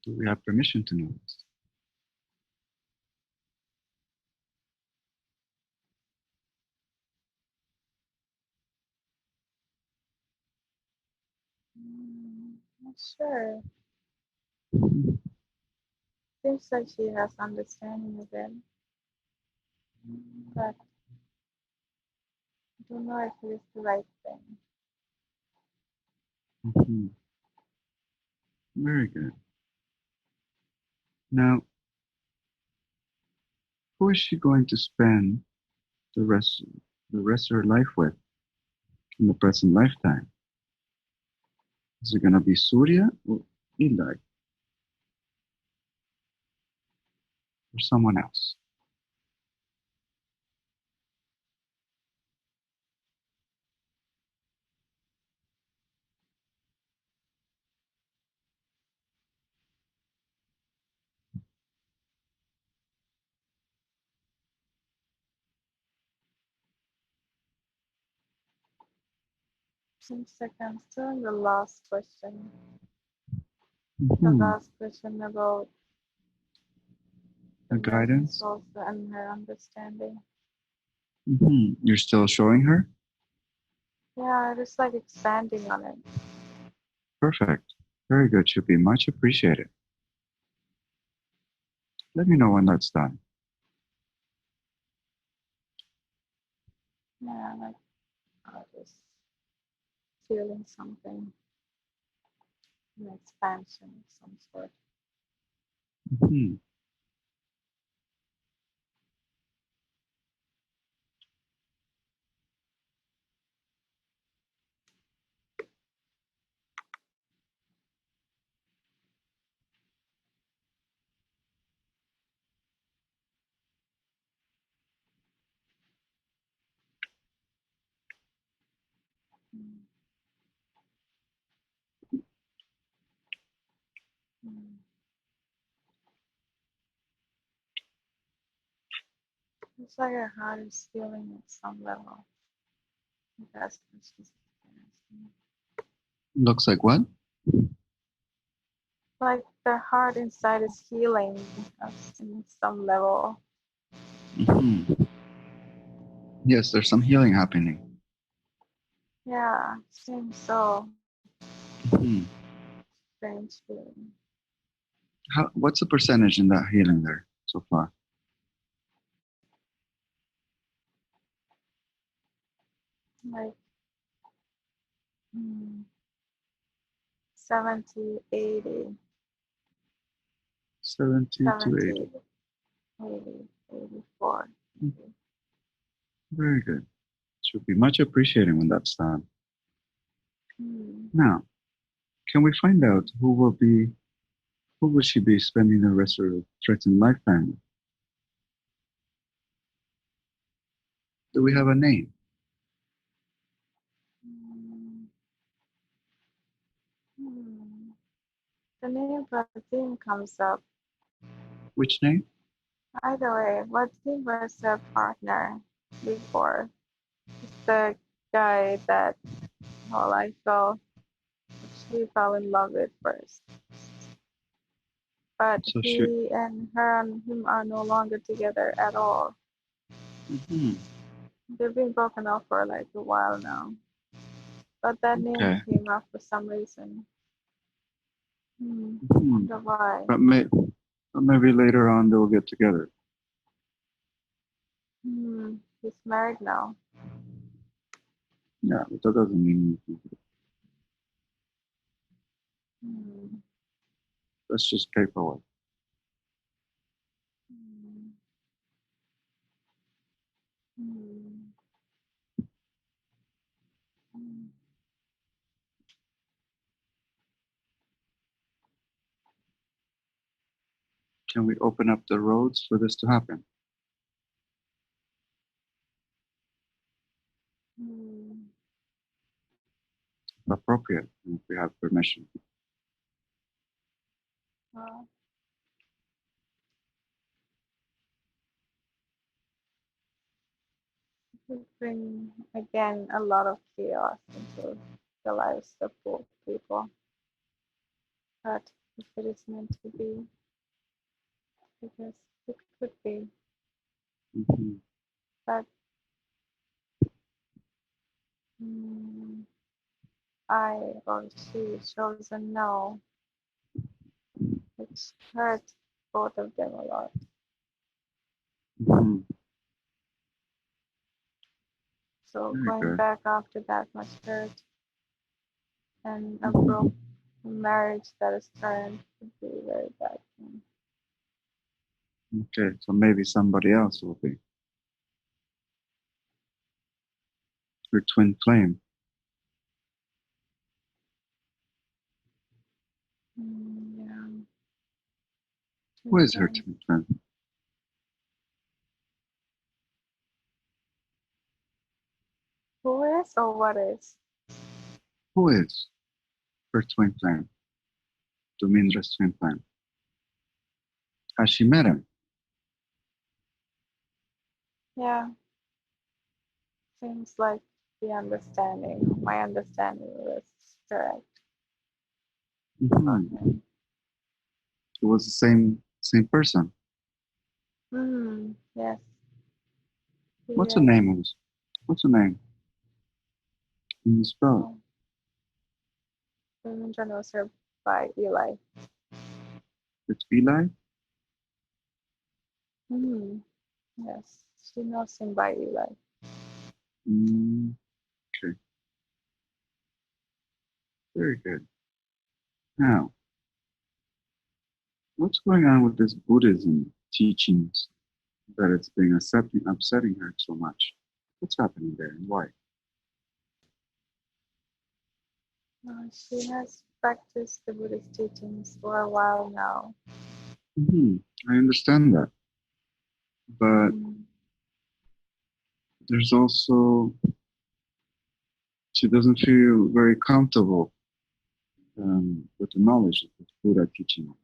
Do we have permission to notice? Not sure. Seems like she has understanding of it, but I don't know if it is the right thing. Mhm. Very good. Now, who is she going to spend the rest of her life with in the present lifetime? Is it going to be Surya or Eli or someone else? Seems like I'm still in the last question. The Mhm. last question about The the guidance guidance. also and her understanding. You're still showing her? Yeah, just like expanding on it. Perfect. Very good. Should be much appreciated. Let me know when that's done. Yeah, like just feeling something, an expansion of some sort. Mhm. Mm. Mm. It's like her heart is feeling at some level. That's what she's asking. Looks like what? Like the heart inside is healing us in some level. Mhm. Yes, there's some healing happening. Yeah, seems so. Mhm. Strange feeling. What's the percentage in that healing there so far? Like mm, 70, 80, 70 to 70, 80. 80, 84. Maybe. Very good. Should be much appreciated when that's done. Mm. Now, can we find out who will she be spending the rest of her threatened lifetime with? Do we have a name? Mm. Hmm. The name Pratim comes up. Which name? Either way, Pratim was a partner before. It's the guy that well, I felt she fell in love with first. But So she. he and her and him are no longer together at all. Mhm. They've been broken up for like a while now. But that name Okay. came up for some reason. Mhm. Wonder why. But maybe later on they'll get together. He's married now. Yeah, but that doesn't mean anything. Hmm. That's just paperwork. Hmm. Hmm. Hmm. Can we open up the roads for this to happen? Hmm. Appropriate, if we have permission. Well, it bring again a lot of chaos into the lives of both people. But if it is meant to be, because it could be, but I or she chose a no, which hurt both of them a lot. So Very going good. back after that much hurt and a broke marriage that is current would be a very bad thing. Okay, so maybe somebody else will be her twin flame. Yeah. Who is her twin flame? Who is or what is? Who is her twin flame? Dumindra's twin flame. Has she met him? Yeah. Seems like my understanding was correct. Okay. It was the same person. Yes. What's her name? What's her name? Can you spell Dumindra knows her by Eli. it? It's Eli? Yes, she knows him by Eli. Okay. Very good. Now, what's going on with this Buddhism teachings that it's being upsetting her so much? What's happening there and why? She has practiced the Buddhist teachings for a while now. I understand that. But there's also, she doesn't feel very comfortable with the knowledge of the Buddha teaching.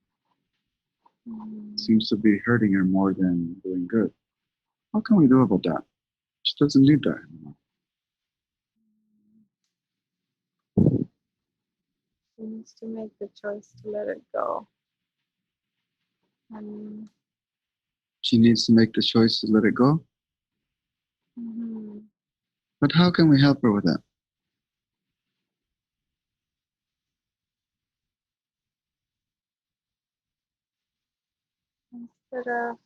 Seems to be hurting her more than doing good. What can we do about that? She doesn't need that anymore. She needs to make the choice to let it go. And she needs to make the choice to let it go. But how can we help her with that? instead of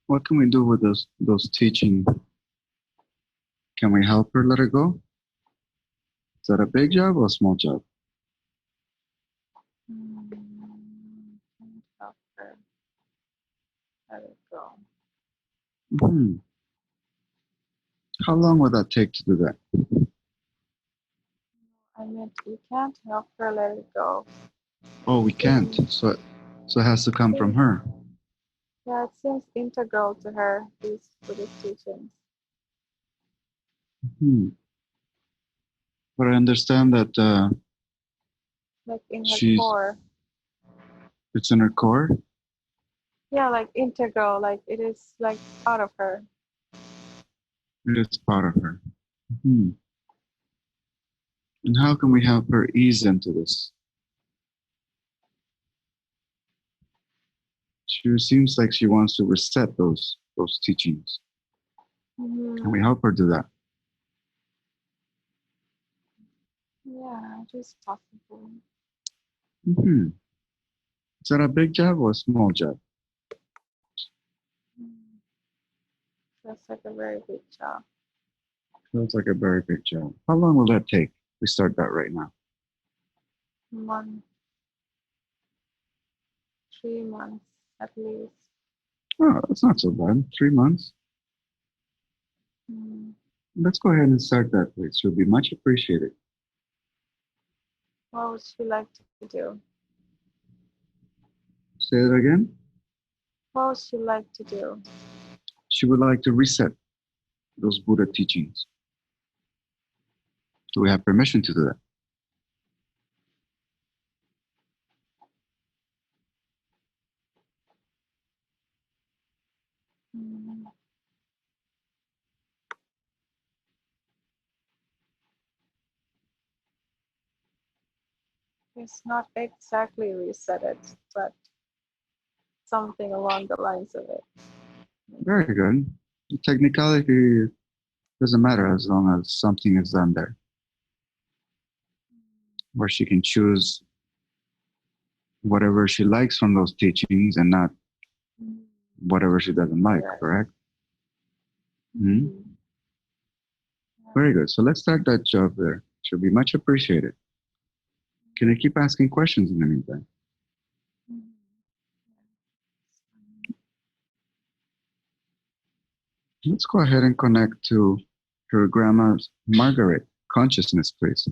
What can we do with those teaching? Can we help her let it go? Is that a big job or a small job? help her let it go. How long would that take to do that? I meant we can't help her let it go. Oh, we can't. So it has to come from her. Yeah, it seems integral to her, these Buddhist teachings. But I understand that like in her core. It's in her core? Yeah, like integral, like it is like part of her. It is part of her. And how can we help her ease into this? She seems like she wants to reset those teachings. Can we help her do that? Yeah, it is possible. Is that a big job or a small job? That's like a very big job. Feels like a very big job. How long will that take? We start that right now. 3 months at least. Oh, that's not so bad. 3 months. Let's go ahead and start that, please. She'll be much appreciated. What would she like to do? Say it again. What would she like to do? She would like to reset. those Buddha teachings? Do we have permission to do that? Mm, it's not exactly reset it, but something along the lines of it. Very good. The technicality doesn't matter as long as something is done there, where she can choose whatever she likes from those teachings and not Mm, whatever she doesn't like, yes. correct? Hmm? Mm, Very good. So let's start that job there. She'll be much appreciated. Can I keep asking questions in the meantime? mm. Let's go ahead and connect to her grandma Margaret consciousness, please.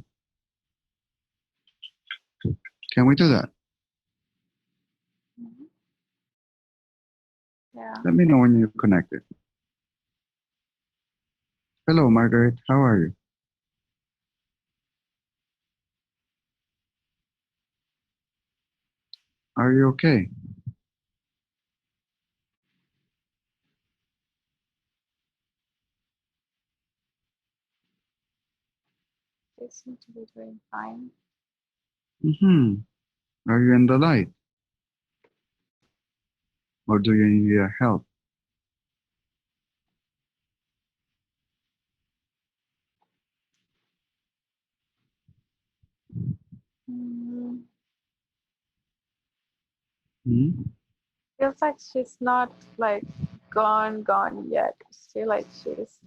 Can we do that? Mhm. Yeah. Let me know when you're connected. Hello, Margaret. How are you? Are you okay? They seem to be doing fine. Mm-hmm. Are you in the light? Or do you need help? Mm, Hmm? feels like she's not like gone yet. Still like she's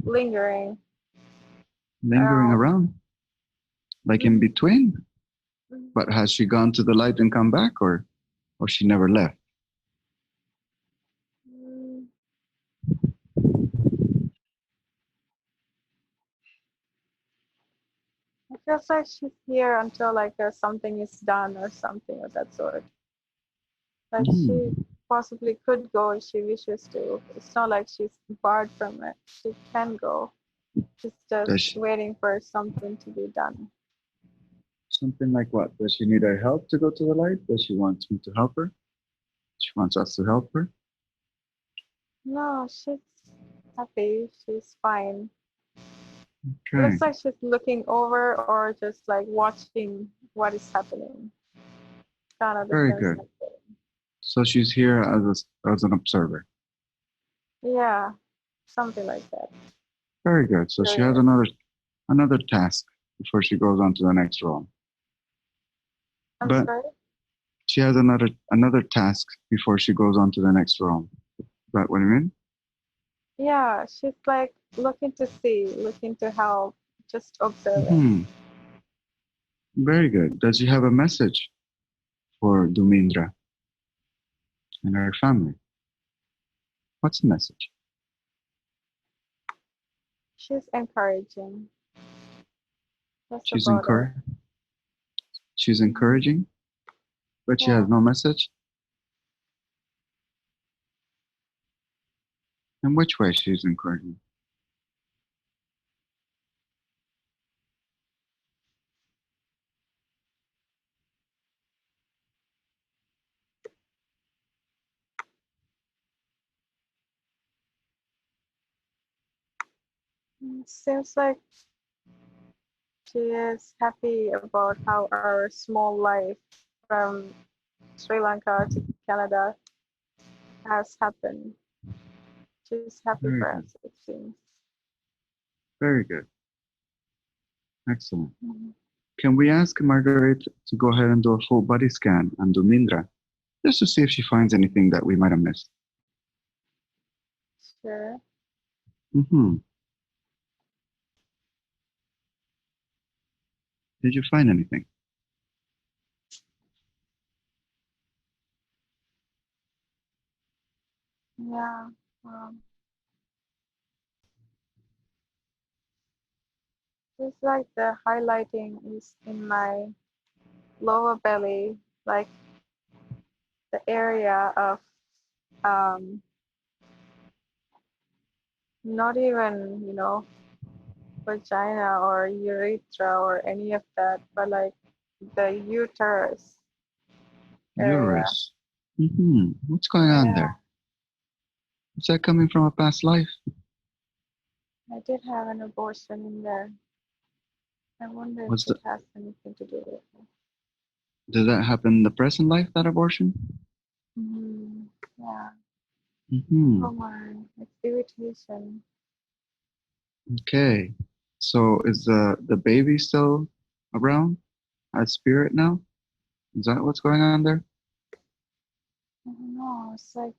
lingering Lingering around. around? Like in Mhm. between? Mhm. But has she gone to the light and come back, or she never left? Mm, it feels like she's here until like something is done or something of that sort. Like she Hmm. possibly could go if she wishes to. It's not like she's barred from it. She can go. She's Does just she, waiting for something to be done. something like what? Does she need our help to go to the light? Does she want me to help her? She wants us to help her? No, she's happy. She's fine. It Okay. looks like she's looking over or just like watching what is happening. Kind of the Very sense good. I'm getting. So she's here as an observer. Yeah, something like that. Very good. So she has Curious. another task before she goes on to the next role. I'm But sorry? she has another task before she goes on to the next role. Is that what you mean? Yeah, she's like looking to see, looking to help, just observing. Hmm. Very good. Does she have a message for Dumindra and her family? What's the message? She's encouraging. That's She's about it. encouraging. She's Mhm. encouraging, but she Yeah. has no message. In which way she's encouraging? Seems like she is happy about how our small life from Sri Lanka to Canada has happened. She's happy Very for good. us, it seems. Very good. Excellent. Mhm. Can we ask Margaret to go ahead and do a full body scan on Dumindra just to see if she finds anything that we might have missed? Sure. Mm-hmm. Did you find anything? Yeah. Um, it's like the highlighting is in my lower belly, like the area of um, Not even, vagina or urethra or any of that, but like the uterus area. Uterus. What's going on Yeah, there? Is that coming from a past life? I did have an abortion in there. I wonder if Was it that has anything to do with it. Did that happen in the present life, that abortion? Yeah. Hmm. Oh my, it's irritation. Okay. So is the baby still around? As spirit now? Is that what's going on there? I don't know. It's like,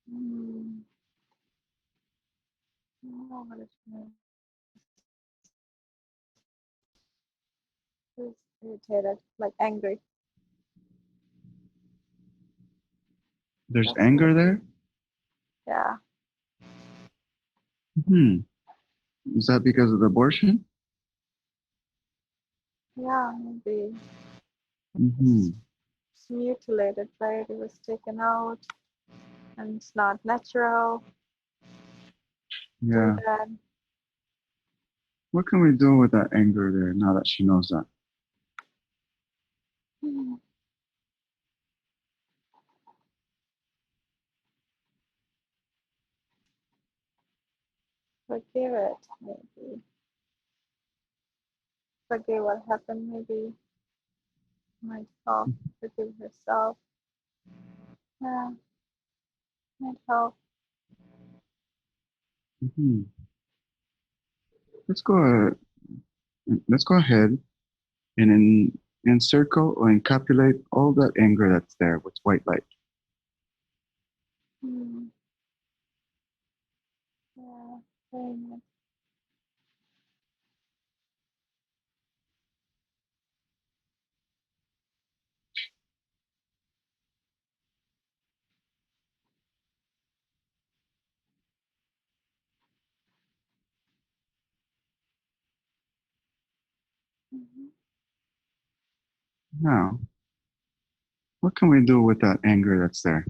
I don't know what it is. It's irritated, like angry. There's That's what anger it is. there? Yeah. Hmm. Is that because of the abortion? Yeah, maybe. Hmm. It's mutilated, right? It was taken out and it's not natural to do Yeah. that. What can we do with that anger there now that she knows that? Hmm. Forgive it, maybe. Forgive what happened, maybe. Myself, forgive herself. Yeah, might help. Hmm. Let's go. Let's go ahead and encircle or encapsulate all that anger that's there with white light. Hmm. Yeah, saying it. Mhm. Now, what can we do with that anger that's there?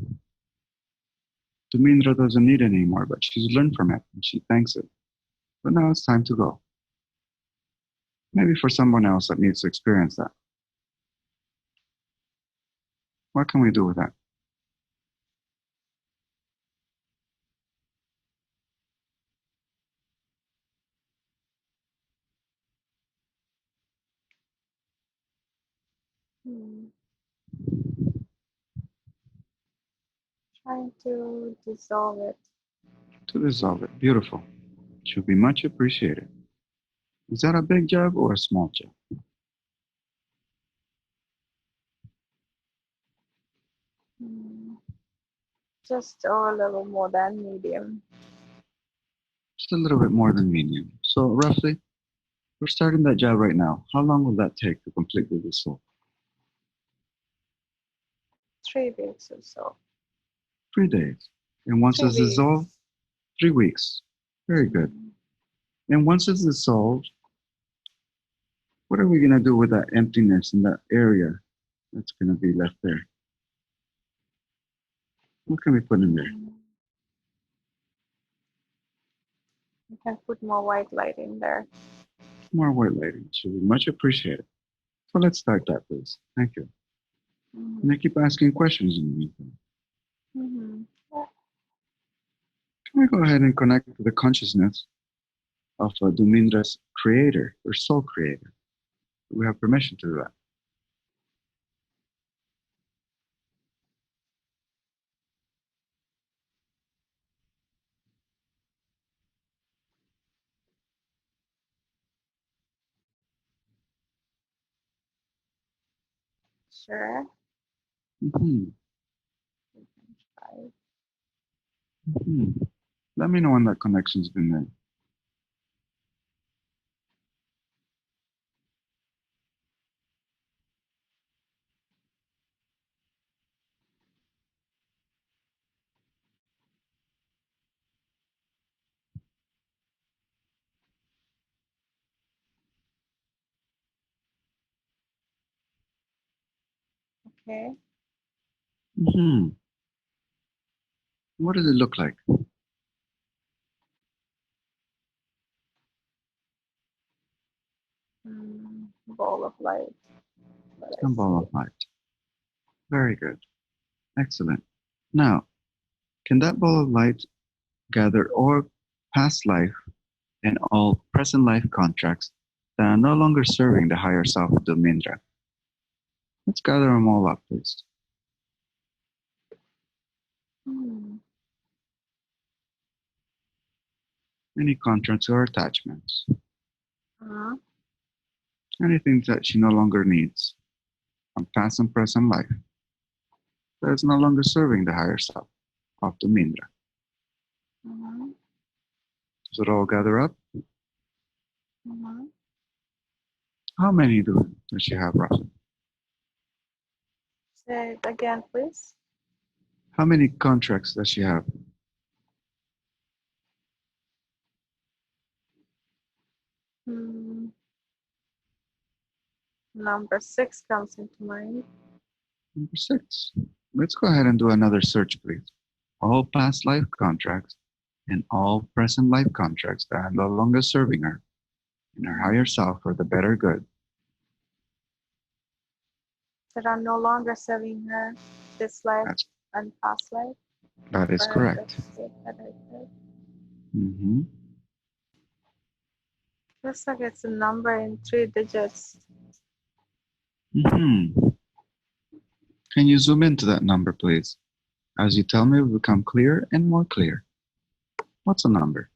Dumindra doesn't need it anymore, but she's learned from it and she thanks it. But now it's time to go. Maybe for someone else that needs to experience that. What can we do with that? Hmm. Trying to dissolve it. To dissolve it. Beautiful. Should be much appreciated. Is that a big job or a small job? Hmm. Just a little more than medium. Just a little bit more than medium. So roughly, we're starting that job right now. How long will that take to completely dissolve? 3 weeks or so. 3 days. And once Three it's dissolved, weeks. 3 weeks. Very good. Hmm. And once it's dissolved, what are we going to do with that emptiness in that area that's going to be left there? What can we put in there? Hmm. You can put more white light in there. More white lighting. Should be much appreciated. So let's start that, please. Thank you. And I Hmm. keep asking questions in the meantime. Hmm. Can we go ahead and connect to the consciousness of Dumindra's creator or soul creator? We have permission to do that. Sure. Hmm. You can try. Hmm. Let me know when that connection's been made. Okay. Hmm. What does it look like? Ball of light. Some ball of light. Very good. Excellent. Now, can that ball of light gather all past life and all present life contracts that are no longer serving the higher self of Dumindra? Let's gather them all up, please. Any contracts or attachments. Anything that she no longer needs from past and present life that is no longer serving the higher self of Dumindra. Does it all gather up? How many does she have, roughly? Say it again, please. How many contracts does she have? Number 6 comes into mind. Number 6. Let's go ahead and do another search, please. All past life contracts and all present life contracts that are no longer serving her in her higher self for the better good. That are no longer serving her this life and past life. That is correct. Looks like it's a number in 3 digits. Can you zoom into that number, please? As you tell me, it will become clearer and more clear. What's a number?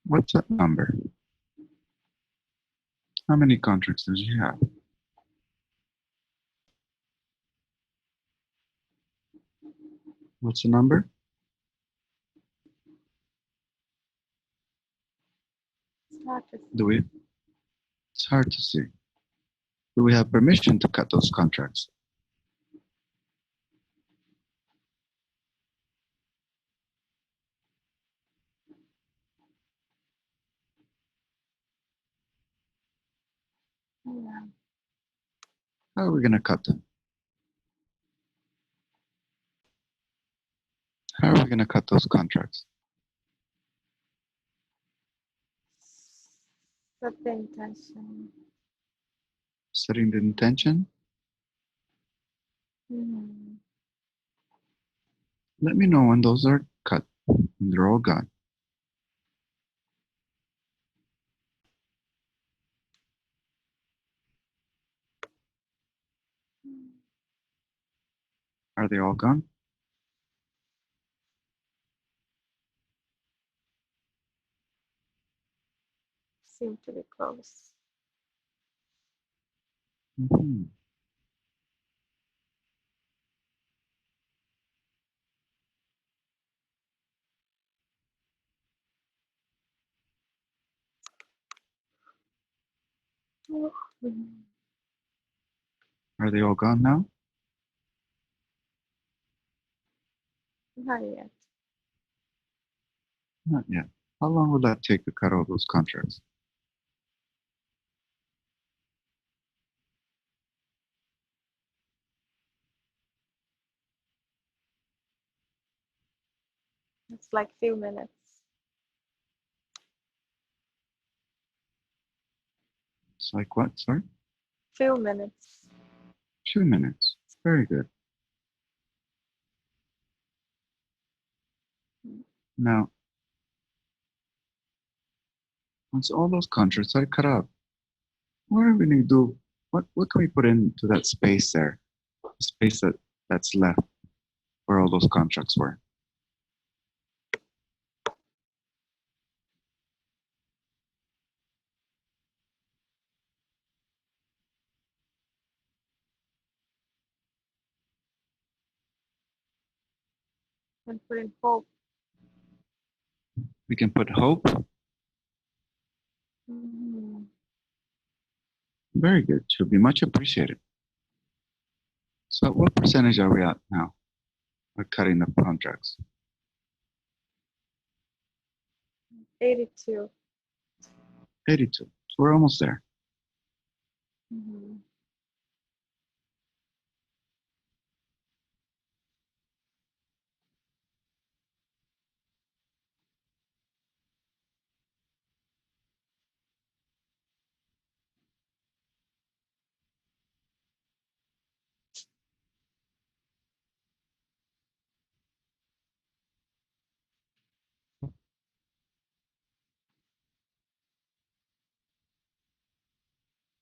What's that number? How many contracts does she have? What's the number? It's hard to see. Do we have permission to cut those contracts? How are we going to cut them? How are we going to cut those contracts? Set the intention. Setting the intention? Let me know when those are cut, when they're all gone. Are they all gone? Seem to be close. Are they all gone now? Not yet. Not yet. How long will that take to cut all those contracts? It's like few minutes. It's like what, sorry? Few minutes. 2 minutes. Very good. Now, once all those contracts are cut out, what are we going to do? What can we put into that space there? The space that's left where all those contracts were? And put in hope. We can put hope. Mhm. Very good. Should be much appreciated. So what percentage are we at now? We're cutting the contracts. 82. 82. So we're almost there. Mhm.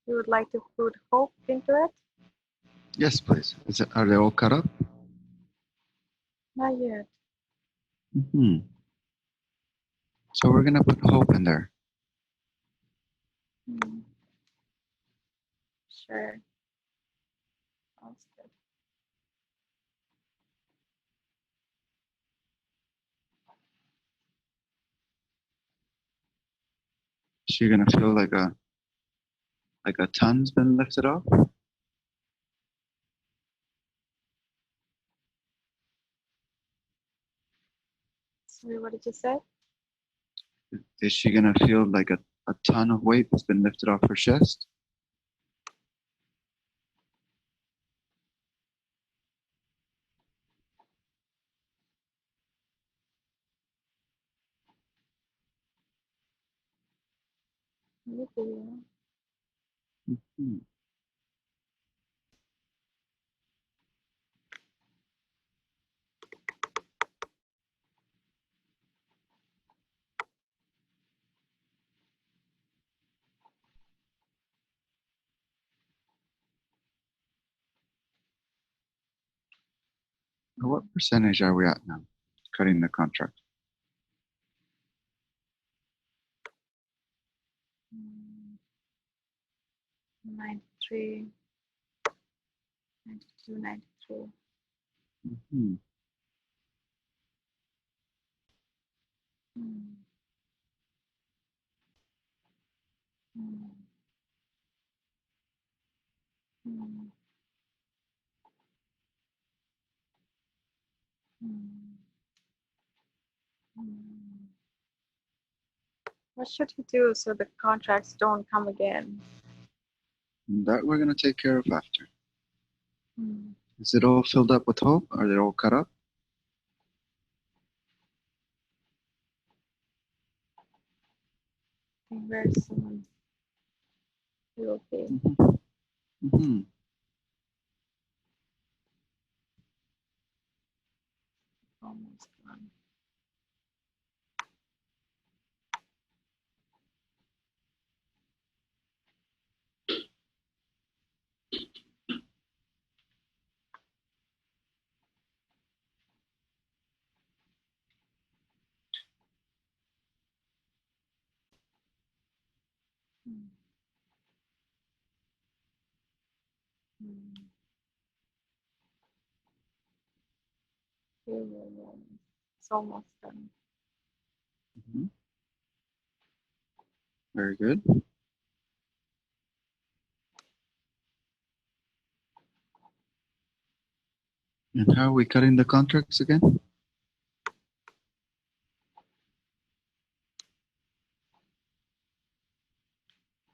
You would like to put hope into it? Yes, please. Are they all cut up? Not yet. Hmm. So we're gonna put hope in there. Mm. Sure. Sounds good. So you're gonna feel like a ton's been lifted off. Sorry, what did you say? Is she gonna feel like a ton of weight that's been lifted off her chest? Maybe, yeah. Hmm. What percentage are we at now? Cutting the contract. Mm. 93, 92, 93. Hmm. Mm. Mm. Mm. Mm. Mm. What should he do so the contracts don't come again? That we're gonna take care of after. Mm. Is it all filled up with hope? Are they all cut up? I think very soon it will be Hmm. almost gone. Mm. Mm. Yeah, yeah, yeah. It's almost done. Hmm. Very good. And how are we cutting the contracts again?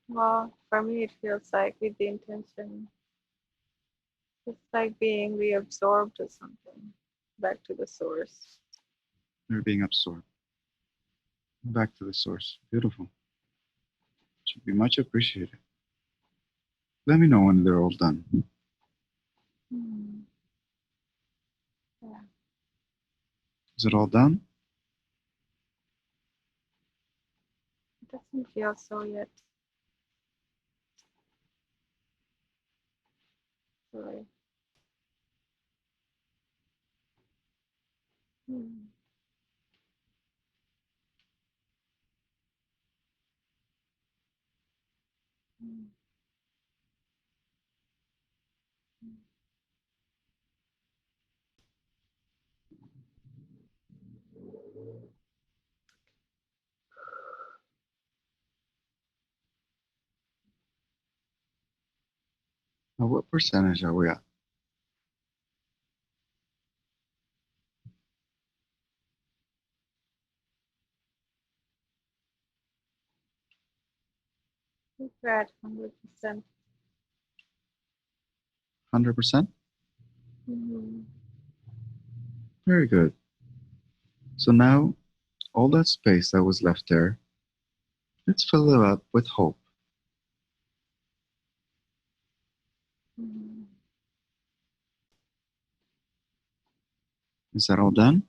Well, for me, it feels like with the intention, it's like being reabsorbed or something back to the source. They're being absorbed. Back to the source. Beautiful. Should be much appreciated. Let me know when they're all done. Mm. Yeah. Is it all done? It doesn't feel so yet. Sorry. Mm. Mm. Mm. Now, what percentage are we at? We're at 100%. 100%? Mm-hmm. Very good. So now, all that space that was left there, let's fill it up with hope. Mm-hmm. Is that all done?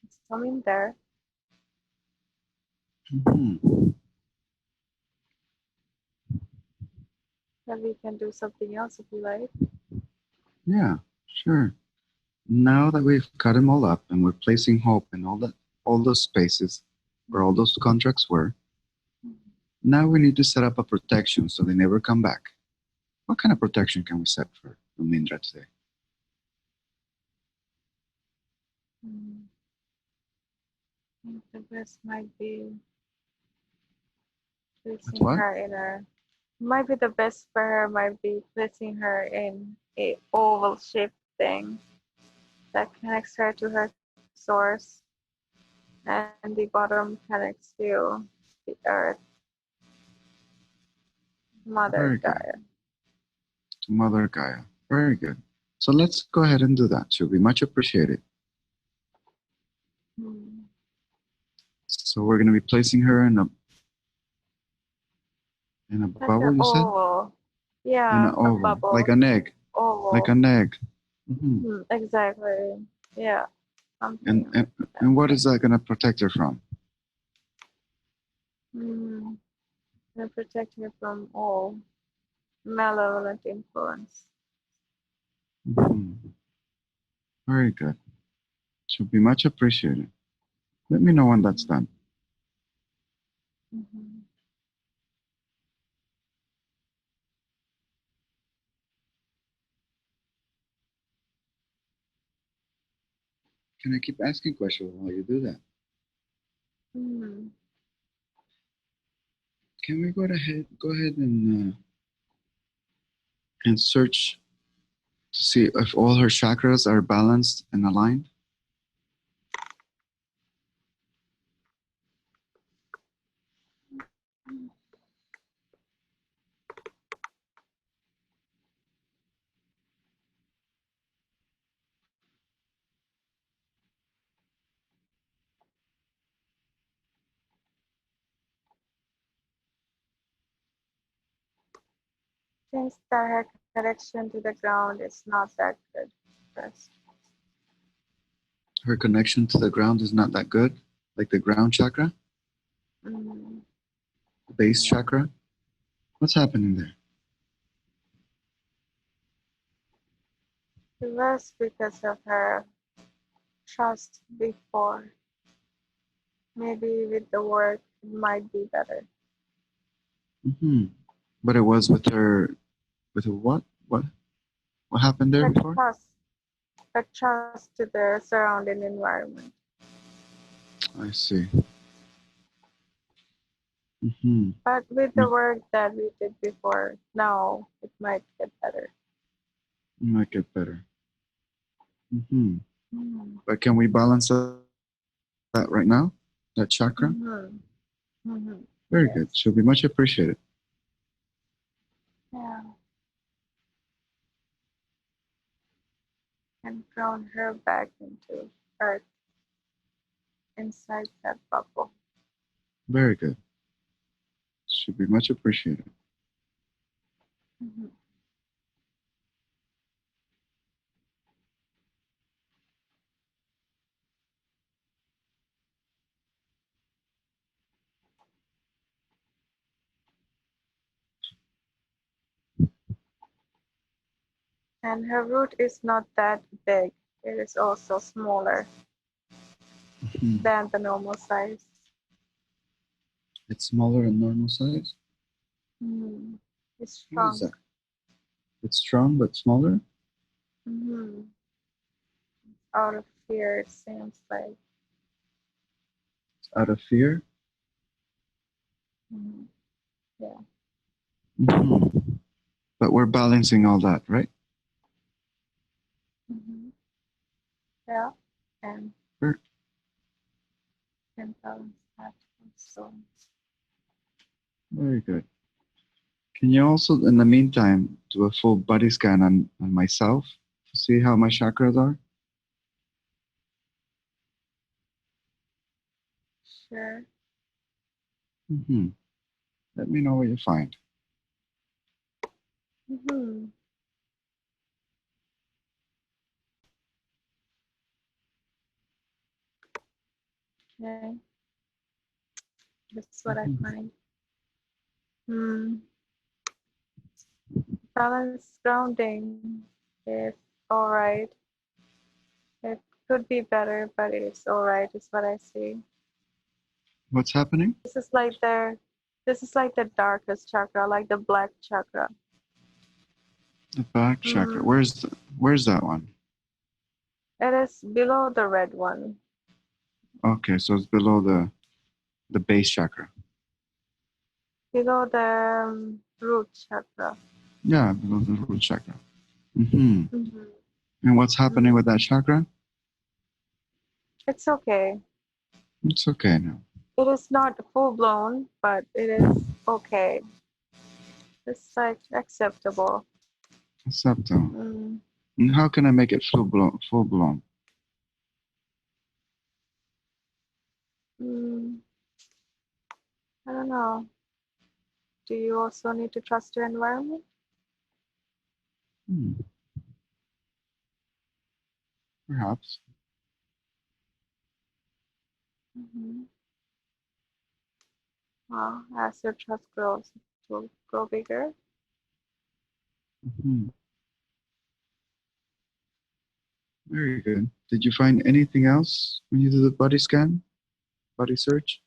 It's coming there. Mhm. But we can do something else if you like. Yeah, sure. Now that we've cut them all up and we're placing hope in all those spaces where all those contracts were, now we need to set up a protection so they never come back. What kind of protection can we set for Dumindra today? Mm. I think the best might be With placing what? her in a might be the best for her might be placing her in a oval shaped thing that connects her to her source, and the bottom connects to the earth, Mother Very good. Gaia. To Mother Gaia. Very good. So let's go ahead and do that. She'll be much appreciated. Hmm. So we're going to be placing her in a Like an bubble, you said? oval. In Yeah, an a oval, like bubble. an egg, like Oval. an egg. Hmm. Exactly. Yeah, And, something and like that. and what is that going to protect her from? Mm. And protect her from all malevolent influence. Hmm. Very good. She'll be much appreciated. Let me know when that's done. Mm-hmm. Can I keep asking questions while you do that? Mm-hmm. Can we go ahead and search to see if all her chakras are balanced and aligned? Things that her connection to the ground is not that good first. Her connection to the ground is not that good, like the ground chakra, Mm. the base Yeah. chakra. What's happening there? It was because of her trust before. Maybe with the work it might be better. Hmm. But it was with her, with her what? What happened there Her before? trust, her trust to the surrounding environment. I see. Hmm. But with the work that we did before, now it might get better. Might get better. Hmm. Mm-hmm. But can we balance that right now? That chakra? Mm-hmm. Mm-hmm. Very good. Yes. She'll be much appreciated. Yeah. And ground her back into earth inside that bubble. Very good. She'll be much appreciated. Mm-hmm. And her root is not that big. It is also smaller Hmm. than the normal size. It's smaller than normal size. Mm. It's How is strong. that? It's strong but smaller. Mm-hmm. Out of fear, it seems like. Out of fear. Yeah. But we're balancing all that, right? Yeah. And Sure. balance that also. Very good. Can you also, in the meantime, do a full body scan on myself to see how my chakras are? Sure. Let me know what you find. Okay. That's what I find. Balance grounding is all right. It could be better, but it is all right, is what I see. What's happening? This is like the darkest chakra, like the black chakra. The back chakra. Where's that one? It is below the red one. Okay, so it's below the base chakra. Below the root chakra. Yeah, below the root chakra. And what's happening with that chakra? It's okay. It's okay now. It is not full blown, but it is okay. It's like acceptable. Acceptable. And how can I make it full blown? I don't know. Do you also need to trust your environment? Perhaps. Well, as your trust grows, it will grow bigger. Very good. Did you find anything else when you did the body scan, body search?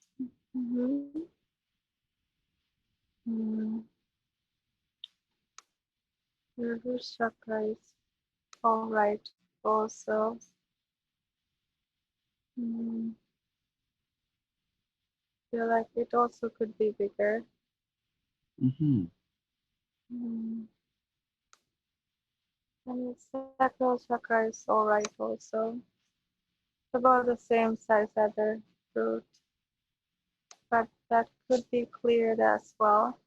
Your root chakra is all right also. Feel like it also could be bigger. And your sacral chakra is all right also. It's about the same size as the root, but that could be cleared as well.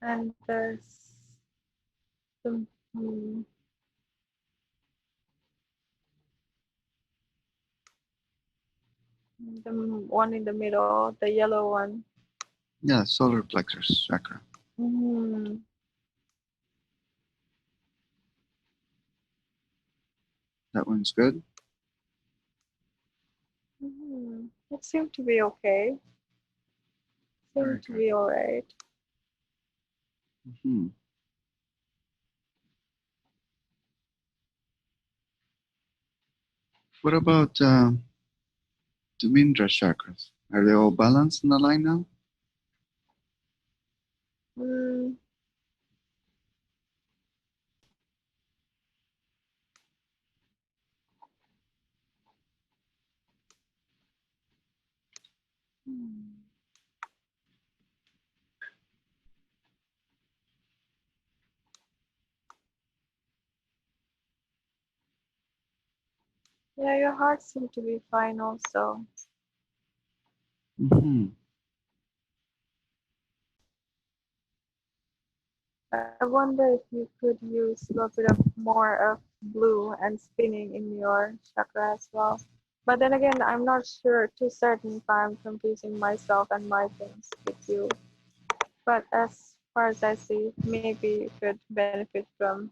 And there's the one in the middle, the yellow one. Yeah, solar plexus chakra. That one's good. It seemed to be okay. Seemed to be all right. What about Dumindra chakras? Are they all balanced in the line now? Yeah, your heart seemed to be fine also. I wonder if you could use a little bit of more of blue and spinning in your chakra as well. But then again, I'm not too certain if I'm confusing myself and my things with you. But as far as I see, maybe you could benefit from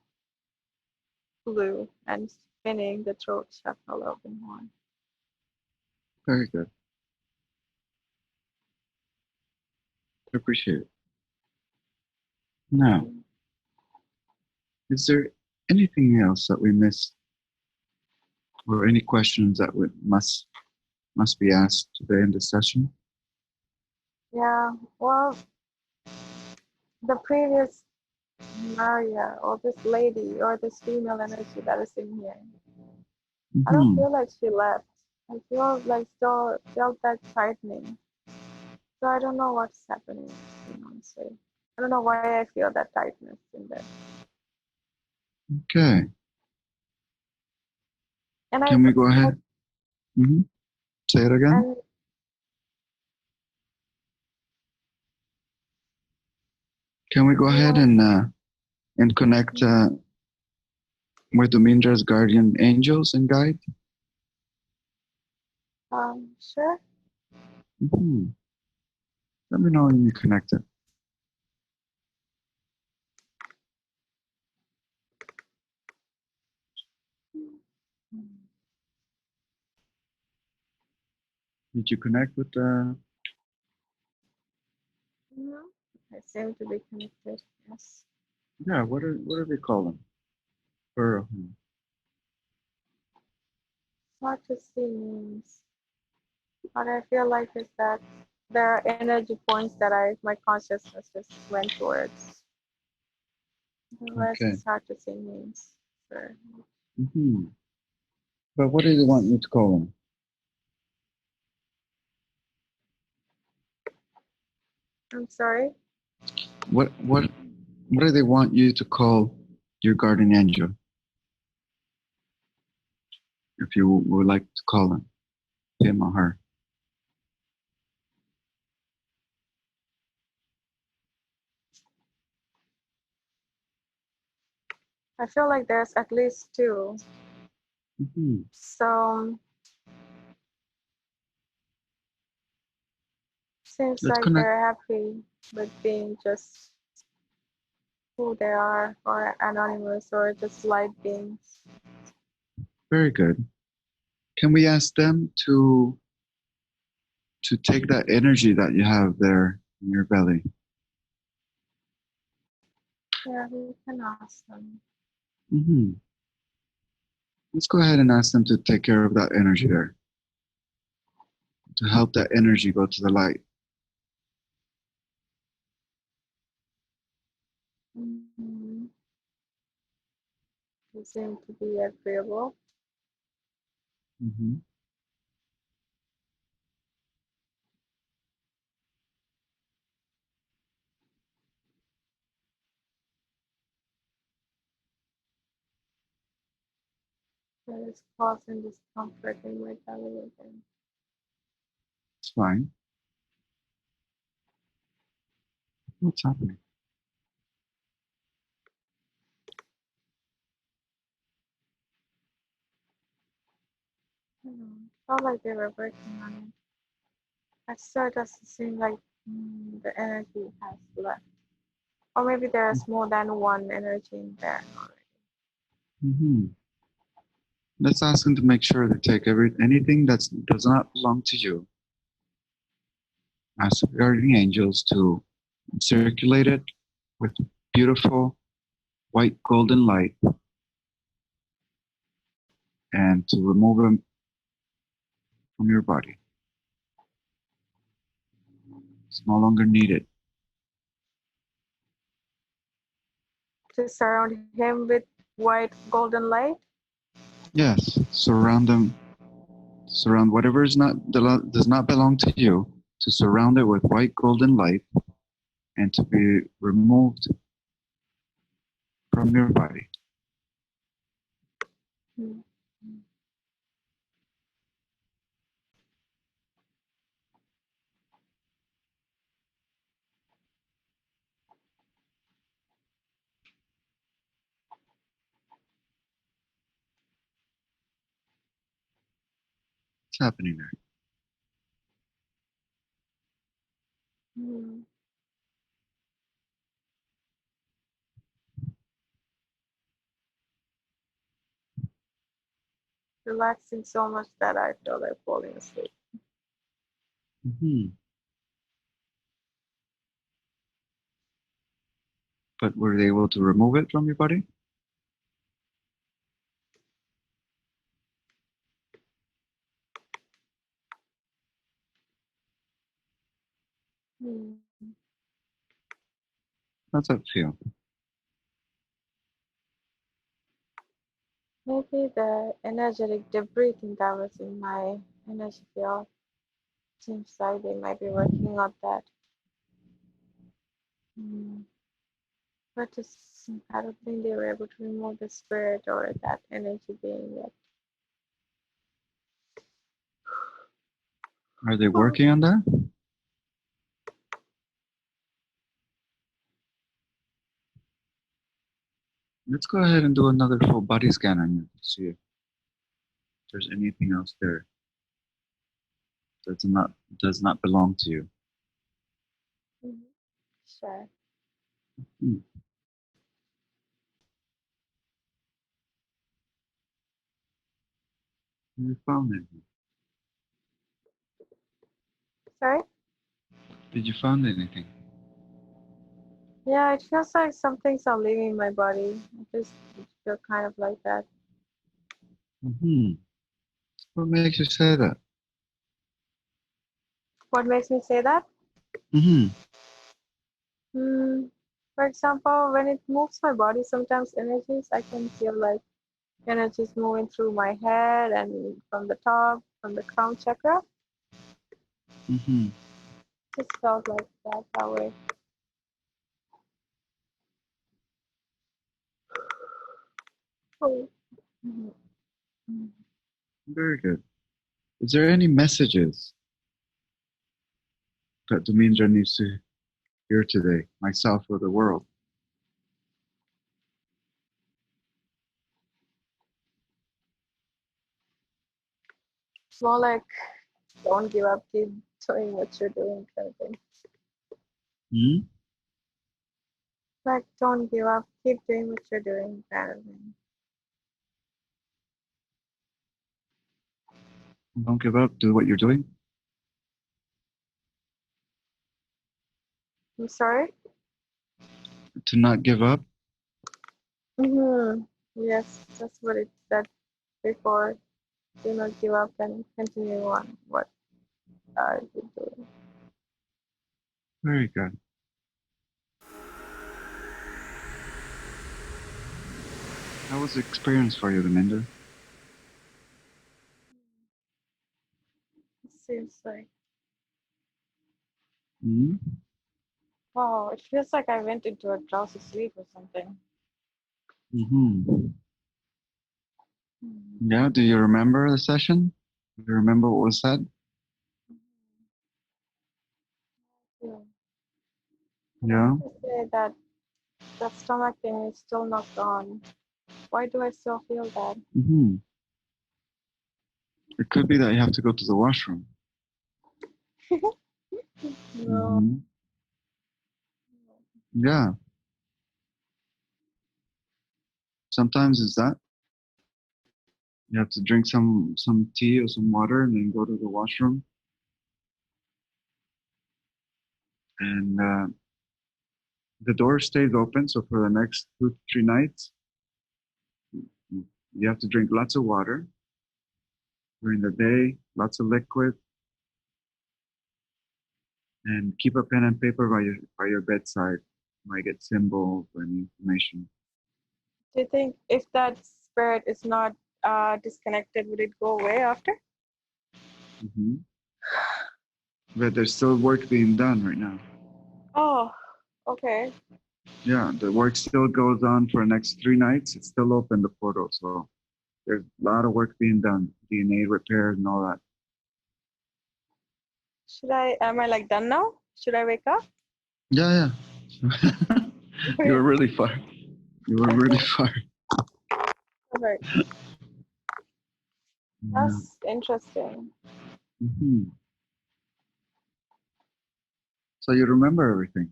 blue and spinning the throat chakra a little bit more. Very good. I appreciate it. Now, is there anything else that we missed, or any questions that must be asked today in this session? Yeah, well, the previous Maria or this lady or this female energy that is in here. I don't Mm-hmm. feel like she left. I feel like still felt that tightening. So I don't know what's happening, honestly. I don't know why I feel that tightness in there. Okay. And I Can we go ahead? Mm-hmm. Say it again. and Can we go you ahead want and connect with Dumindra's guardian angels and guide? sure. Mm-hmm. Let me know when you connect it. Did you connect with the? No, I seem to be connected. Yes. Yeah. What are they calling? Or Hard to see means. What I feel like is that there are energy points that my consciousness just went towards. The rest okay. is hard to see means. Sure. Mm-hmm. But what do they want you to call them? I'm sorry. What do they want you to call your guardian angel? If you would like to call him or her. I feel like there's at least two. Mm-hmm. So seems Let's like connect. they're happy with being just who they are, or anonymous, or just light beings. Very good. Can we ask them to take that energy that you have there in your belly? Yeah, we can ask them. Mm-hmm. Let's go ahead and ask them to take care of that energy there, to help that energy go to the light. Mm-hmm. They seem to be agreeable. Mm-hmm. That is causing discomfort in my belly again. It's fine. What's happening? Felt like they were working on it. At start, doesn't seem like the energy has left. Or maybe there's more than one energy in there already. Mm-hmm. Let's ask them to make sure they take anything that does not belong to you. Ask the guardian angels to circulate it with beautiful white golden light and to remove them from your body. It's no longer needed. To surround him with white golden light. Yes, surround whatever does not belong to you, to surround it with white golden light and to be removed from your body. Mm. What's happening there? Mm. Relaxing so much that I feel like falling asleep. Mm-hmm. But were they able to remove it from your body? Mm. How's that feel? Maybe the energetic debris thing that was in my energy field. Seems like they might be working on that. Mm. But just, I don't think they were able to remove the spirit or that energy being yet. Are they working on that? Let's go ahead and do another full body scan on you to see if there's anything else there that does not belong to you. Mhm. Sure. Hmm. Have you found anything? Sorry? Did you find anything? Yeah, it feels like some things are leaving my body. I just feel kind of like that. Hmm. What makes you say that? What makes me say that? Hmm. For example, when it moves my body, sometimes energies, I can feel like energies moving through my head and from the top, from the crown chakra. Hmm. Just felt like that way. Oh. Mhm. Mhm. Very good. Is there any messages that Dumindra needs to hear today, myself or the world? It's more like don't give up, keep doing what you're doing kind of thing. Hmm? Like don't give up, keep doing what you're doing kind of thing. Don't give up. Do what you're doing. I'm sorry? To not give up. Mm-hmm. Yes, that's what it said before. Do not give up and continue on what are you doing. Very good. How was the experience for you, Dumindra? It seems like, Hmm? wow, it feels like I went into a drowsy sleep or something. Hmm. Mhm. Yeah. Do you remember the session? Do you remember what was said? Yeah. But I Yeah. want to say that that stomach thing is still not gone. Why do I still feel that? Hmm. It could be that you have to go to the washroom. No. Hmm. Yeah. Sometimes it's that you have to drink some tea or some water and then go to the washroom. And the door stays open. So for the next 2 to 3 nights, you have to drink lots of water during the day, lots of liquid, and keep a pen and paper by your bedside. You might get symbols or any information. Do you think if that spirit is not disconnected, would it go away after? Hmm. But there's still work being done right now. Oh, okay. Yeah, the work still goes on for the next 3 nights. It's still open, the portal. So there's a lot of work being done, DNA repairs and all that. Am I like done now? Should I wake up? Yeah, yeah. You were really far. You were really far. Alright. Yeah. That's interesting. Hmm. So you remember everything.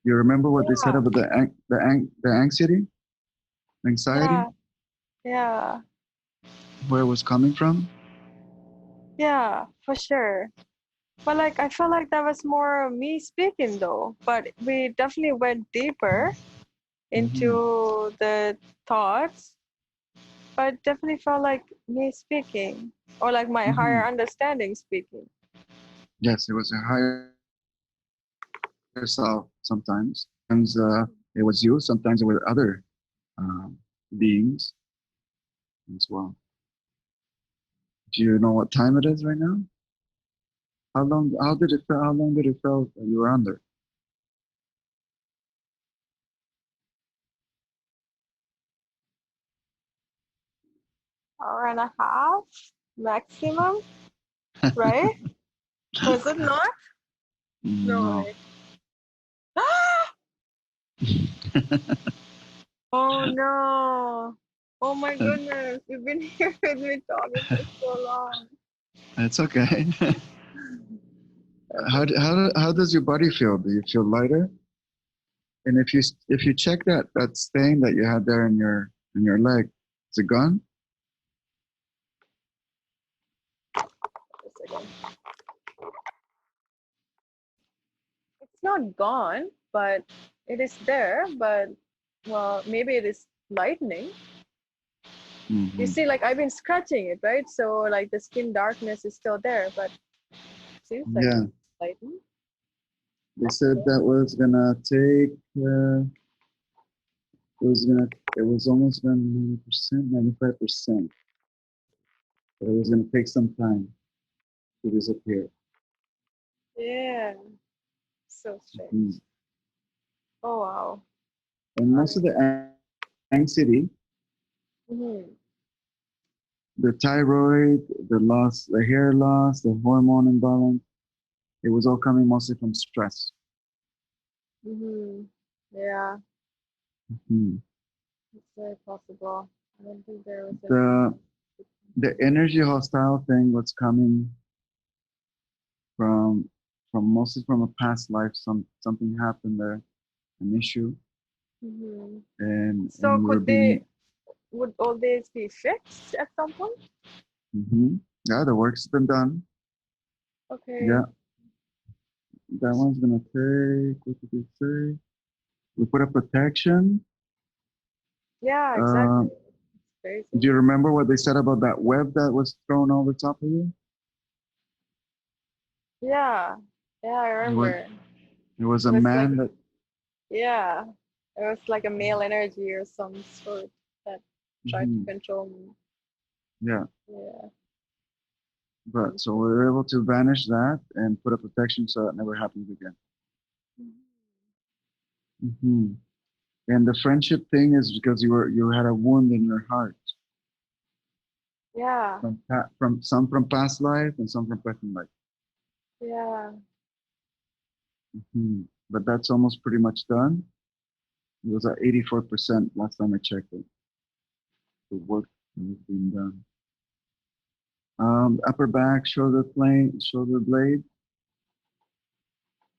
You remember what they said Yeah, about the anxiety, yeah, yeah, where it was coming from. yeah, for sure. But like, I feel like that was more me speaking though. But we definitely went deeper Hmm. into the thoughts. But it definitely felt like me speaking, or like my Hmm. higher understanding speaking. Yes, it was a higher self sometimes. Sometimes it was you. Sometimes it were other uh, beings. as well. Do you know what time it is right now? How long? How did it feel? How long did it feel that you were under? Hour and a half maximum, right? Was it not? No No. way. Oh no. Oh my Uh, goodness. You've been here with me talking for so long. it's okay. Okay. How does your body feel? Do you feel lighter? And if you check that stain that you had there in your leg, is it gone? Just a second. It's not gone, but it is there. But well, maybe it is lightening. You see, like I've been scratching it, right? So like the skin darkness is still there, but it seems like Yeah, it's lightening. they said that was gonna take. It was gonna. It was almost gonna 90%, 95%. But it was gonna take some time to disappear. Yeah. So strange. Mhm. Oh wow. And most of the anxiety, Mm-hmm. the thyroid, the loss, the hair loss, the hormone imbalance, it was all coming mostly from stress. Mm-hmm. Yeah, Mhm. it's very possible. I don't think there was any. The the energy hostile thing was coming from mostly from a past life. Something happened there, an issue, Mm-hmm. and So you were could they, being. would all these be fixed at some point? Yeah, the work's been done. Okay. Yeah, that one's gonna take. What did they say? We put a protection. Yeah, exactly. Uh, It's crazy. do you remember what they said about that web that was thrown over top of you? Yeah. Yeah, I It was remember. it was It a was like, man that. yeah, it was like a male energy or some sort that tried to Mhm, control me. yeah, Yeah. but so we were able to banish that and put a protection so that never happens again. hmm And the friendship thing is because you had a wound in your heart Yeah. from some from past life and some from present life. Yeah. But that's almost pretty much done. It was at 84% last time I checked it. The work that was being done. Upper back, shoulder blade.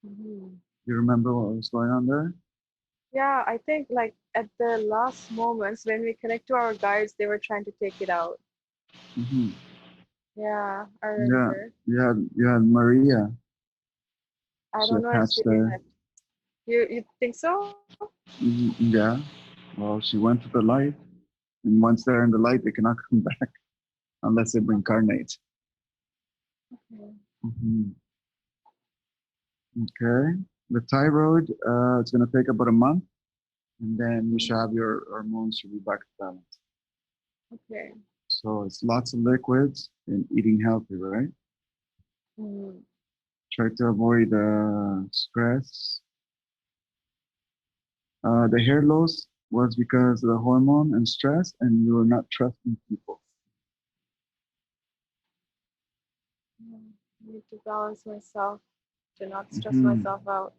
Mhm. You remember what was going on there? Yeah, I think like at the last moments when we connect to our guides, they were trying to take it out. hmm Yeah, I Yeah, remember. you had Maria. I She don't know if attached she there. had. You think so? Yeah. Well, she went to the light, and once they're in the light, they cannot come back unless they reincarnate. Okay. hmm Okay. The thyroid, it's going to take about a month, and then you should have your hormones should be back to balance. Okay. So it's lots of liquids and eating healthy, right? Mm. Try to avoid stress. The hair loss was because of the hormone and stress, and you were not trusting people. I need to balance myself, to not stress hmm myself out.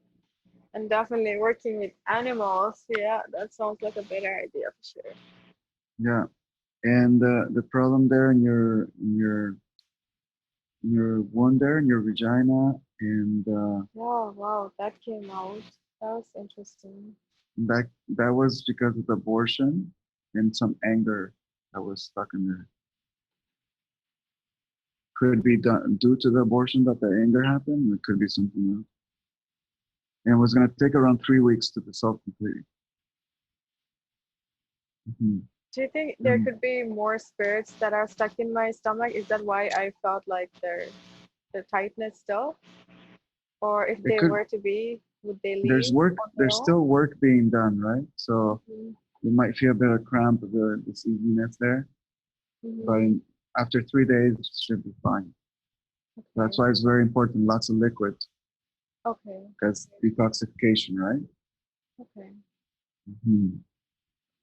And definitely working with animals. Yeah, that sounds like a better idea for sure. Yeah, and the problem there in your wound there in your vagina, and Oh, wow, that came out. That was interesting. that was because of the abortion and some anger that was stuck in there. Could be done due to the abortion that the anger happened. Or it could be something else. And it was going to take around 3 weeks to dissolve completely. hmm Do you think there And could be more spirits that are stuck in my stomach? Is that why I felt like the tightness still? Or if it they could. were to be, would they There's leave work. on their There's own? still work being done, right? So Mhm. you might feel a bit of cramp, this easiness there. but Mm-hmm. after 3 days, it should be fine. That's Okay. why it's very important, lots of liquid, Okay. because detoxification, right? Okay. Mhm.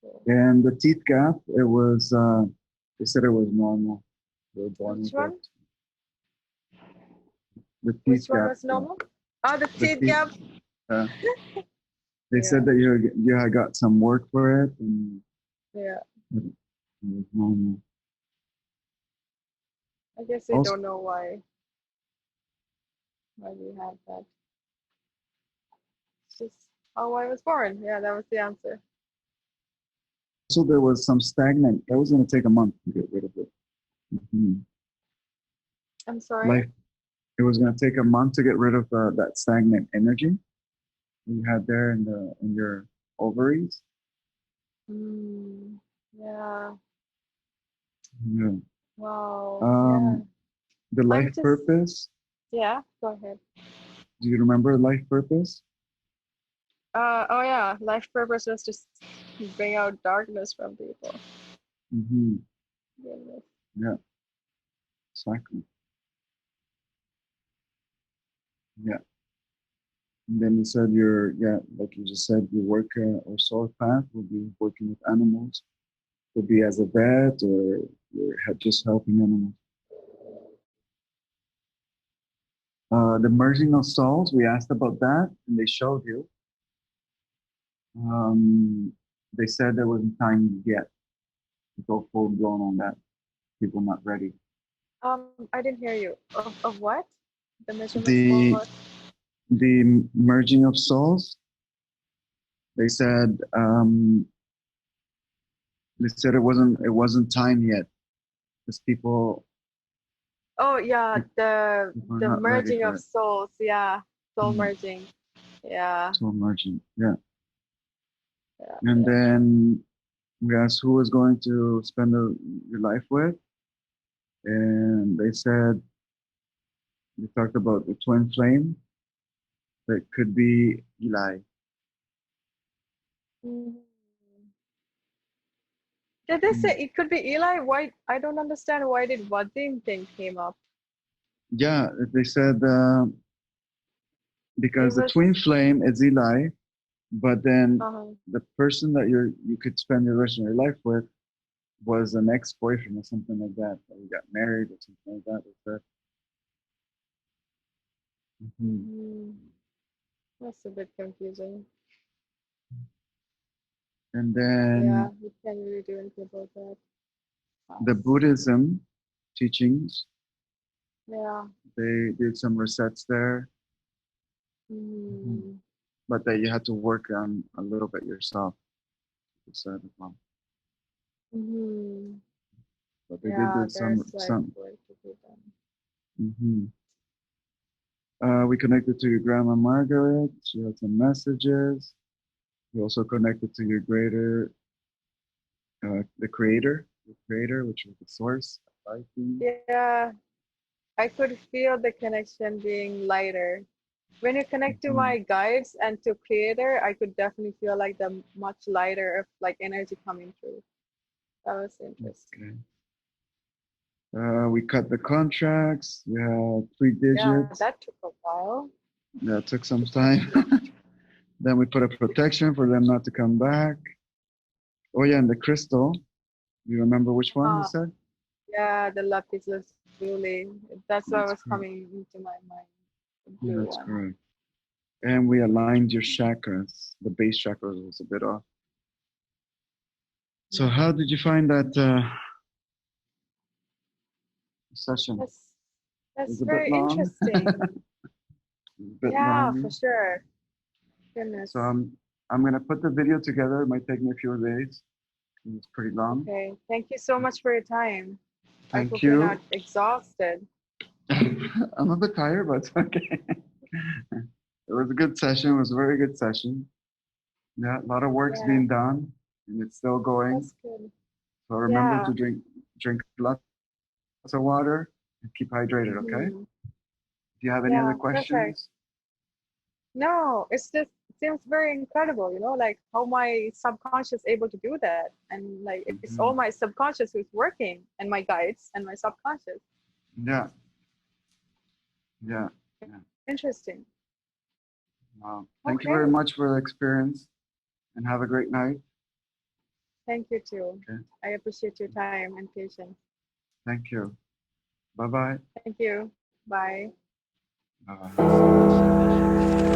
Cool. And the teeth gap, they said it was normal. They were born Which with it. one? The teeth Which one gap, was normal? Oh, the the teeth teeth, gap. uh, they said Yeah. that you had got some work for it, and Yeah. it was normal. I guess we Also, don't know why we have that. It's just how I was born. Yeah, that was the answer. there was some stagnant. That was going to take a month to get rid of it. Mhm. I'm sorry. Like it was going to take a month to get rid of that stagnant energy you had there in your ovaries. Mm, yeah. Yeah. Wow. Yeah. Um, the I'm life just. purpose. Yeah. Go ahead. Do you remember life purpose? Oh yeah. Life purpose was just bring out darkness from people. Hmm. Goodness. Yeah, exactly. Yeah. And then you said like you just said, your work or soul path will be working with animals. Could be as a vet or you're just helping animals. The merging of souls, we asked about that, and they showed you. Um, they said there wasn't time yet to go full blown on that. People not ready. I didn't hear you. Of what? The measurements for The what? the merging of souls, they said it wasn't time yet because Oh yeah, people are the not ready merging for of it. souls. Yeah, soul Mm, merging. Yeah. soul merging, yeah. Yeah. And Yeah. then we asked who was going to spend your life with, and they said they talked about the twin flame that could be Eli. Mhm. Did they say Mm. it could be Eli? Why? I don't understand why did Vadim thing came up. Yeah, they said It because the was. twin flame is Eli, but then Uh-huh. the person that you could spend the rest of your life with was an ex-boyfriend or something like that. Or you got married or something like that. They said. Mhm. Mhm. That's a bit confusing. And Yeah, then we can't really do anything about that. the Pass. Buddhism teachings, Yeah. they did some resets there, Mhm. but that you had to work on a little bit yourself. They said as well. Mhm. But they did Yeah, do there's some like some. work to be done. Hmm. We connected to your grandma Margaret. She had some messages. We also connected to your the creator, which is the source of life being. Yeah, I could feel the connection being lighter. When you connect to Mhm. my guides and to creator, I could definitely feel like the much lighter of like energy coming through. That was interesting. Okay. We cut the contracts. We had three Yeah, digits. that took a while. That took some time. Then we put a protection for them not to come back. Oh yeah, and the crystal. You remember which one you Uh, said? yeah, the lapis lazuli. That's what That's was correct. coming into my mind. The blue That's one. correct. And we aligned your chakras. The base chakras was a bit off. So Mm. how did you find that session? That's It that's was a bit very long. interesting. A bit Yeah, for long. sure. So Goodness. I'm gonna put the video together. It might take me a few days. It's pretty long. Okay. Thank you so much for your time. I Thank hope you're not you. exhausted. I'm a bit tired, but it's okay. It was a good session. It was a very good session. Yeah, a lot of work's Yeah, being done, and it's still going. that's good. So remember Yeah. to drink lots of water and keep hydrated. Okay. Hmm. Do you have any other Yeah, perfect. questions? No, it's just it seems very incredible, like how my subconscious able to do that. And like it's all Mhm. my subconscious who's working and my guides and my subconscious. Yeah, yeah, yeah. Interesting. Wow. Thank you very Okay. much for the experience and have a great night. Thank you too. Okay. I appreciate your time and patience. Thank you. Bye bye. Thank you. Bye. Bye bye.